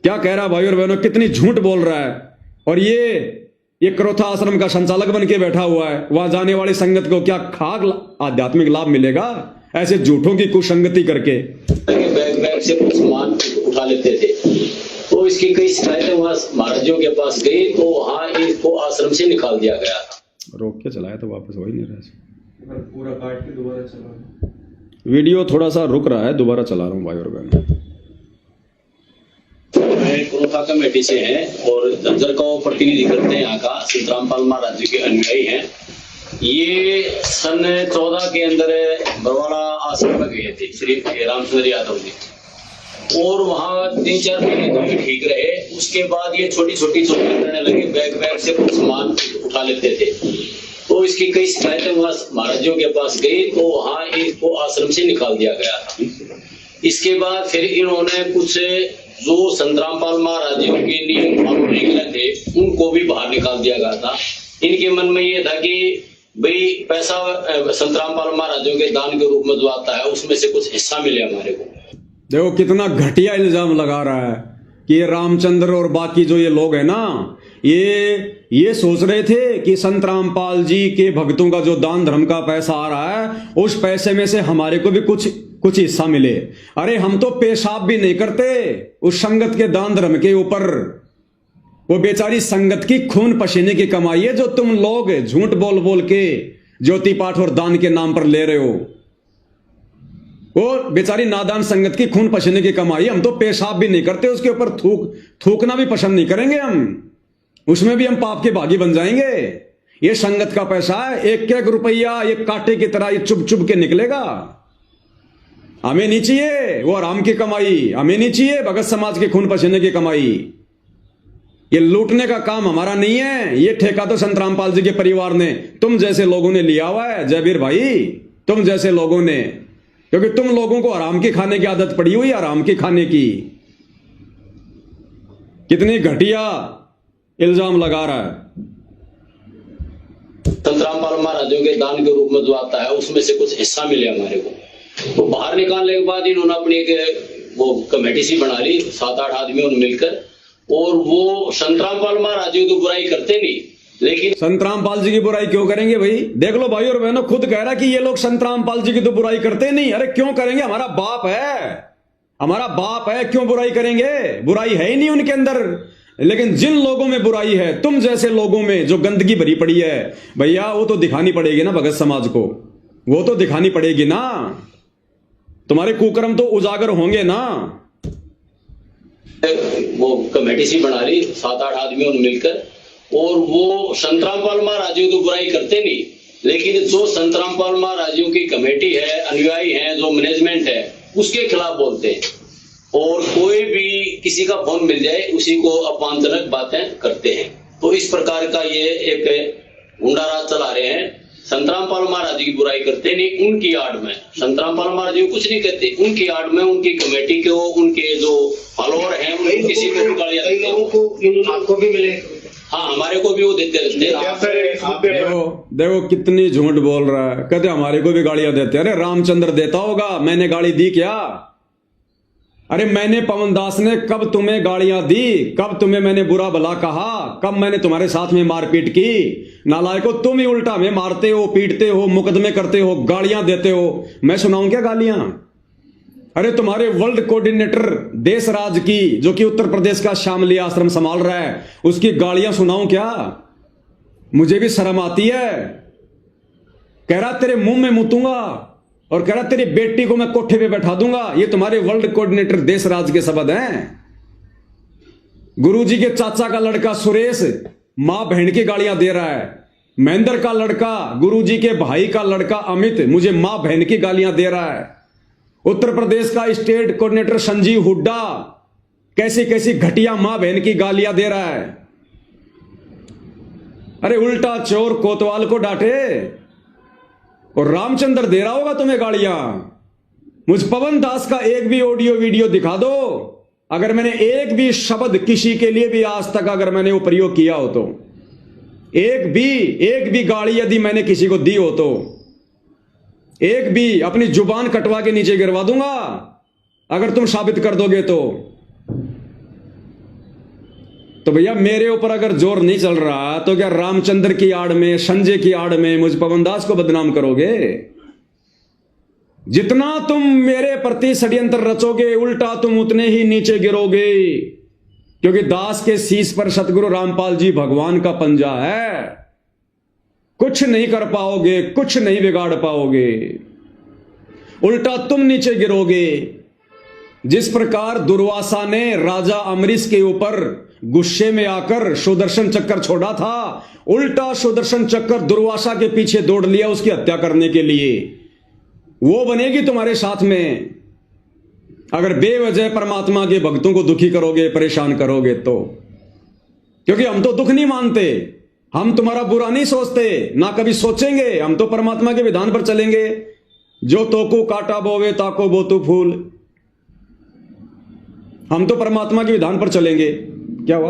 क्या कह रहा भाई और बहनों, कितनी झूठ बोल रहा है। और ये क्रोथा आश्रम का संचालक बन के बैठा हुआ है। वहां जाने वाली संगत को क्या खाक आध्यात्मिक लाभ मिलेगा ऐसे झूठों की कुसंगति करके? बैग बैग से कुछ सामान उठा लेते थे, तो इसकी कई शिकायतें वहां महाराजों के पास गई, तो वहां इसको आश्रम से निकाल दिया गया था। रोक के चलाया तो वापस हो ही नहीं रहा। पूरा काट के दोबारा चला। वीडियो थोड़ा सा रुक रहा है, दोबारा चला रहा हूं भाई और बहनों। मैं क्रोथा कमेटी से हैं और झज्जर का प्रतिनिधि करते हैं। यहाँ का संत रामपाल महाराज जी के अनुयायी हैं। ये सन 14 के अंदर बरवाड़ा आश्रम में गए थे श्री रामचंद्र यादव जी, और वहाँ 3-4 महीने तो भी ठीक रहे। उसके बाद ये छोटी छोटी चोरियां करने लगे, बैग बैग से कुछ सामान उठा लेते थे, तो इसकी कई शिकायतें वहां महाराजों के पास गई, तो वहां इसको आश्रम से निकाल दिया गया था। इसके बाद फिर इन्होंने कुछ जो संत रामपाल महाराज जी के नियम फॉलो नहीं किए थे उनको भी बाहर निकाल दिया गया था। इनके मन में ये था कि भाई पैसा संत रामपाल महाराजों के दान के रूप में जो आता है उसमें से कुछ हिस्सा मिले हमारे को। देखो कितना घटिया इल्जाम लगा रहा है कि ये रामचंद्र और बाकी जो ये लोग हैं ना, ये सोच रहे थे कि संत रामपाल जी के भक्तों का जो दान धर्म का पैसा आ रहा है उस पैसे में से हमारे को भी कुछ हिस्सा मिले। अरे हम तो पेशाब भी नहीं करते उस संगत के दान धर्म के ऊपर। वो बेचारी संगत की खून पसीने की कमाई है जो तुम लोग झूठ बोल बोल के ज्योति पाठ और दान के नाम पर ले रहे हो। वो बेचारी नादान संगत की खून पसीने की कमाई। हम तो पेशाब भी नहीं करते उसके ऊपर, थूकना भी पसंद नहीं करेंगे हम, उसमें भी हम पाप के भागी बन जाएंगे। ये संगत का पैसा है, एक एक रुपया एक कांटे की तरह ये चुभ चुभ के निकलेगा। हमें नहीं चाहिए वो आराम की कमाई, हमें नहीं चाहिए भगत समाज के खून पसीने की कमाई। ये लूटने का काम हमारा नहीं है, ये ठेका तो संत रामपाल जी के परिवार ने, तुम जैसे लोगों ने लिया हुआ है जयवीर भाई, तुम जैसे लोगों ने, क्योंकि तुम लोगों को आराम की खाने की आदत पड़ी हुई, आराम की खाने की। कितनी घटिया इल्जाम लगा रहा है। संत रामपाल महाराजों के दान के रूप में जो आता है उसमें से कुछ हिस्सा मिले हमारे को। तो बाहर निकालने के बाद इन्होंने अपनी वो कमेटी सी बना ली 7-8 आदमियों ने मिलकर, और वो संत रामपाल महाराज जी की बुराई करते नहीं, लेकिन संत रामपाल जी की बुराई क्यों करेंगे भाई? देख लो भाई और बहनों, खुद कह रहा कि ये लोग संत रामपाल जी की तो बुराई करते नहीं। अरे क्यों करेंगे? हमारा बाप है, हमारा बाप है, क्यों बुराई करेंगे? बुराई है ही नहीं उनके अंदर। लेकिन जिन लोगों में बुराई है, तुम जैसे लोगों में जो गंदगी भरी पड़ी है भैया, वो तो दिखानी पड़ेगी ना भगत समाज को, वो तो दिखानी पड़ेगी ना। तुम्हारे कुकर्म तो उजागर होंगे ना। वो कमेटी सी बना ली 7-8 आदमियों ने मिलकर, और वो संत रामपाल महाराज जी की बुराई करते नहीं, लेकिन जो संत रामपाल महाराज जी की कमेटी है, अनुयायी है, जो मैनेजमेंट है, उसके खिलाफ बोलते हैं। और कोई भी किसी का फोन मिल जाए उसी को अपमानजनक बातें करते हैं। तो इस प्रकार का ये एक गुंडा राज चला रहे हैं। संत रामपाल महाराज जी की बुराई करते नहीं, उनकी आड़ में संत रामपाल महाराज जी कुछ नहीं कहते, उनकी आड़ में उनकी कमेटी के, उनके जो फॉलोअर हैं, उनको किसी को गालियां देते हैं। आपको भी मिले? हाँ, हमारे को भी वो देते रहते हैं। देखो कितनी झूठ बोल रहा है, कहते हमारे को भी गालियां देते। अरे रामचंद्र देता होगा, मैंने गाली दी क्या? अरे मैंने, पवन दास ने कब तुम्हें गालियां दी? कब तुम्हें मैंने बुरा भला कहा? कब मैंने तुम्हारे साथ में मारपीट की? नालायको, तुम ही उल्टा में मारते हो, पीटते हो, मुकदमे करते हो, गालियां देते हो। मैं सुनाऊं क्या गालियां? अरे तुम्हारे वर्ल्ड कोऑर्डिनेटर देशराज की, जो कि उत्तर प्रदेश का शामली आश्रम संभाल रहा है, उसकी गालियां सुनाऊं क्या? मुझे भी शर्म आती है। कह रहा तेरे मुंह में मुतूंगा और कह रहा तेरी बेटी को मैं कोठे पे बैठा दूंगा। ये तुम्हारे वर्ल्ड कोऑर्डिनेटर देश राज के शब्द हैं। गुरुजी के चाचा का लड़का सुरेश मां बहन की गालियां दे रहा है। महेंद्र का लड़का गुरुजी के भाई का लड़का अमित मुझे मां बहन की गालियां दे रहा है। उत्तर प्रदेश का स्टेट कोऑर्डिनेटर संजीव हुड्डा कैसी कैसी घटिया मां बहन की गालियां दे रहा है। अरे उल्टा चोर कोतवाल को डांटे और रामचंद्र दे रहा होगा तुम्हें गालियां। मुझ पवन दास का एक भी ऑडियो वीडियो दिखा दो, अगर मैंने एक भी शब्द किसी के लिए भी आज तक अगर मैंने वो प्रयोग किया हो तो, एक भी गाली यदि मैंने किसी को दी हो तो, एक भी अपनी जुबान कटवा के नीचे गिरवा दूंगा अगर तुम साबित कर दोगे तो भैया मेरे ऊपर अगर जोर नहीं चल रहा तो क्या रामचंद्र की आड़ में, संजय की आड़ में मुझ पवन दास को बदनाम करोगे? जितना तुम मेरे प्रति षड्यंत्र रचोगे उल्टा तुम उतने ही नीचे गिरोगे, क्योंकि दास के शीश पर सतगुरु रामपाल जी भगवान का पंजा है। कुछ नहीं कर पाओगे, कुछ नहीं बिगाड़ पाओगे, उल्टा तुम नीचे गिरोगे। जिस प्रकार दुर्वासा ने राजा अमरीश के ऊपर गुस्से में आकर सुदर्शन चक्कर छोड़ा था, उल्टा सुदर्शन चक्कर दुर्वासा के पीछे दौड़ लिया उसकी हत्या करने के लिए। वो बनेगी तुम्हारे साथ में अगर बेवजह परमात्मा के भक्तों को दुखी करोगे, परेशान करोगे तो। क्योंकि हम तो दुख नहीं मानते, हम तुम्हारा बुरा नहीं सोचते, ना कभी सोचेंगे। हम तो परमात्मा के विधान पर चलेंगे। जो तोकू काटा बोवे ताको बोतु फूल, हम तो परमात्मा के विधान पर चलेंगे। क्या हुआ?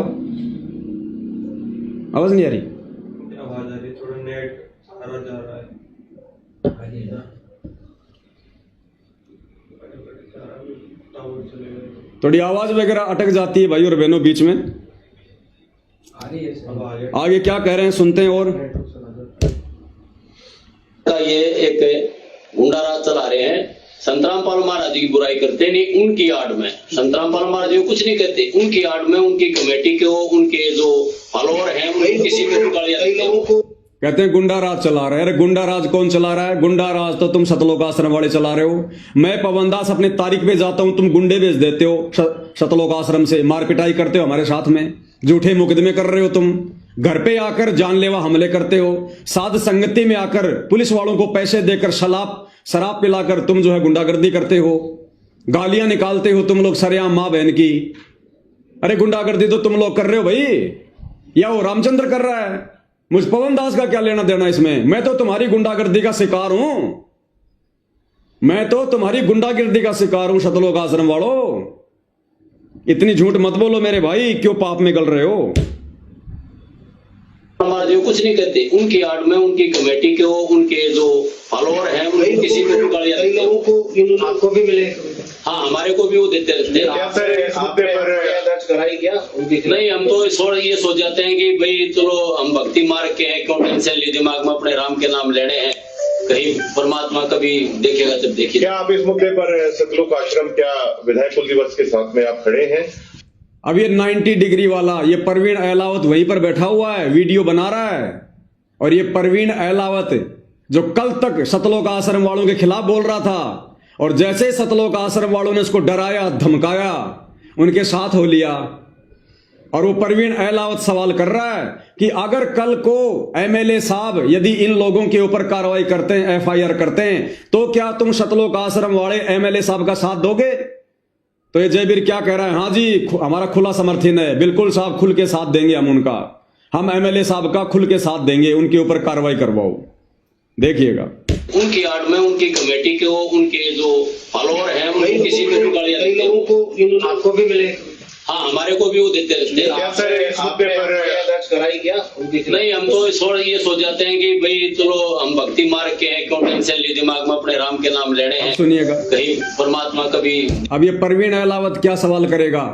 आवाज नहीं आ रही? आवाज आ रही, थोड़ा नेट सारा जा रहा है। थोड़ी आवाज वगैरह अटक जाती है भाई और बहनों बीच में। आगे क्या कह रहे हैं सुनते हैं। और का ये एक गुंडा राज चला रहे हैं। संतरामपाल महाराज जी की बुराई करते नहीं, उनकी आड़ में संतरामपाल महाराज जी कुछ नहीं कहते, उनकी आड़ में उनकी कमेटी को, उनके जो फॉलोअर हैं किसी को गालियां देते हैं। कहते हैं गुंडा राज चला रहे हैं। अरे गुंडा राज कौन चला रहा है? गुंडा राज तो तुम सतलोक आश्रम वाले चला रहे हो। मैं पवन दास अपने तारीख पे जाता हूं, तुम गुंडे भेज देते हो सतलोक आश्रम से, मार पिटाई करते हो हमारे साथ में, झूठे मुकदमे कर रहे हो तुम, घर पे आकर जानलेवा हमले करते हो, साध संगति में आकर पुलिस वालों को पैसे देकर शराब पिलाकर तुम जो है गुंडागर्दी करते हो, गालियां निकालते हो तुम लोग सरेआम मां बहन की। अरे गुंडागर्दी तो तुम लोग कर रहे हो भाई, या वो रामचंद्र कर रहा है? मुझ पवन दास का क्या लेना देना इसमें? मैं तो तुम्हारी गुंडागर्दी का शिकार हूं, मैं तो तुम्हारी गुंडागर्दी का शिकार हूं सतलोक आश्रम वालों। इतनी झूठ मत बोलो मेरे भाई, क्यों पाप में गल रहे हो? महाराज जी कुछ नहीं कहते, उनकी आड़ में उनकी कमेटी को, उनके जो फॉलोअर हैं किसी को भी गालियां देते हैं। आपको भी मिले? हाँ, हमारे को भी वो देते रहते हैं। नहीं, हम तो ये सोच जाते हैं कि भाई चलो हम भक्ति मार्ग के हैं, क्यों टेंशन ली दिमाग में, अपने राम के नाम लेने हैं, कहीं परमात्मा कभी देखेगा जब देखिए। क्या आप इस मुद्दे पर सतलोक आश्रम क्या विधायक कुल दिवस के साथ में आप खड़े हैं? अब ये 90 डिग्री वाला ये परवीन अहलावत वहीं पर बैठा हुआ है, वीडियो बना रहा है। और ये परवीन अहलावत जो कल तक सतलोक आश्रम वालों के खिलाफ बोल रहा था, और जैसे सतलोक आश्रम वालों ने उसको डराया धमकाया, उनके साथ हो लिया। और वो परवीन अहलावत सवाल कर रहा है कि अगर कल को एमएलए साहब यदि इन लोगों के ऊपर कार्रवाई करते हैं, एफआईआर करते हैं, तो क्या तुम सतलोक आश्रम वाले एमएलए साहब का साथ दोगे? तो ये जयवीर क्या कह रहा है? हाँ जी, हमारा खुला समर्थन है, बिल्कुल साहब, खुल के साथ देंगे हम उनका, हम एमएलए साहब का खुल के साथ देंगे, उनके ऊपर कार्रवाई करवाओ। देखिएगा उनकी आड़ में उनकी कमेटी को, उनके जो फॉलोअर हैं किसी को भी गालियां देते हैं। आपको भी मिले? हाँ, हमारे को भी वो देते रहते हैं। नहीं, हम तो ये सोच जाते हैं कि भाई चलो हम भक्ति मार्ग के हैं, क्यों टेंशन ली दिमाग में, अपने राम के नाम लेने हैं। सुनिएगा, कहीं परमात्मा कभी। अब ये परवीन अहलावत क्या सवाल करेगा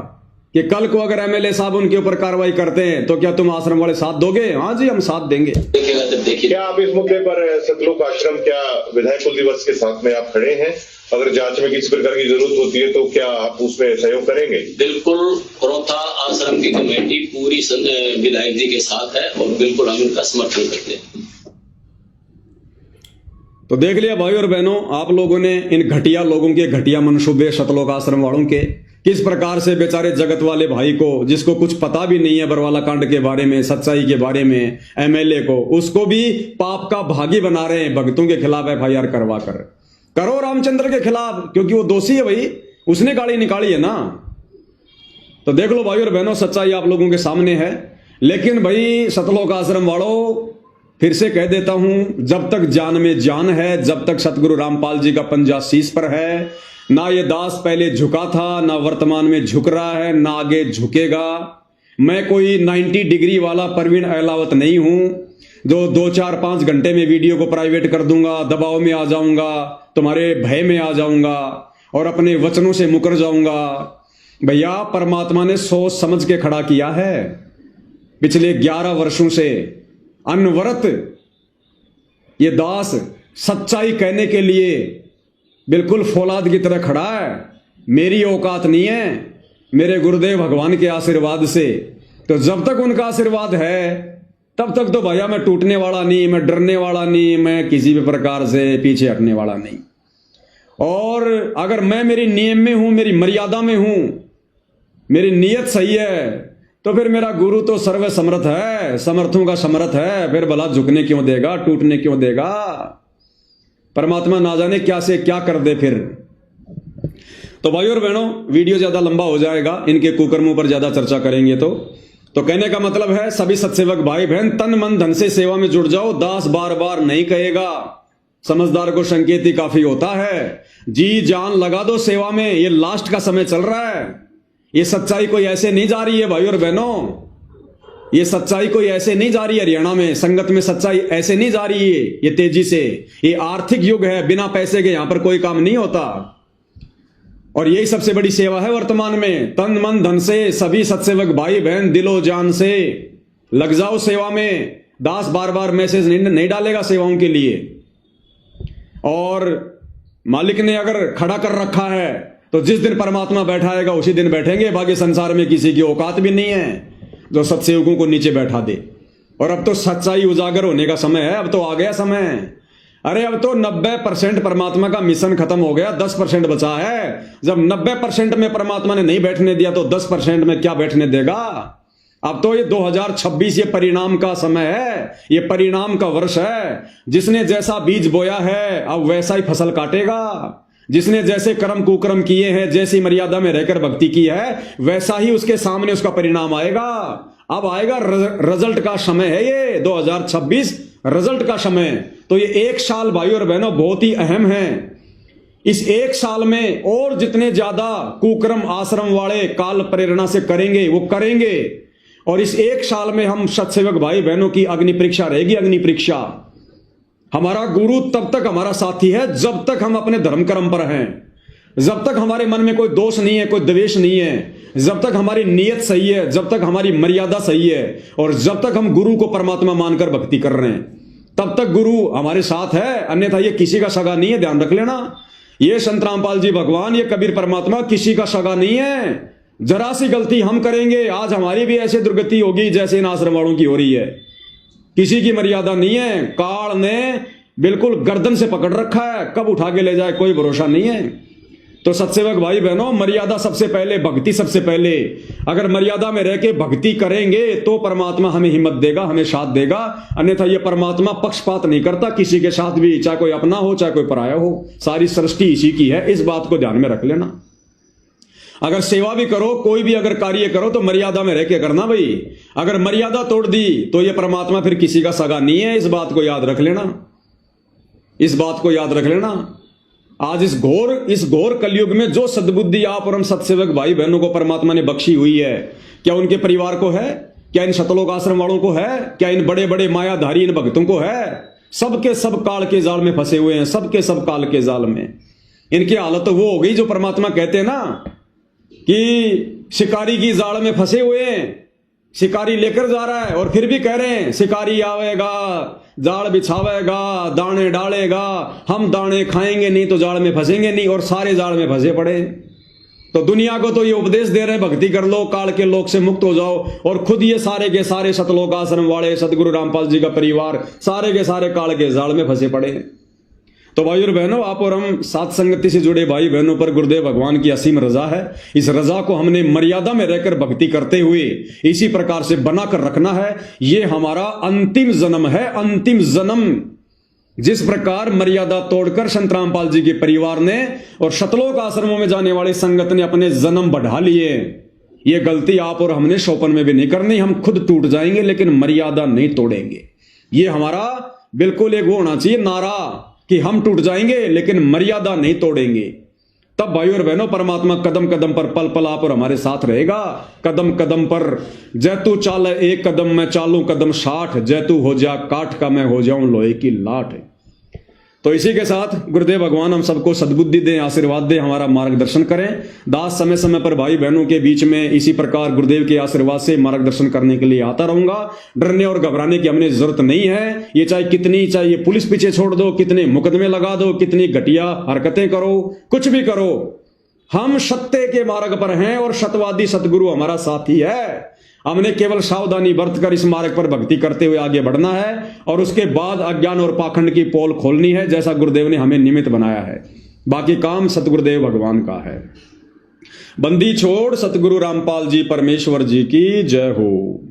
कि कल को अगर एमएलए साहब उनके ऊपर कार्रवाई करते हैं तो क्या तुम आश्रम वाले साथ दोगे? हाँ जी, हम साथ देंगे। देखेगा जब देखिए। क्या आप इस मुद्दे पर सतलोक आश्रम क्या विधायक कुल दिवस के साथ में आप खड़े हैं? अगर जांच में किसी प्रकार की जरूरत होती है तो क्या आप उसमें सहयोग करेंगे? बिल्कुल, क्रोथा आश्रम की कमेटी पूरी विधायक जी के साथ है और बिल्कुल हम इनका समर्थन करते हैं। तो देख लिया भाई और बहनों, आप लोगों ने इन घटिया लोगों के घटिया मनसूबे, शतलोक आश्रम वालों के, किस प्रकार से बेचारे जगत वाले भाई को, जिसको कुछ पता भी नहीं है बरवाला कांड के बारे में, सच्चाई के बारे में, एमएलए को, उसको भी पाप का भागी बना रहे हैं। भक्तों के खिलाफ एफआईआर करवा कर, करो रामचंद्र के खिलाफ, क्योंकि वो दोषी है भाई, उसने गाड़ी निकाली है ना। तो देख लो भाई और बहनों, सच्चाई आप लोगों के सामने है। लेकिन भाई सतलोक आश्रम वालों, फिर से कह देता हूं, जब तक जान में जान है, जब तक सतगुरु रामपाल जी का पंजा शीश पर है, ना ये दास पहले झुका था, ना वर्तमान में झुक रहा है, ना आगे झुकेगा। मैं कोई 90 डिग्री वाला परवीन अहलावत नहीं हूं जो 2-4-5 घंटे में वीडियो को प्राइवेट कर दूंगा, दबाव में आ जाऊंगा, तुम्हारे भय में आ जाऊंगा और अपने वचनों से मुकर जाऊंगा। भैया परमात्मा ने सोच समझ के खड़ा किया है। पिछले 11 वर्षों से अनवरत ये दास सच्चाई कहने के लिए बिल्कुल फौलाद की तरह खड़ा है। मेरी औकात नहीं है, मेरे गुरुदेव भगवान के आशीर्वाद से। तो जब तक उनका आशीर्वाद है तब तक तो भैया मैं टूटने वाला नहीं, मैं डरने वाला नहीं, मैं किसी भी प्रकार से पीछे हटने वाला नहीं। और अगर मैं मेरी नियम में हूं, मेरी मर्यादा में हूं, मेरी नीयत सही है, तो फिर मेरा गुरु तो सर्व समर्थ है, समर्थों का समर्थ है। फिर भला झुकने क्यों देगा, टूटने क्यों देगा? परमात्मा ना जाने क्या से क्या कर दे फिर। तो भाई और बहनों, वीडियो ज्यादा लंबा हो जाएगा, इनके कुकर्मों पर ज्यादा चर्चा करेंगे तो कहने का मतलब है, सभी सत्सेवक भाई बहन तन मन धन से सेवा में जुड़ जाओ। दास बार बार नहीं कहेगा, समझदार को संकेत ही काफी होता है। जी जान लगा दो सेवा में, ये लास्ट का समय चल रहा है। ये सच्चाई कोई ऐसे नहीं जा रही है भाई और बहनों, ये सच्चाई कोई ऐसे नहीं जा रही है। हरियाणा में संगत में सच्चाई ऐसे नहीं जा रही है ये तेजी से। ये आर्थिक युग है, बिना पैसे के यहां पर कोई काम नहीं होता। और यही सबसे बड़ी सेवा है वर्तमान में। तन मन धन से सभी सत्सेवक भाई बहन दिलो जान से लग जाओ सेवा में। दास बार बार मैसेज नहीं डालेगा सेवाओं के लिए। और मालिक ने अगर खड़ा कर रखा है तो जिस दिन परमात्मा बैठाएगा उसी दिन बैठेंगे। बाकी संसार में किसी की औकात भी नहीं है जो सत्सेवकों को नीचे बैठा दे। और अब तो सच्चाई उजागर होने का समय है, अब तो आ गया समय। अरे अब तो 90% परमात्मा का मिशन खत्म हो गया, 10% बचा है। जब 90% में परमात्मा ने नहीं बैठने दिया तो 10% में क्या बैठने देगा? अब तो ये 2026 ये परिणाम का समय है, ये परिणाम का वर्ष है। जिसने जैसा बीज बोया है अब वैसा ही फसल काटेगा। जिसने जैसे कर्म कुकर्म किए हैं, जैसी मर्यादा में रहकर भक्ति की है, वैसा ही उसके सामने उसका परिणाम आएगा। अब आएगा रिजल्ट का समय है ये 2026 रिजल्ट का समय। तो ये 1 साल भाई और बहनों बहुत ही अहम है। इस 1 साल में और जितने ज्यादा कुकर्म आश्रम वाले काल प्रेरणा से करेंगे वो करेंगे। और इस 1 साल में हम सत्सेवक भाई बहनों की अग्नि परीक्षा रहेगी, अग्नि परीक्षा। हमारा गुरु तब तक हमारा साथी है जब तक हम अपने धर्म कर्म पर हैं, जब तक हमारे मन में कोई दोष नहीं है, कोई द्वेष नहीं है, जब तक हमारी नीयत सही है, जब तक हमारी मर्यादा सही है और जब तक हम गुरु को परमात्मा मानकर भक्ति कर रहे हैं, तब तक गुरु हमारे साथ है। अन्यथा ये किसी का सगा नहीं है, ध्यान रख लेना। ये संत रामपाल जी भगवान, ये कबीर परमात्मा किसी का सगा नहीं है। जरा सी गलती हम करेंगे, आज हमारी भी ऐसी दुर्गति होगी जैसे इन आश्रम वालों की हो रही है। किसी की मर्यादा नहीं है। काल ने बिल्कुल गर्दन से पकड़ रखा है, कब उठा के ले जाए कोई भरोसा नहीं है। तो सत्सेवक भाई बहनों, मर्यादा सबसे पहले, भक्ति सबसे पहले। अगर मर्यादा में रह के भक्ति करेंगे तो परमात्मा हमें हिम्मत देगा, हमें साथ देगा। अन्यथा ये परमात्मा पक्षपात नहीं करता किसी के साथ भी, चाहे कोई अपना हो चाहे कोई पराया हो। सारी सृष्टि इसी की है, इस बात को ध्यान में रख लेना। अगर सेवा भी करो, कोई भी अगर कार्य करो तो मर्यादा में रह के करना भाई। अगर मर्यादा तोड़ दी तो ये परमात्मा फिर किसी का सगा नहीं है। इस बात को याद रख लेना, इस बात को याद रख लेना। आज इस घोर कलयुग में जो सद्बुद्धि आप और हम सत्सेवक भाई बहनों को परमात्मा ने बख्शी हुई है, क्या उनके परिवार को है? क्या इन शतलोक आश्रम वालों को है? क्या इन बड़े बड़े मायाधारी इन भक्तों को है? सबके सब काल के जाल में फंसे हुए हैं, सबके सब काल के जाल में। इनकी हालत तो वो हो गई जो परमात्मा कहते हैं ना कि शिकारी की जाल में फंसे हुए हैं। शिकारी लेकर जा रहा है और फिर भी कह रहे हैं शिकारी आवेगा, जाल बिछावेगा, दाने डालेगा, हम दाने खाएंगे नहीं तो जाल में फंसेंगे नहीं, और सारे जाल में फंसे पड़े। तो दुनिया को तो ये उपदेश दे रहे हैं भक्ति कर लो, काल के लोक से मुक्त हो जाओ, और खुद ये सारे के सारे सतलोक आश्रम वाले सतगुरु रामपाल जी का परिवार सारे के सारे काल के जाल में फंसे पड़े हैं। तो भाई और बहनों, आप और हम साथ संगति से जुड़े भाई बहनों पर गुरुदेव भगवान की असीम रजा है। इस रजा को हमने मर्यादा में रहकर भक्ति करते हुए इसी प्रकार से बनाकर रखना है। ये हमारा अंतिम जन्म है, अंतिम जन्म। जिस प्रकार मर्यादा तोड़कर संत रामपाल जी के परिवार ने और शतलोक आश्रमों में जाने वाले संगत ने अपने जन्म बढ़ा लिए, ये गलती आप और हमने शोपन में भी नहीं करनी। हम खुद टूट जाएंगे लेकिन मर्यादा नहीं तोड़ेंगे। ये हमारा बिल्कुल एक वो होना चाहिए नारा कि हम टूट जाएंगे लेकिन मर्यादा नहीं तोड़ेंगे। तब भाई और बहनों, परमात्मा कदम कदम पर पल पल आप और हमारे साथ रहेगा। कदम कदम पर जैतू चाल एक कदम मैं चालू कदम 60, जैतू हो जा काठ का मैं हो जाऊं लोहे की लाठ। तो इसी के साथ गुरुदेव भगवान हम सबको सद्बुद्धि दें, आशीर्वाद दें, हमारा मार्गदर्शन करें। दास समय समय पर भाई बहनों के बीच में इसी प्रकार गुरुदेव के आशीर्वाद से मार्गदर्शन करने के लिए आता रहूंगा। डरने और घबराने की हमने जरूरत नहीं है। ये चाहे पुलिस पीछे छोड़ दो, कितने मुकदमे लगा दो, कितनी घटिया हरकतें करो, कुछ भी करो, हम सत्य के मार्ग पर हैं और सत्यवादी सतगुरु हमारा साथी है। हमने केवल सावधानी बरतकर इस मार्ग पर भक्ति करते हुए आगे बढ़ना है और उसके बाद अज्ञान और पाखंड की पोल खोलनी है, जैसा गुरुदेव ने हमें निमित्त बनाया है। बाकी काम सतगुरुदेव भगवान का है। बंदी छोड़ सतगुरु रामपाल जी परमेश्वर जी की जय हो।